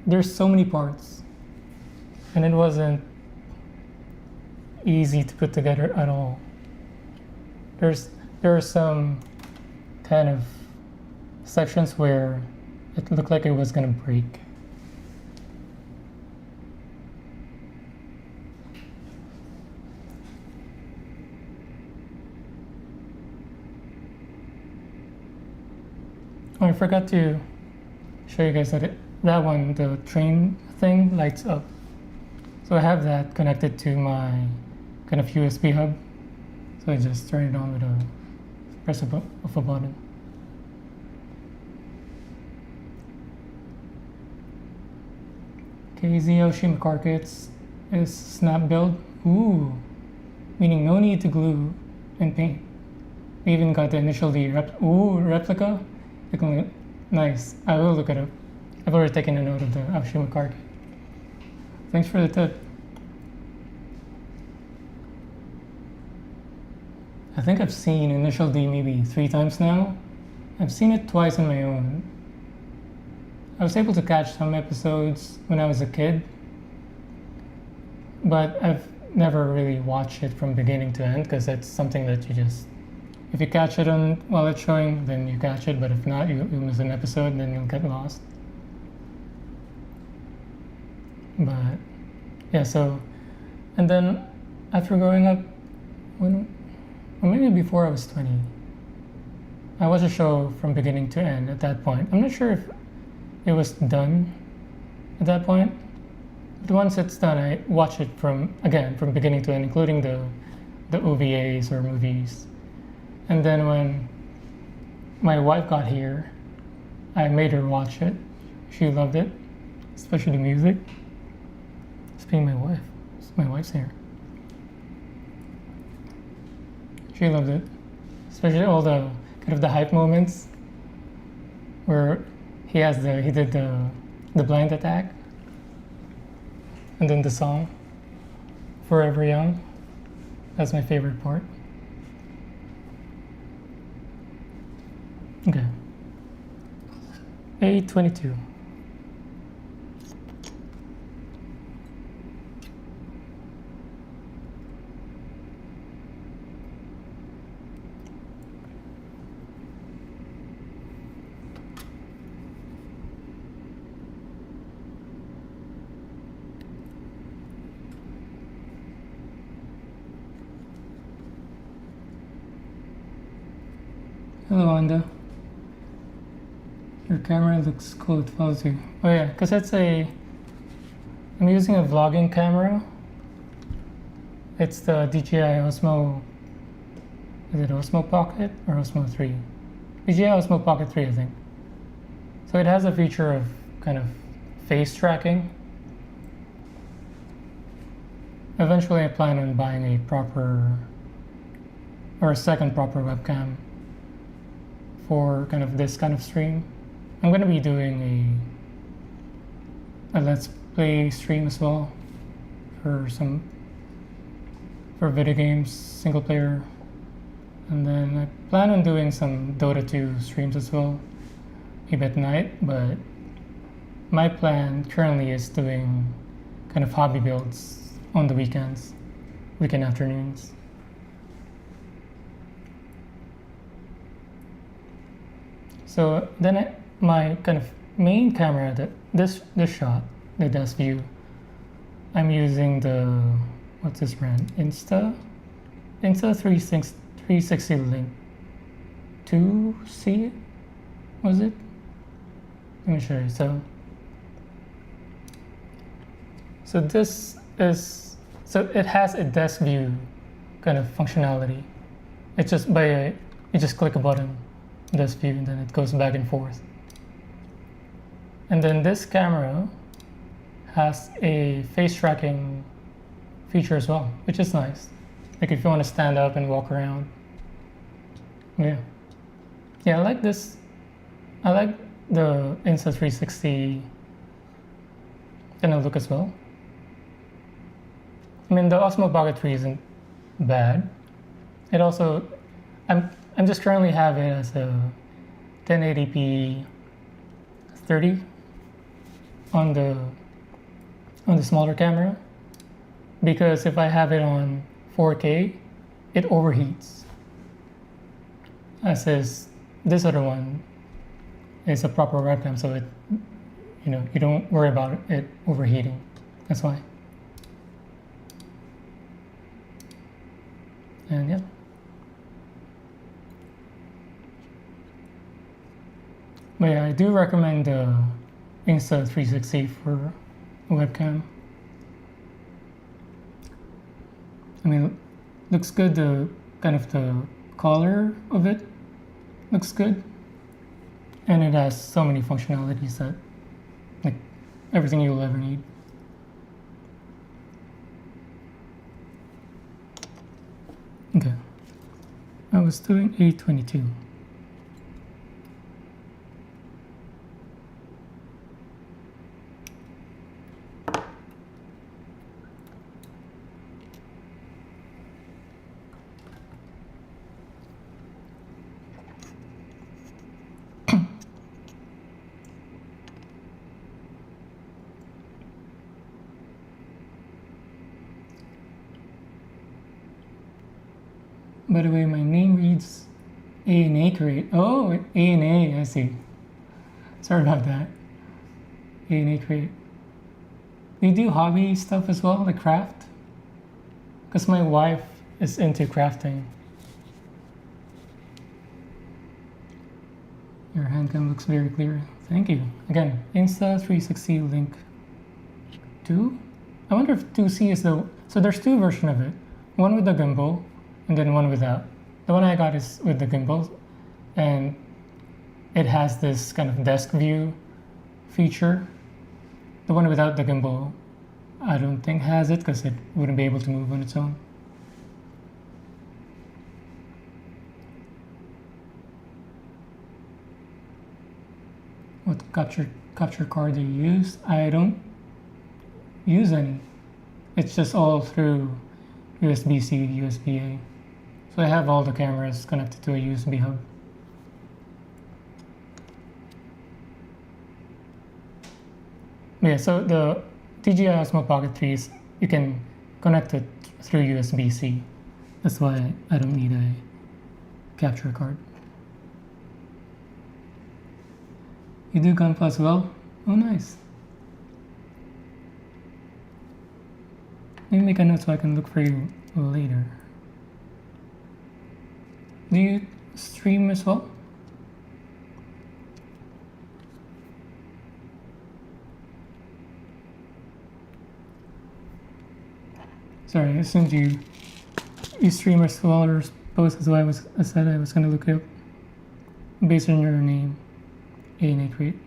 There's so many parts, and it wasn't easy to put together at all. There are some kind of sections where it looked like it was gonna break. Oh, I forgot to show you guys that one, the train thing lights up. So I have that connected to my kind of USB hub. So I just turn it on with a press of a button. KZO Shimakar kits is snap build. Ooh, meaning no need to glue and paint. We even got the initial D replica. Nice. I will look it up. I've already taken a note of the Shimakar kit. Thanks for the tip. I think I've seen Initial D maybe 3 times now. I've seen it twice on my own. I was able to catch some episodes when I was a kid, but I've never really watched it from beginning to end because it's something that you just, if you catch it on while it's showing, then you catch it, but if not, you'll miss an episode, then you'll get lost. But yeah, so, and then after growing up, or maybe before I was 20, I watched a show from beginning to end at that point. I'm not sure if it was done at that point, but once it's done, I watch it from beginning to end, including the OVAs or movies. And then when my wife got here, I made her watch it. She loved it, especially the music. Speaking of my wife's here. She loved it, especially all the kind of the hype moments where he did the blind attack, and then the song Forever Young. That's my favorite part. Okay. 8:22. Hello, Wanda. Your camera looks cool, it follows you. Oh yeah, because I'm using a vlogging camera. It's the DJI Osmo, is it Osmo Pocket or Osmo 3? DJI Osmo Pocket 3, I think. So it has a feature of kind of face tracking. Eventually I plan on buying a second proper webcam for kind of this kind of stream. I'm going to be doing a Let's Play stream as well for video games, single player, and then I plan on doing some Dota 2 streams as well, maybe at night, but my plan currently is doing kind of hobby builds on the weekend afternoons. So then my kind of main camera, this shot, the desk view, I'm using what's this brand? Insta 360 Link 2C, was it? Let me show you. So it has a desk view kind of functionality. It's just you just click a button, desk view, and then it goes back and forth. And then this camera has a face tracking feature as well, which is nice. Like if you want to stand up and walk around. Yeah, I like this. I like the Insta360 kind of look as well. I mean, the Osmo Pocket 3 isn't bad. It also, I'm just currently have it as a 1080p 30 on the smaller camera, because if I have it on 4K, it overheats. As is this other one is a proper webcam, so it, you don't worry about it overheating. That's why. And yeah. But yeah, I do recommend the Insta360 for a webcam. I mean, looks good. The kind of the color of it looks good, and it has so many functionalities that like everything you'll ever need. Okay, I was doing 822. By the way, my name reads A&A Create. Oh, A&A, I see. Sorry about that. A&A Create. Do you do hobby stuff as well, like craft? Because my wife is into crafting. Your handcam looks very clear. Thank you. Again, Insta360 link 2? I wonder if 2C is the... So there's two versions of it. One with the gimbal, and then one without. The one I got is with the gimbal, and it has this kind of desk view feature. The one without the gimbal, I don't think has it because it wouldn't be able to move on its own. What capture card do you use? I don't use any. It's just all through USB-C, USB-A. So I have all the cameras connected to a USB hub. Yeah, so the DJI Osmo Pocket 3s, you can connect it through USB-C. That's why I don't need a capture card. You do Gunpla as well? Oh, nice. Let me make a note so I can look for you later. Do you stream as well? Sorry, I assumed you stream as well or post as well. I said I was going to look it up based on your name, A&A Create.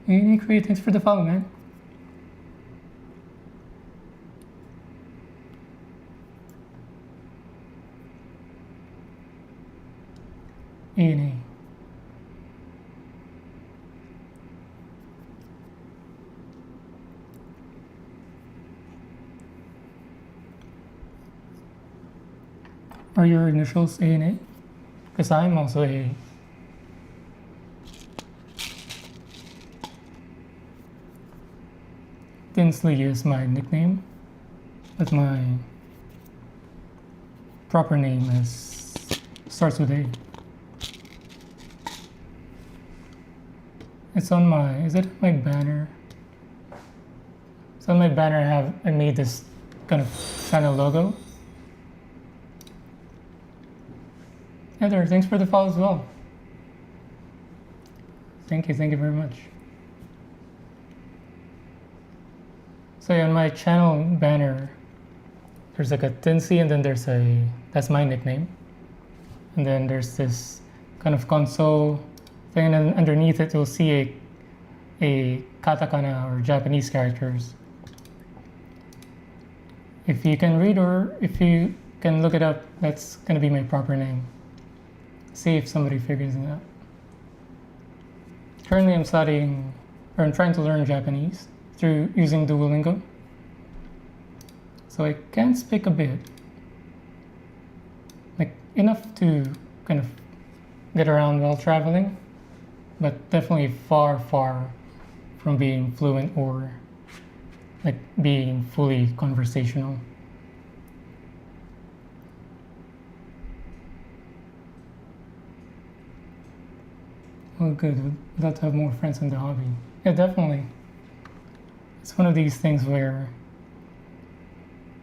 A&A Create, thanks for the follow, man. A&A. Are your initials A&A? Because I'm also A. Tinsley is my nickname, but my proper name starts with A. It's on my, is it my banner? So on my banner I made this kind of channel logo. Heather, thanks for the follow as well. Thank you very much. So on my channel banner, there's like a Tinsley and then there's that's my nickname. And then there's this kind of console thing, and then underneath it you'll see a katakana or Japanese characters. If you can read or if you can look it up, that's gonna be my proper name. See if somebody figures it out. Currently I'm studying, or I'm trying to learn Japanese through using Duolingo. So I can speak a bit, like enough to kind of get around while traveling, but definitely far from being fluent or like being fully conversational. Oh, good. We'd love to have more friends in the hobby. Yeah, definitely. It's one of these things where,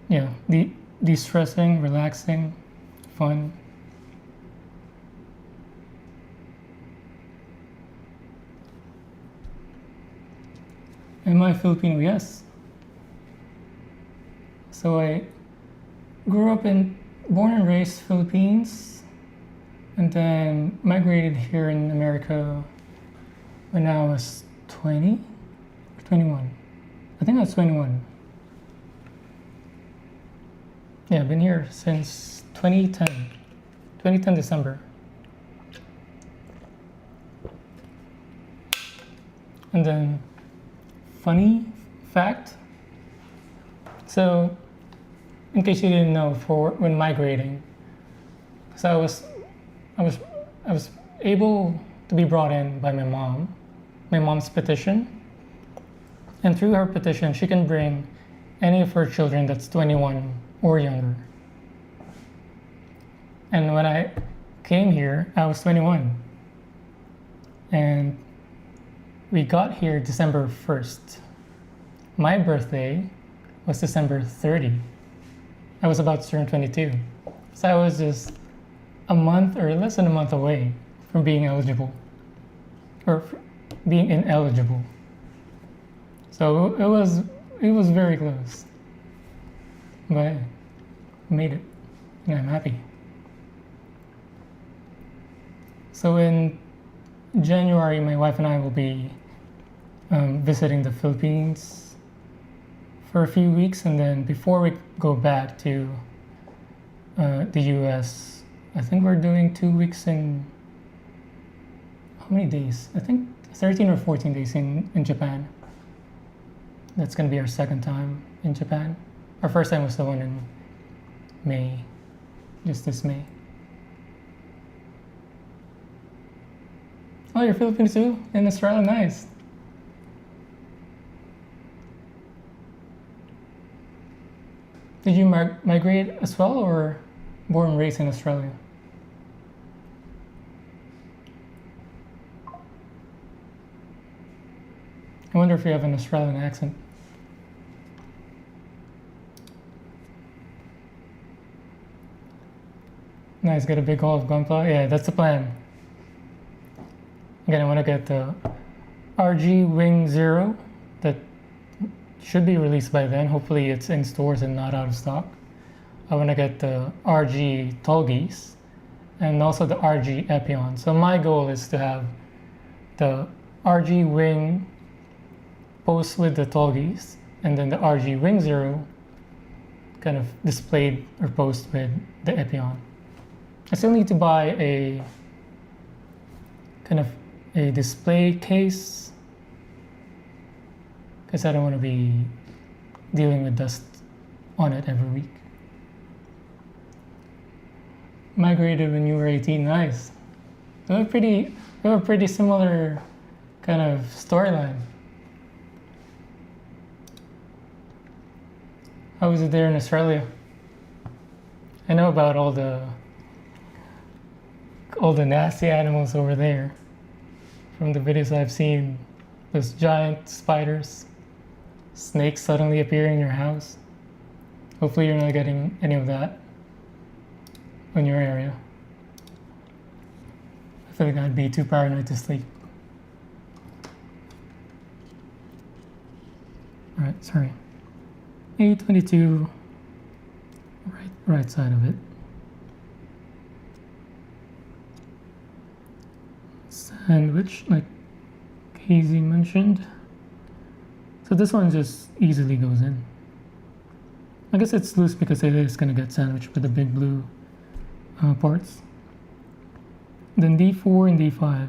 yeah, de-stressing, relaxing, fun. Am I Filipino? Yes. So I grew up born and raised Philippines, and then migrated here in America when I was 20 or 21. I think I was 21. Yeah, I've been here since 2010 December. And then, funny fact. So, in case you didn't know, for when migrating, so I was able to be brought in by my mom's petition, and through her petition, she can bring any of her children that's 21 or younger. And when I came here, I was 21, and we got here December 1st. My birthday was December 30. I was about to turn 22. So I was just a month or less than a month away from being eligible, or being ineligible. So it was very close, but I made it, and I'm happy. So in January, my wife and I will be visiting the Philippines for a few weeks, and then before we go back to the US, I think we're doing 2 weeks in, how many days? I think 13 or 14 days in Japan. That's gonna be our second time in Japan. Our first time was the one in May, just this May. Oh, you're Filipino too? In Australia, nice. Did you migrate as well, or born and raised in Australia? I wonder if you have an Australian accent. Nice, get a big haul of gunpowder. Yeah, that's the plan. Again, I want to get the RG Wing Zero that should be released by then. Hopefully it's in stores and not out of stock. I want to get the RG Tolgis and also the RG Epion. So my goal is to have the RG Wing post with the Tolgis, and then the RG Wing Zero kind of displayed or post with the Epion. I still need to buy a kind of a display case because I don't want to be dealing with dust on it every week. Migrated when you were 18, nice. We have a pretty similar kind of storyline. How was it there in Australia? I know about all the nasty animals over there from the videos I've seen. Those giant spiders, snakes suddenly appearing in your house. Hopefully you're not getting any of that in your area. I feel like I'd be too paranoid to sleep. Alright, sorry. A22, right side of it. Sandwich, like Casey mentioned. So this one just easily goes in. I guess it's loose because it is going to get sandwiched with the big blue parts. Then D4 and D5.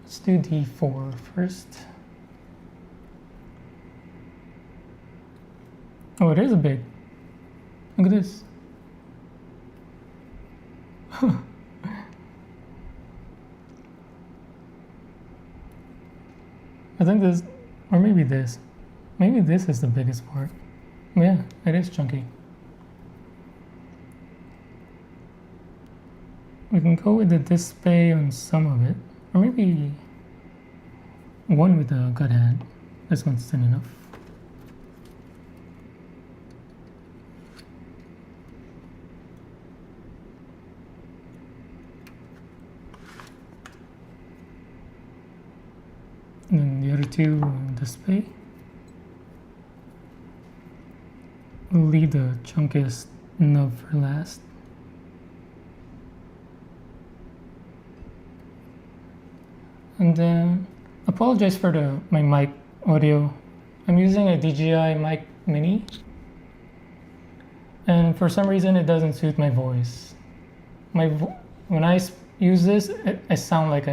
Let's do D4 first. Oh, it is a big. Look at this. I think this, or maybe this. Maybe this is the biggest part. Yeah, it is chunky. We can go with the display on some of it, or maybe one with the GodHand. This one's thin enough. And then the other two on display. We'll leave the chunkiest nub for last. And then, apologize for my mic audio. I'm using a DJI mic mini, and for some reason it doesn't suit my voice. When I use this, I sound like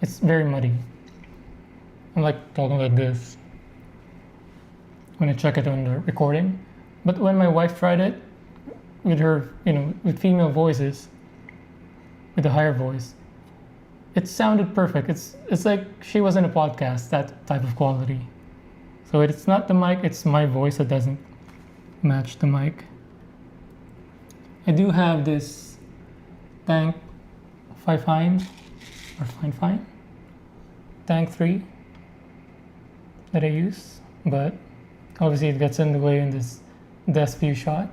it's very muddy. I'm like talking like this when I check it on the recording. But when my wife tried it with her, with female voices, with a higher voice, it sounded perfect. It's like she was in a podcast, that type of quality. So it's not the mic, it's my voice that doesn't match the mic. I do have this Tank Fine Tank 3 that I use, but obviously it gets in the way in this desk view shot.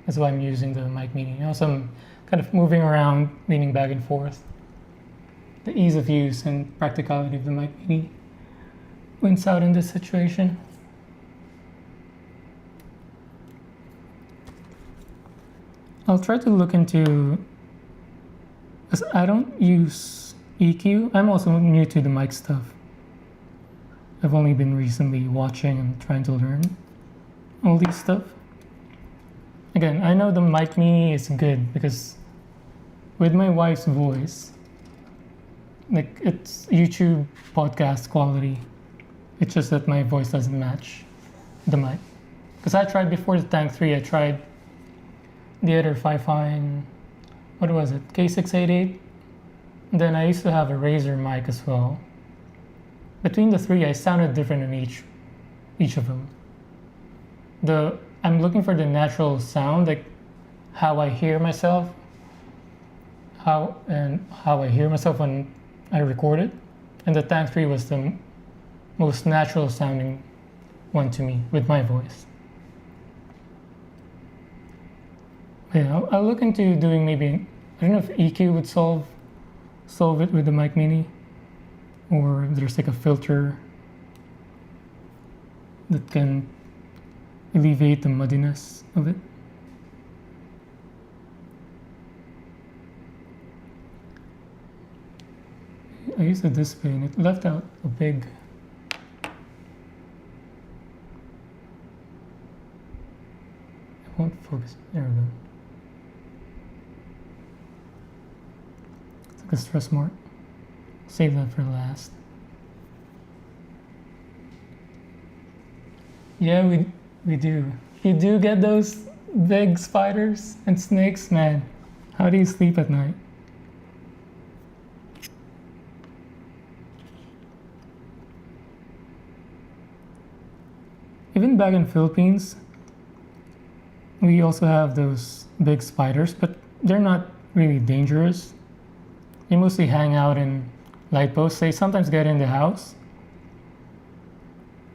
That's why I'm using the mic mini. Also, I'm kind of moving around, leaning back and forth. The ease of use and practicality of the mic mini wins out in this situation. I'll try to look into, because I don't use EQ. I'm also new to the mic stuff. I've only been recently watching and trying to learn all these stuff. Again, I know the mic mini is good because with my wife's voice, like, it's YouTube podcast quality. It's just that my voice doesn't match the mic. Because I tried before the Tank 3, I tried the other Fine, what was it, K688. And then I used to have a Razer mic as well. Between the three, I sounded different in each of them. I'm looking for the natural sound, like how I hear myself, how I hear myself when I record it. And the Tank 3 was the most natural sounding one to me with my voice. Yeah, I'll look into doing maybe, I don't know if EQ would solve it with the mic mini, or if there's like a filter that can alleviate the muddiness of it. I used a display and it left out a big it won't focus. There we go. It's like a stress mark. Save that for last. Yeah, we do. You do get those big spiders and snakes, man. How do you sleep at night? Even back in Philippines, we also have those big spiders, but they're not really dangerous. They mostly hang out in light posts. They sometimes get in the house,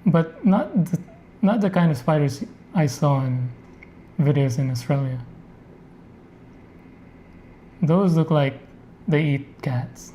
but not the kind of spiders I saw in videos in Australia. Those look like they eat cats.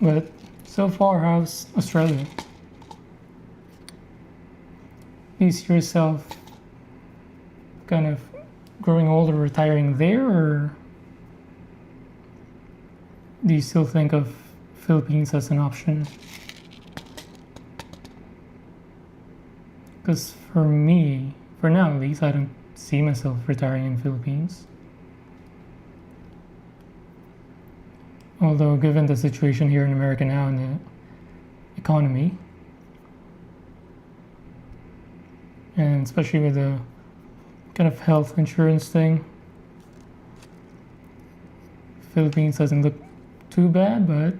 But so far, how's Australia? Do you see yourself kind of growing old or retiring there, or do you still think of Philippines as an option? Because for me, for now at least, I don't see myself retiring in Philippines. Although given the situation here in America now in the economy, and especially with the kind of health insurance thing, Philippines doesn't look too bad, but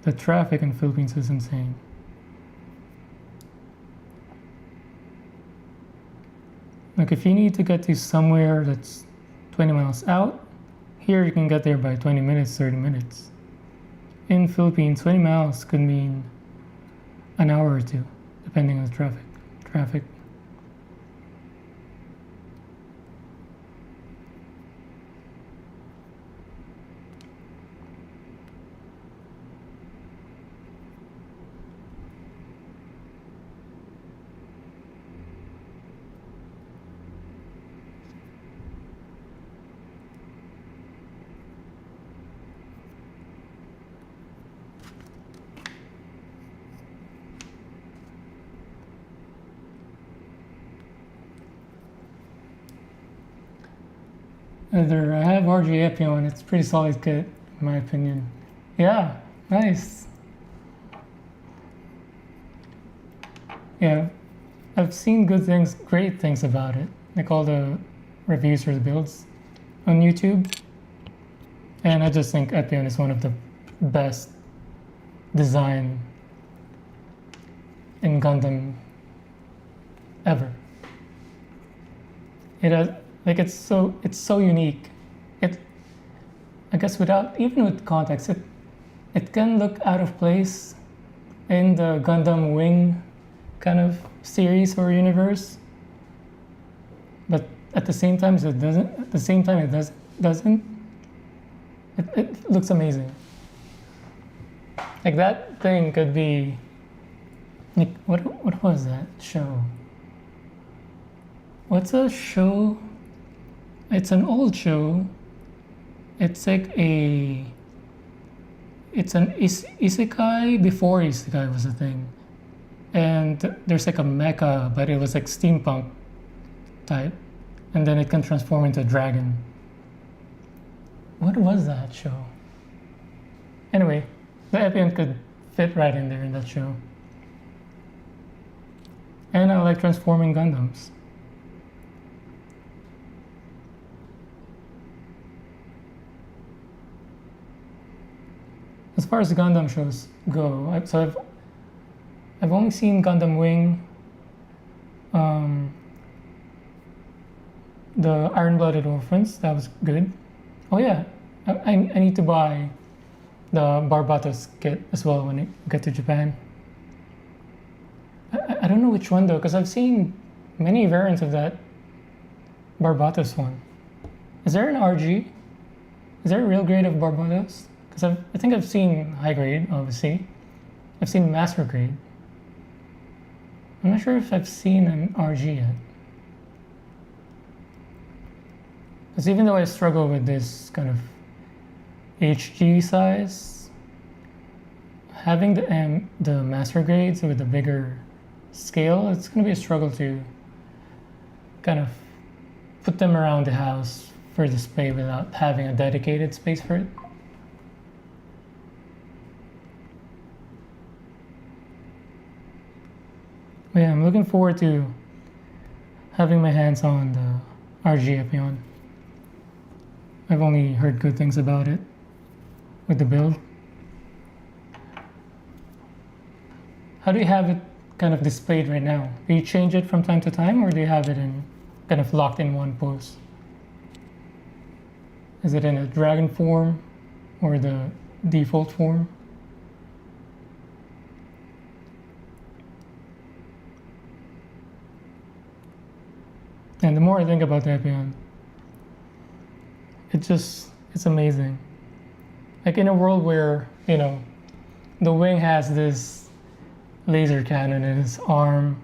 the traffic in Philippines is insane. Like if you need to get to somewhere that's 20 miles out, here you can get there by 20 minutes, 30 minutes. In Philippines, 20 miles could mean an hour or two, depending on the traffic. I have RG Epion. It's a pretty solid kit, in my opinion. Yeah, nice. Yeah, I've seen great things about it. Like all the reviews for the builds on YouTube. And I just think Epion is one of the best design in Gundam ever. It has, like it's so unique. I guess even with context, it can look out of place in the Gundam Wing kind of series or universe, but at the same time it doesn't. At the same time it doesn't. It looks amazing. Like that thing could be like what was that show? What's a show? It's an old show. It's like it's an isekai before isekai was a thing. And there's like a mecha, but it was like steampunk type. And then it can transform into a dragon. What was that show? Anyway, the Epion could fit right in there in that show. And I like transforming Gundams. As far as the Gundam shows go, I've only seen Gundam Wing, the Iron-Blooded Orphans. That was good. Oh yeah, I need to buy the Barbatos kit as well when I get to Japan. I don't know which one though, because I've seen many variants of that Barbatos one. Is there an RG? Is there a real grade of Barbatos? Because I think I've seen high grade, obviously. I've seen master grade. I'm not sure if I've seen an RG yet. Because even though I struggle with this kind of HG size, having the master grades with the bigger scale, it's going to be a struggle to kind of put them around the house for display without having a dedicated space for it. But yeah, I'm looking forward to having my hands on the RG Epion. I've only heard good things about it with the build. How do you have it kind of displayed right now? Do you change it from time to time, or do you have it in kind of locked in one pose? Is it in a dragon form or the default form? And the more I think about the Epion, it's amazing. Like in a world where, the wing has this laser cannon in its arm,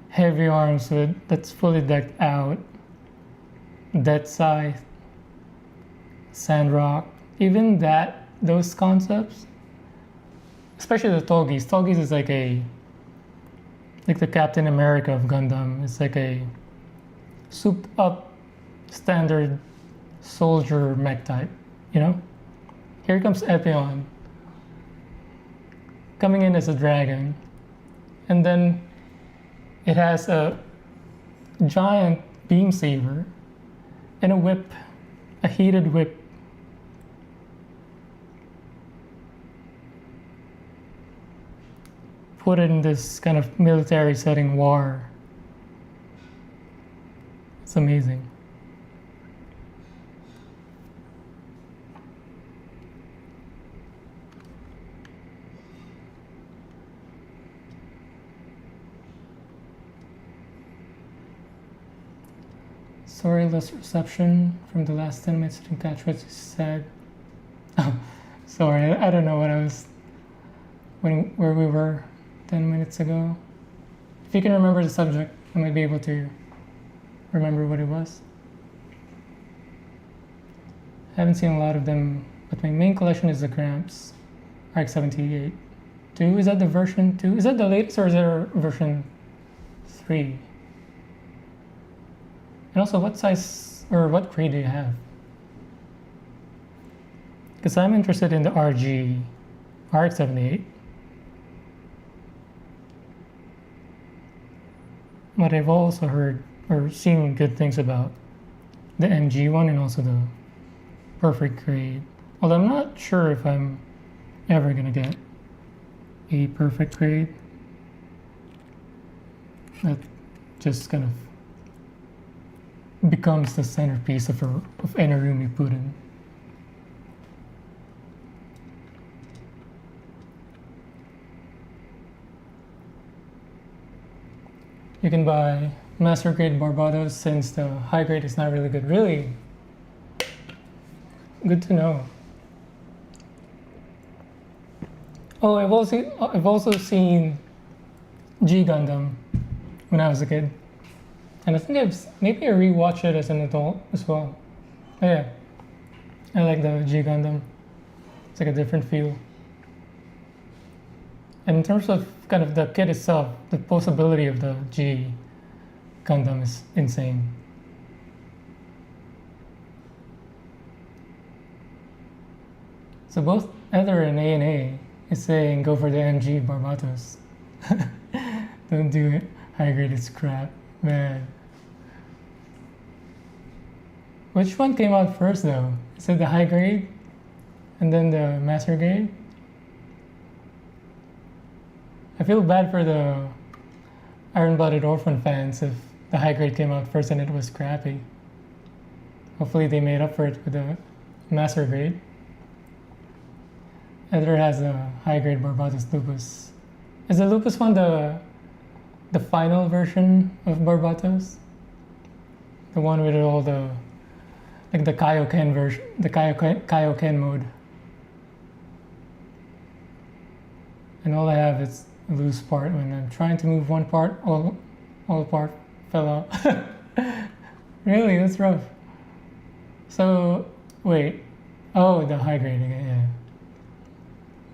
heavy arms that's fully decked out, dead scythe, sandrock, even those concepts, especially the Togis. Togis is like the Captain America of Gundam. It's like a souped up standard soldier mech type, here comes Epion coming in as a dragon, and then it has a giant beam saber and a whip, a heated whip. Put it in this kind of military setting war. It's amazing. Sorry, lost reception from the last 10 minutes. Didn't catch what you said. Oh, sorry, I don't know what I was, where we were 10 minutes ago. If you can remember the subject, I might be able to remember what it was. I haven't seen a lot of them, but my main collection is the Gramps RX-78. 2, is that the version 2? Is that the latest or is there version 3? And also, what size or what grade do you have? Because I'm interested in the RX-78. But I've also heard or seen good things about the MG one and also the perfect grade. Although I'm not sure if I'm ever gonna get a perfect grade. That just kind of becomes the centerpiece of any room you put in. You can buy master grade Barbados since the high grade is not really good. Really? Good to know. Oh, I've also seen G Gundam when I was a kid. And I think maybe I rewatched it as an adult as well. Oh, yeah, I like the G Gundam. It's like a different feel. And in terms of kind of the kit itself, the posability of the G Gundam is insane. So both Ether and A is saying go for the MG Barbados. Don't do it. High grade is crap, man. Which one came out first though? Is it the high grade and then the master grade? I feel bad for the Iron-Blooded Orphan fans if the high grade came out first and it was crappy. Hopefully they made up for it with the master grade. Ether has a high grade Barbados Lupus. Is the Lupus one the final version of Barbados? The one with all the, like the Kaioken version, the Kaioken mode. And all I have is a loose part. When I'm trying to move one part, all part fell out. Really, that's rough. So, wait. Oh, the high grading, yeah.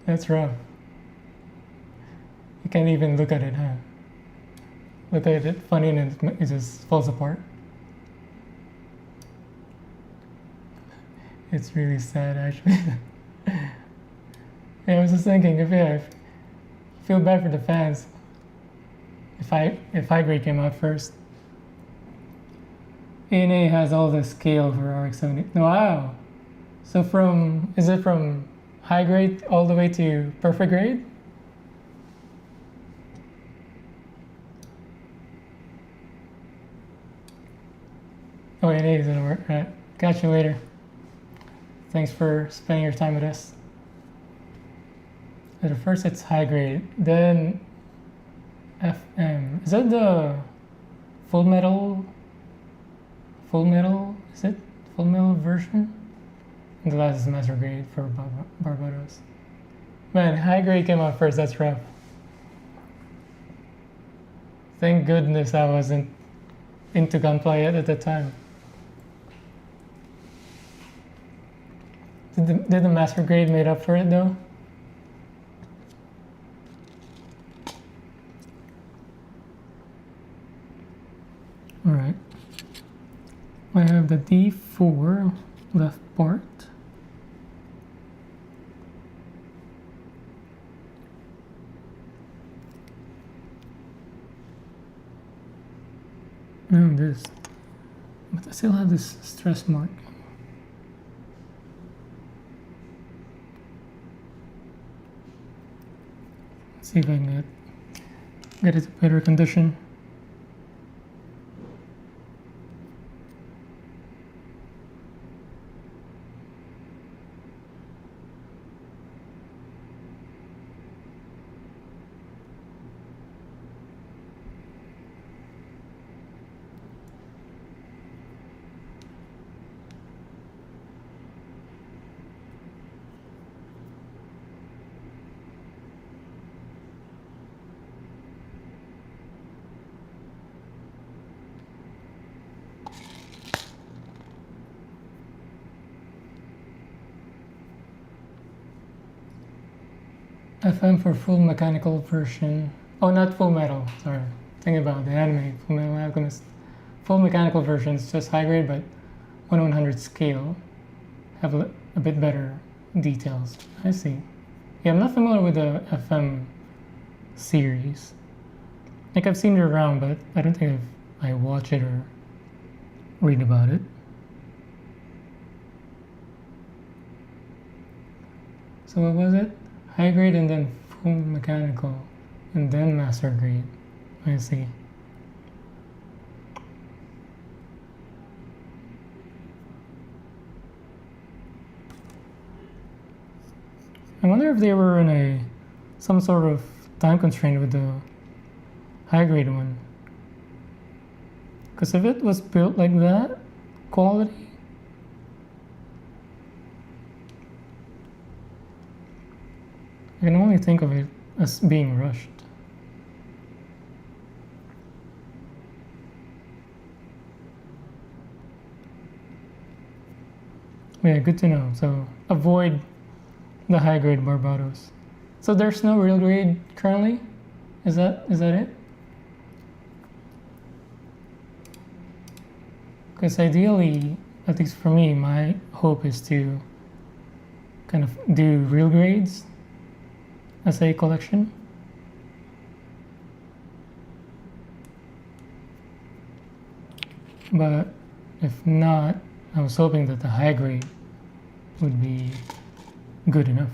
That's rough. You can't even look at it, huh? Look at it, funny, and it just falls apart. It's really sad, actually. Yeah, I was just thinking, I feel bad for the fans if high grade came out first. ANA has all the scale for RX-70. Wow. So is it from high grade all the way to perfect grade? Oh, ANA doesn't work. All right. Catch you later. Thanks for spending your time with us. At first it's high grade, then FM. Is that the full metal? Is it full metal version? And the last is master grade for Barbados. Man, high grade came out first, that's rough. Thank goodness I wasn't into gunplay yet at the time. Did the master grade made up for it though? Alright. I have the D4 left part. doing this, but I still have this stress mark. Let's see if I can get it to better condition. FM for full mechanical version. Oh, not Full Metal, sorry. Thinking about the anime, Full Metal Alchemist. Full mechanical version is just high grade, but 1/100 scale have a bit better details. I see. Yeah, I'm not familiar with the FM series. Like, I've seen it around, but I don't think I watch it or read about it. So what was it? High grade and then full mechanical and then master grade. I see. I wonder if they were in some sort of time constraint with the high grade one. Because if it was built like that, quality, I can only think of it as being rushed. Yeah, good to know. So avoid the high grade Barbados. So there's no real grade currently? Is that it? Because ideally, at least for me, my hope is to kind of do real grades as a collection. But if not, I was hoping that the high grade would be good enough.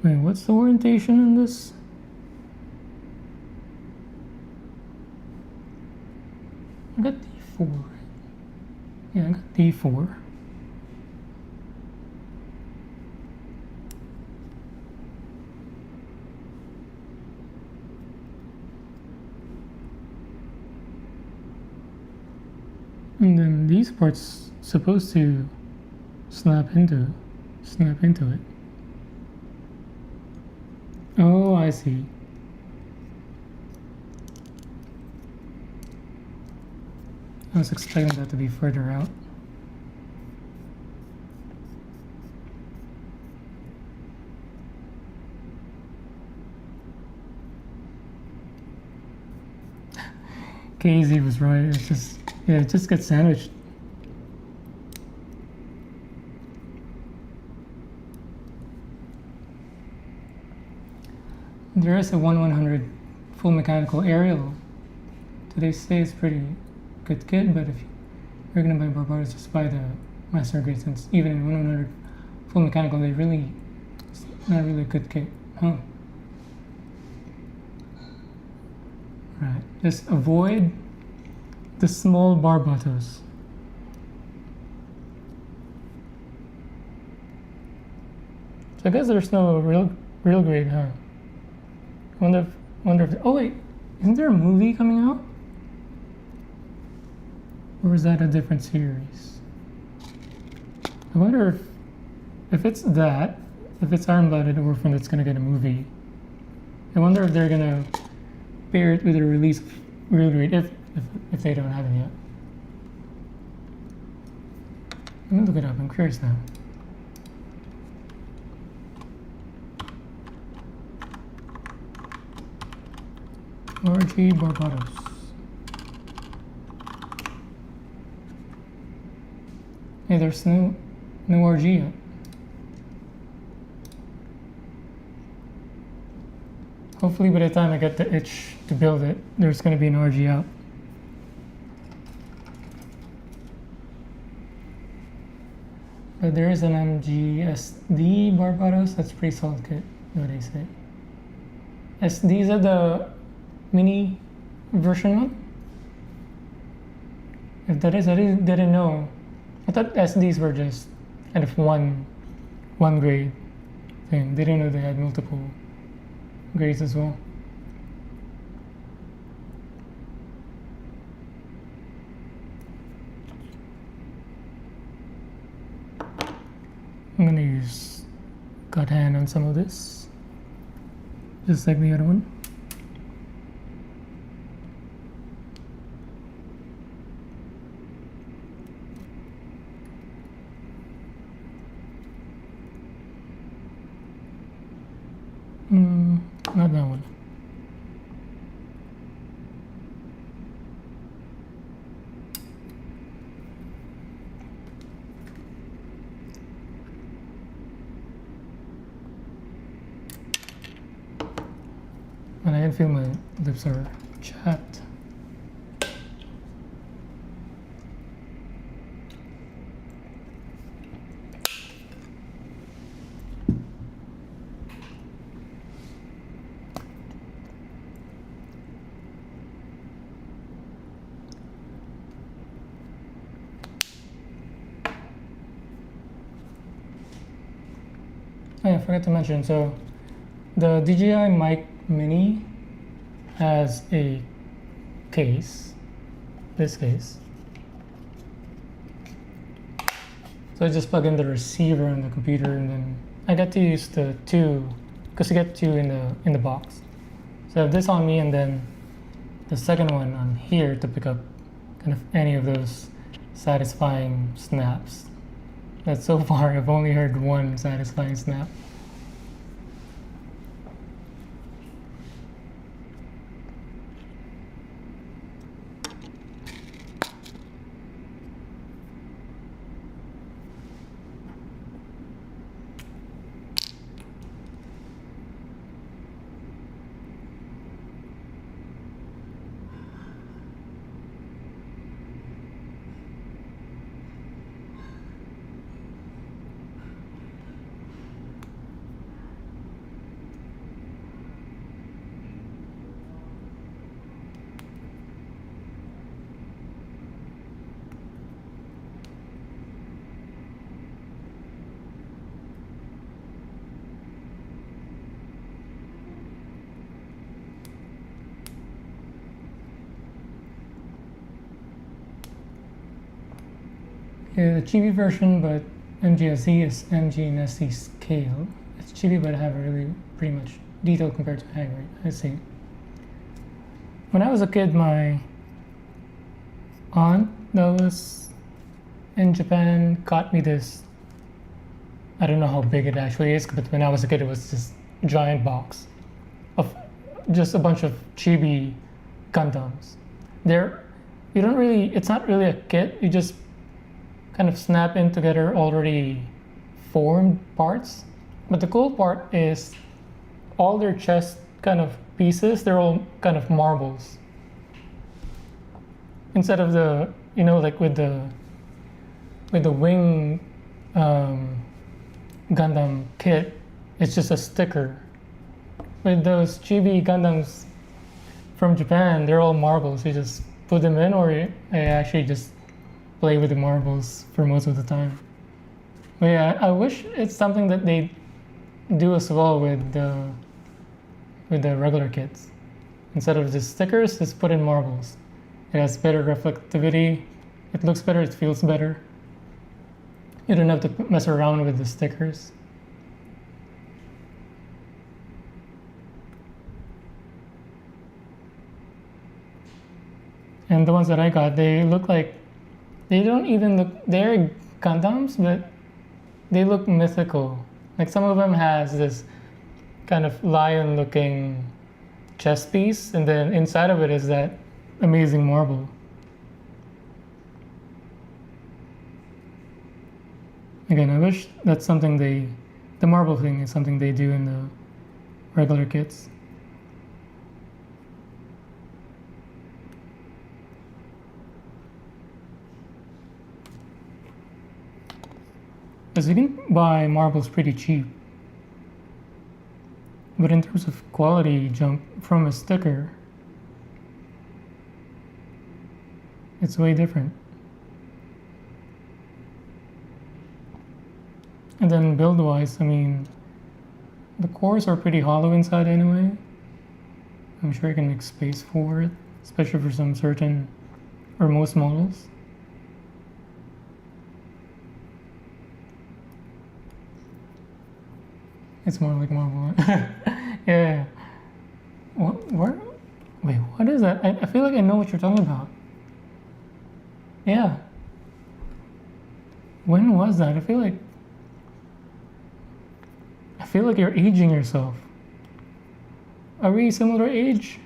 Wait, what's the orientation in this? I got D4. Yeah, I got D4. And then these parts supposed to snap into it. Oh, I see. I was expecting that to be further out. KZ was right. It's just, yeah, it just gets sandwiched. There is a 1/100 full mechanical aerial. They say it's pretty good kit, but if you're gonna buy Barbados, just buy the master grade, since even in 1/100 full mechanical, it's not really a good kit. Huh. Right, just avoid the small Barbados. So I guess there's no real grade, huh? Wonder if, oh wait, isn't there a movie coming out? Or is that a different series? I wonder if it's Iron Blooded Orphan that's gonna get a movie. I wonder if they're gonna pair it with a release real rate if they don't have it yet. Let me look it up. I'm curious now. RG Barbados. Hey, there's no RG yet. Hopefully by the time I get the itch to build it, there's going to be an RG out. But there is an MGSD Barbados. That's pretty solid kit, what they say. These are the mini version one? If that is, I didn't know. I thought SDs were just kind of one grade thing. Didn't know they had multiple grades as well. I'm gonna use GodHand on some of this, just like the other one. Not that one. And I can feel my lips are chapped. Oh yeah, I forgot to mention, so the DJI mic Mini has a case, this case. So I just plug in the receiver in the computer, and then I get to use the two, because you get two in the box. So I have this on me, and then the second one on here to pick up kind of any of those satisfying snaps. That so far I've only heard one satisfying snap. Yeah, the chibi version, but MGSE is MG and SC scale. It's chibi, but I have a really pretty much detail compared to hang rate. I see. When I was a kid, my aunt that was in Japan got me this. I don't know how big it actually is, but when I was a kid, it was this giant box of just a bunch of chibi Gundams. It's not really a kit. You just kind of snap in together already formed parts. But the cool part is all their chest kind of pieces, they're all kind of marbles. Instead of the, like with the wing Gundam kit, it's just a sticker. With those chibi Gundams from Japan, they're all marbles. You just put them in, or I actually just play with the marbles for most of the time. But yeah, I wish it's something that they do as well with the regular kits. Instead of just stickers, just put in marbles. It has better reflectivity. It looks better. It feels better. You don't have to mess around with the stickers. And the ones that I got, they look like, they don't even look, they're Gundams, but they look mythical. Like some of them has this kind of lion looking chest piece, and then inside of it is that amazing marble. Again, I wish that's something the marble thing is something they do in the regular kits. Because you can buy marbles pretty cheap. But in terms of quality jump from a sticker, it's way different. And then build-wise, I mean, the cores are pretty hollow inside anyway. I'm sure you can make space for it, especially for some certain or most models. It's more like marble. Yeah. Where? Wait, what is that? I feel like I know what you're talking about. Yeah. When was that? I feel like you're aging yourself. Are we similar age?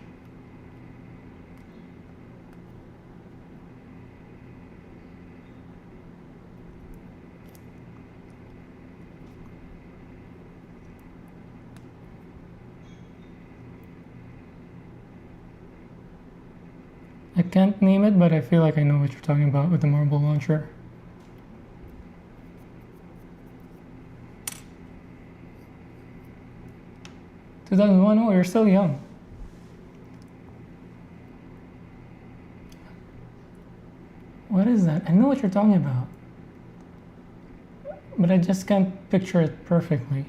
I can't name it, but I feel like I know what you're talking about with the marble launcher. Oh, you're still young. What is that? I know what you're talking about, but I just can't picture it perfectly.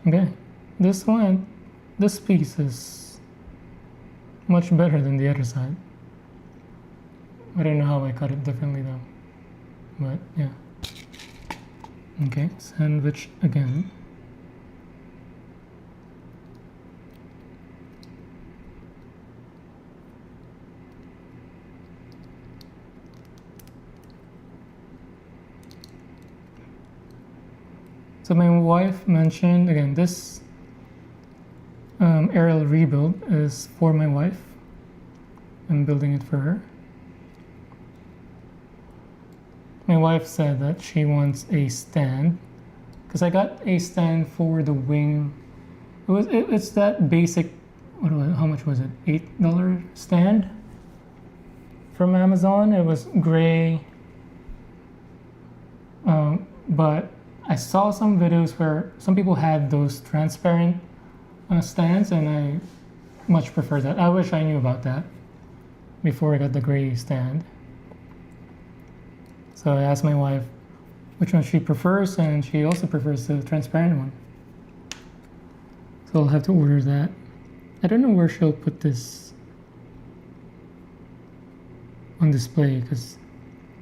Okay, this piece is much better than the other side. I don't know how I cut it differently though, but yeah. Okay, sandwich again. So my wife mentioned, again, this aerial rebuild is for my wife. I'm building it for her. My wife said that she wants a stand, because I got a stand for the wing. It's that basic, how much was it? $8 stand from Amazon. It was gray, but I saw some videos where some people had those transparent stands, and I much prefer that. I wish I knew about that before I got the gray stand. So I asked my wife which one she prefers, and she also prefers the transparent one. So I'll have to order that. I don't know where she'll put this on display, because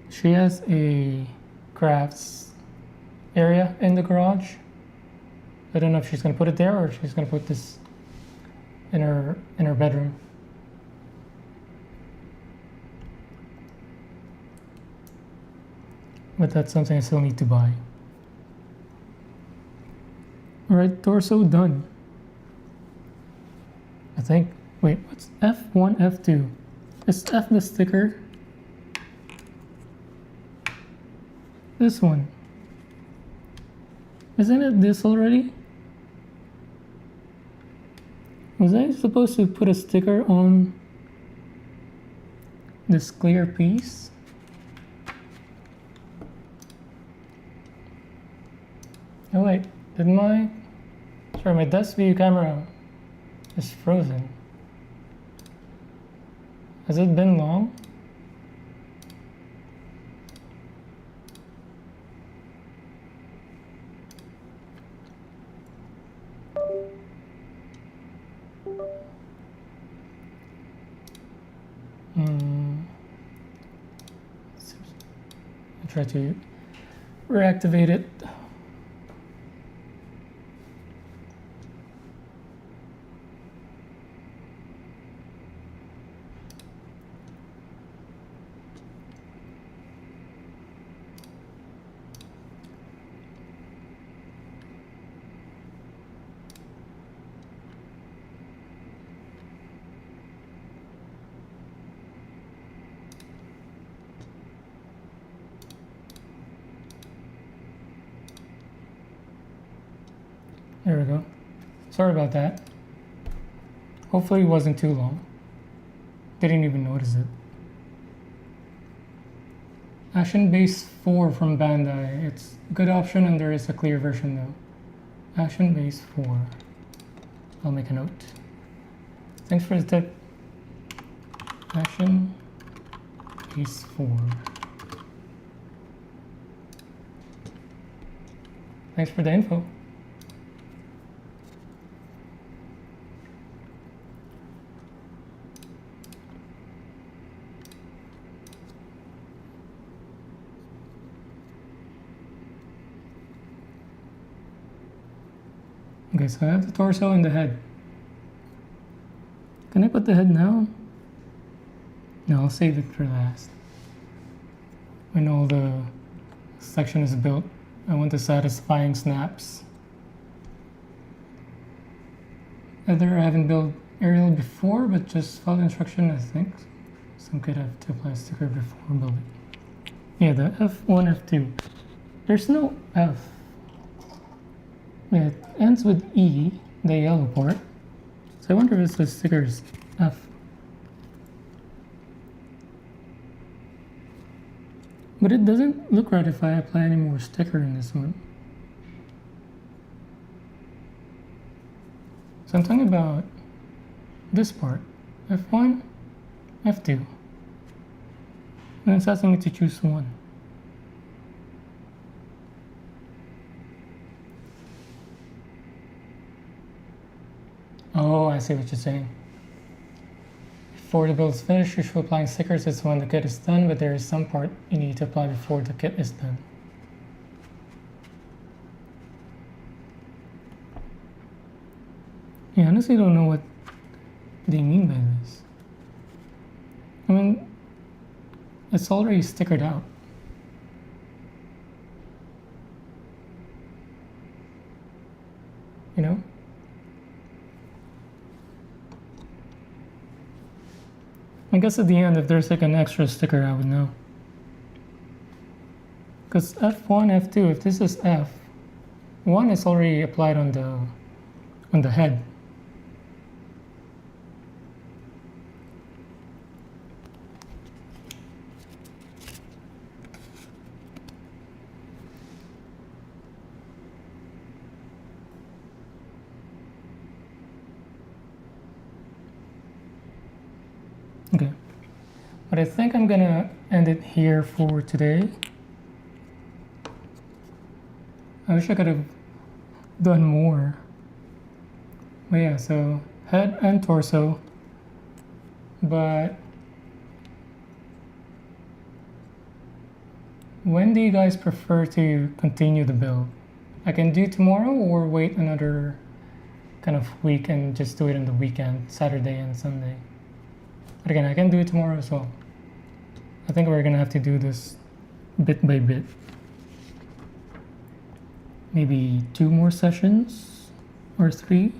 she has a crafts area in the garage. I don't know if she's going to put it there or if she's going to put this in her bedroom. But that's something I still need to buy. Alright, torso done. I think, wait, what's F1, F2? Is F the sticker? This one. Isn't it this already? Was I supposed to put a sticker on this clear piece? Oh wait, sorry, my depth view camera is frozen. Has it been long? I'll try to reactivate it. There we go. Sorry about that. Hopefully it wasn't too long. Didn't even notice it. Action Base 4 from Bandai. It's a good option and there is a clear version though. Action Base 4. I'll make a note. Thanks for the tip. Action Base 4. Thanks for the info. Okay, so I have the torso and the head. Can I put the head now? No, I'll save it for last. When all the section is built, I want the satisfying snaps. Either I haven't built aerial before, but just followed instruction, I think. Some could have to apply a sticker before building. Yeah, the F1, F2. There's no F. It ends with E, the yellow part. So I wonder if the sticker is F. But it doesn't look right if I apply any more sticker in this one. So I'm talking about this part. F1, F2. And it's asking me to choose one. Oh, I see what you're saying. Before the build is finished, usually applying stickers is when the kit is done, but there is some part you need to apply before the kit is done. Yeah, I honestly don't know what they mean by this. I mean, it's already stickered out. You know? I guess at the end, if there's like an extra sticker, I would know. Because F1, F2, if this is F, 1 is already applied on the head. Okay, but I think I'm gonna end it here for today. I wish I could have done more. But yeah, so head and torso. But when do you guys prefer to continue the build? I can do tomorrow or wait another kind of week and just do it on the weekend, Saturday and Sunday. But again, I can do it tomorrow as well. I think we're gonna have to do this bit by bit. Maybe 2 more sessions or 3.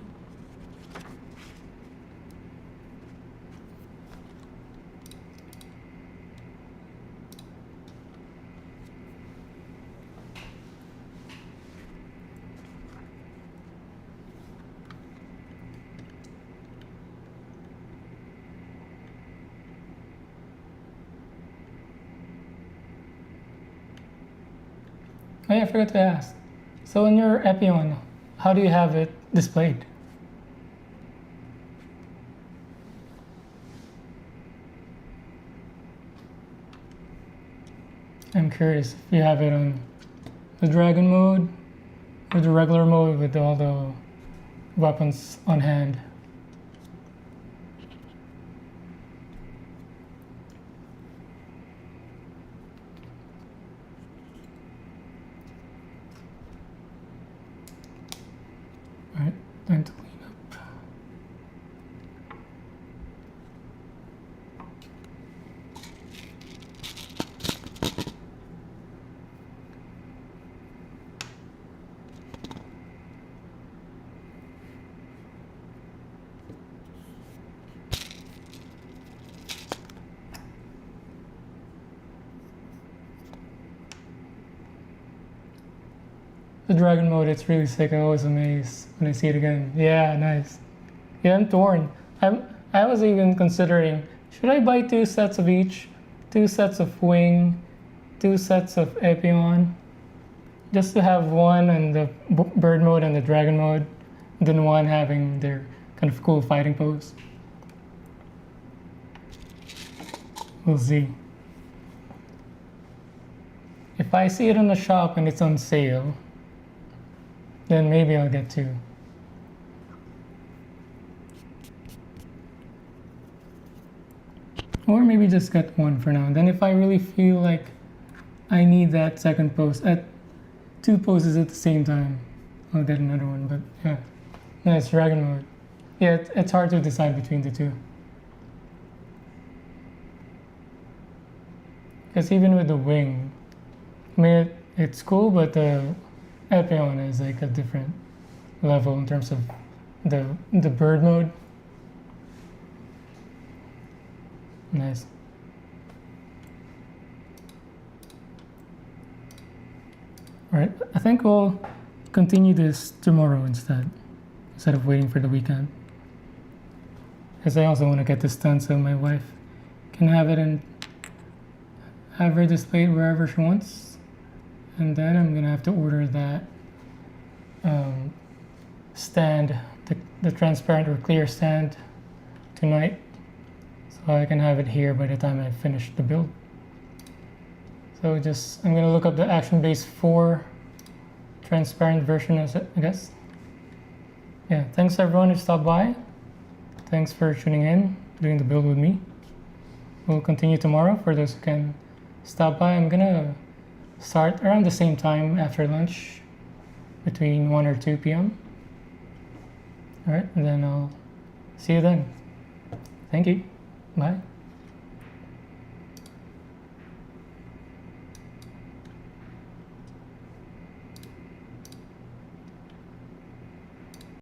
Oh yeah, I forgot to ask. So in your Epion, how do you have it displayed? I'm curious if you have it on the dragon mode or the regular mode with all the weapons on hand. Alright, time to clean up. The dragon mode, it's really sick. I'm always amazed when I see it again. Yeah, nice. Yeah, I'm torn. I was even considering, should I buy 2 sets of each? 2 sets of wing, 2 sets of Epion, just to have one in the bird mode and the dragon mode, then one having their kind of cool fighting pose. We'll see. If I see it in the shop and it's on sale, then maybe I'll get 2. Or maybe just get 1 for now. And then if I really feel like I need that second pose, at 2 poses at the same time, I'll get another one. But yeah, nice dragon mode. Yeah, it's hard to decide between the 2. Because even with the wing, I mean, it's cool, but the Epion is like a different level in terms of the bird mode. Nice. Alright, I think we'll continue this tomorrow instead of waiting for the weekend. Because I also want to get this done so my wife can have it and have her displayed wherever she wants. And then I'm gonna have to order that stand, the transparent or clear stand tonight, so I can have it here by the time I finish the build. So I'm gonna look up the Action Base 4 transparent version, I guess. Yeah, thanks everyone who stopped by. Thanks for tuning in, doing the build with me. We'll continue tomorrow for those who can stop by. I'm gonna start around the same time after lunch, between 1 or 2 p.m. Alright, and then I'll see you then. Thank you. Bye.